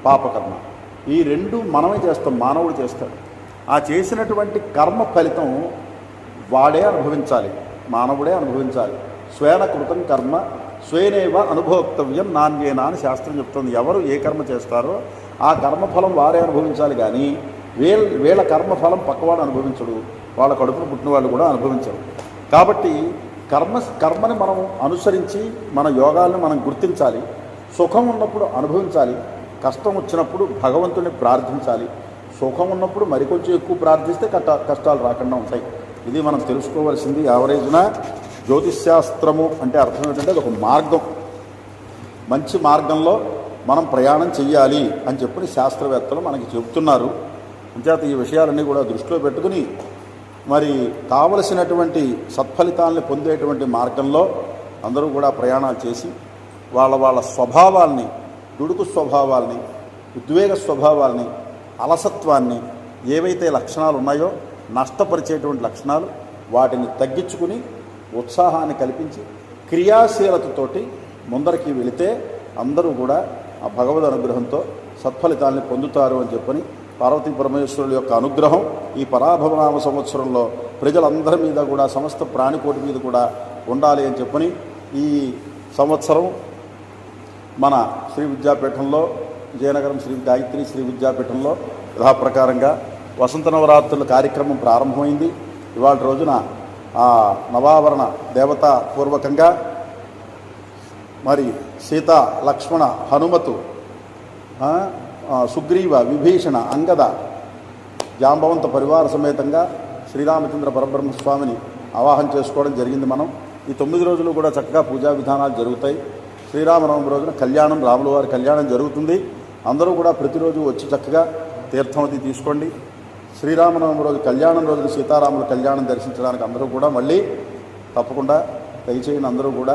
పాపకర్మ ఈ రెండు మనమే చేస్తాం, మానవుడు చేస్తాడు. ఆ చేసినటువంటి కర్మ ఫలితం వాడే అనుభవించాలి, మానవుడే అనుభవించాలి. స్వేన కృతం కర్మ స్వేనేవ అనుభోక్తవ్యం నాణ్యేనా అని శాస్త్రం చెప్తుంది. ఎవరు ఏ కర్మ చేస్తారో ఆ కర్మఫలం వారే అనుభవించాలి కానీ వీళ్ళ కర్మఫలం పక్కవాడు అనుభవించడు, వాళ్ళ కడుపును పుట్టిన వాళ్ళు కూడా అనుభవించరు. కాబట్టి కర్మని మనం అనుసరించి మన యోగాలను మనం గుర్తించాలి. సుఖం ఉన్నప్పుడు అనుభవించాలి, కష్టం వచ్చినప్పుడు భగవంతుని ప్రార్థించాలి. సుఖం ఉన్నప్పుడు మరికొంచెం ఎక్కువ ప్రార్థిస్తే కష్టాలు రాకుండా ఉంటాయి. ఇది మనం తెలుసుకోవాల్సింది. యావరేజ్న జ్యోతిష్శాస్త్రము అంటే అర్థం ఏంటంటే అది ఒక మార్గం, మంచి మార్గంలో మనం ప్రయాణం చెయ్యాలి అని చెప్పి శాస్త్రవేత్తలు మనకి చెబుతున్నారు. అంచేత ఈ విషయాలన్నీ కూడా దృష్టిలో పెట్టుకుని మరి కావలసినటువంటి సత్ఫలితాలని పొందేటువంటి మార్గంలో అందరూ కూడా ప్రయాణాలు చేసి వాళ్ళ స్వభావాల్ని, దుడుకు స్వభావాల్ని, ఉద్వేగ స్వభావాల్ని, అలసత్వాన్ని, ఏవైతే లక్షణాలు ఉన్నాయో నష్టపరిచేటువంటి లక్షణాలు వాటిని తగ్గించుకుని ఉత్సాహాన్ని కల్పించి క్రియాశీలతతోటి ముందరికి వెళితే అందరూ కూడా ఆ భగవద్ అనుగ్రహంతో సత్ఫలితాలని పొందుతారు అని చెప్పని పార్వతీ పరమేశ్వరుల యొక్క అనుగ్రహం ఈ పరాభవనామ సంవత్సరంలో ప్రజలందరి మీద కూడా, సమస్త ప్రాణికోటి మీద కూడా ఉండాలి అని చెప్పని ఈ సంవత్సరం మన శ్రీ విద్యాపీఠంలో, విజయనగరం శ్రీ గాయత్రి శ్రీ విద్యాపీఠంలో యథాప్రకారంగా వసంత నవరాత్రుల కార్యక్రమం ప్రారంభమైంది. ఇవాళ రోజున ఆ నవావరణ దేవతా పూర్వకంగా మరి సీత, లక్ష్మణ, హనుమతు, సుగ్రీవ, విభీషణ, అంగద, జాంబవంత పరివార సమేతంగా శ్రీరామచంద్ర పరబ్రహ్మస్వామిని ఆవాహన చేసుకోవడం జరిగింది. మనం ఈ 9 రోజులు కూడా చక్కగా పూజా విధానాలు జరుగుతాయి. శ్రీరామనవమి రోజున కళ్యాణం, రాముల వారి కళ్యాణం జరుగుతుంది. అందరూ కూడా ప్రతిరోజు వచ్చి చక్కగా తీర్థం అది తీసుకోండి. శ్రీరామనవమి రోజు కళ్యాణం రోజున సీతారాముల కళ్యాణం దర్శించడానికి అందరూ కూడా మళ్ళీ తప్పకుండా దయచేయండి. అందరూ కూడా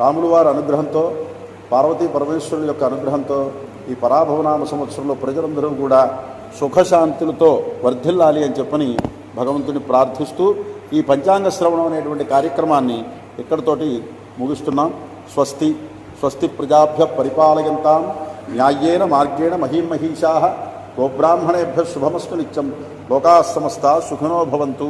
రాముల వారి అనుగ్రహంతో, పార్వతీ పరమేశ్వరుల యొక్క అనుగ్రహంతో ఈ పరాభవనామ సంవత్సరంలో ప్రజలందరూ కూడా సుఖశాంతులతో వర్ధిల్లాలి అని చెప్పని భగవంతుని ప్రార్థిస్తూ ఈ పంచాంగ శ్రవణం అనేటువంటి కార్యక్రమాన్ని ఇక్కడితోటి ముగిస్తున్నాం. స్వస్తి స్వస్తి ప్రజాభ్య పరిపాలయంతాం న్యాయేన మార్గేణ మహీమహీషాః గోబ్రాహ్మణేభ్య శుభమస్తు నిత్యం. లోకాః సమస్తాః సుఖినో భవంతు.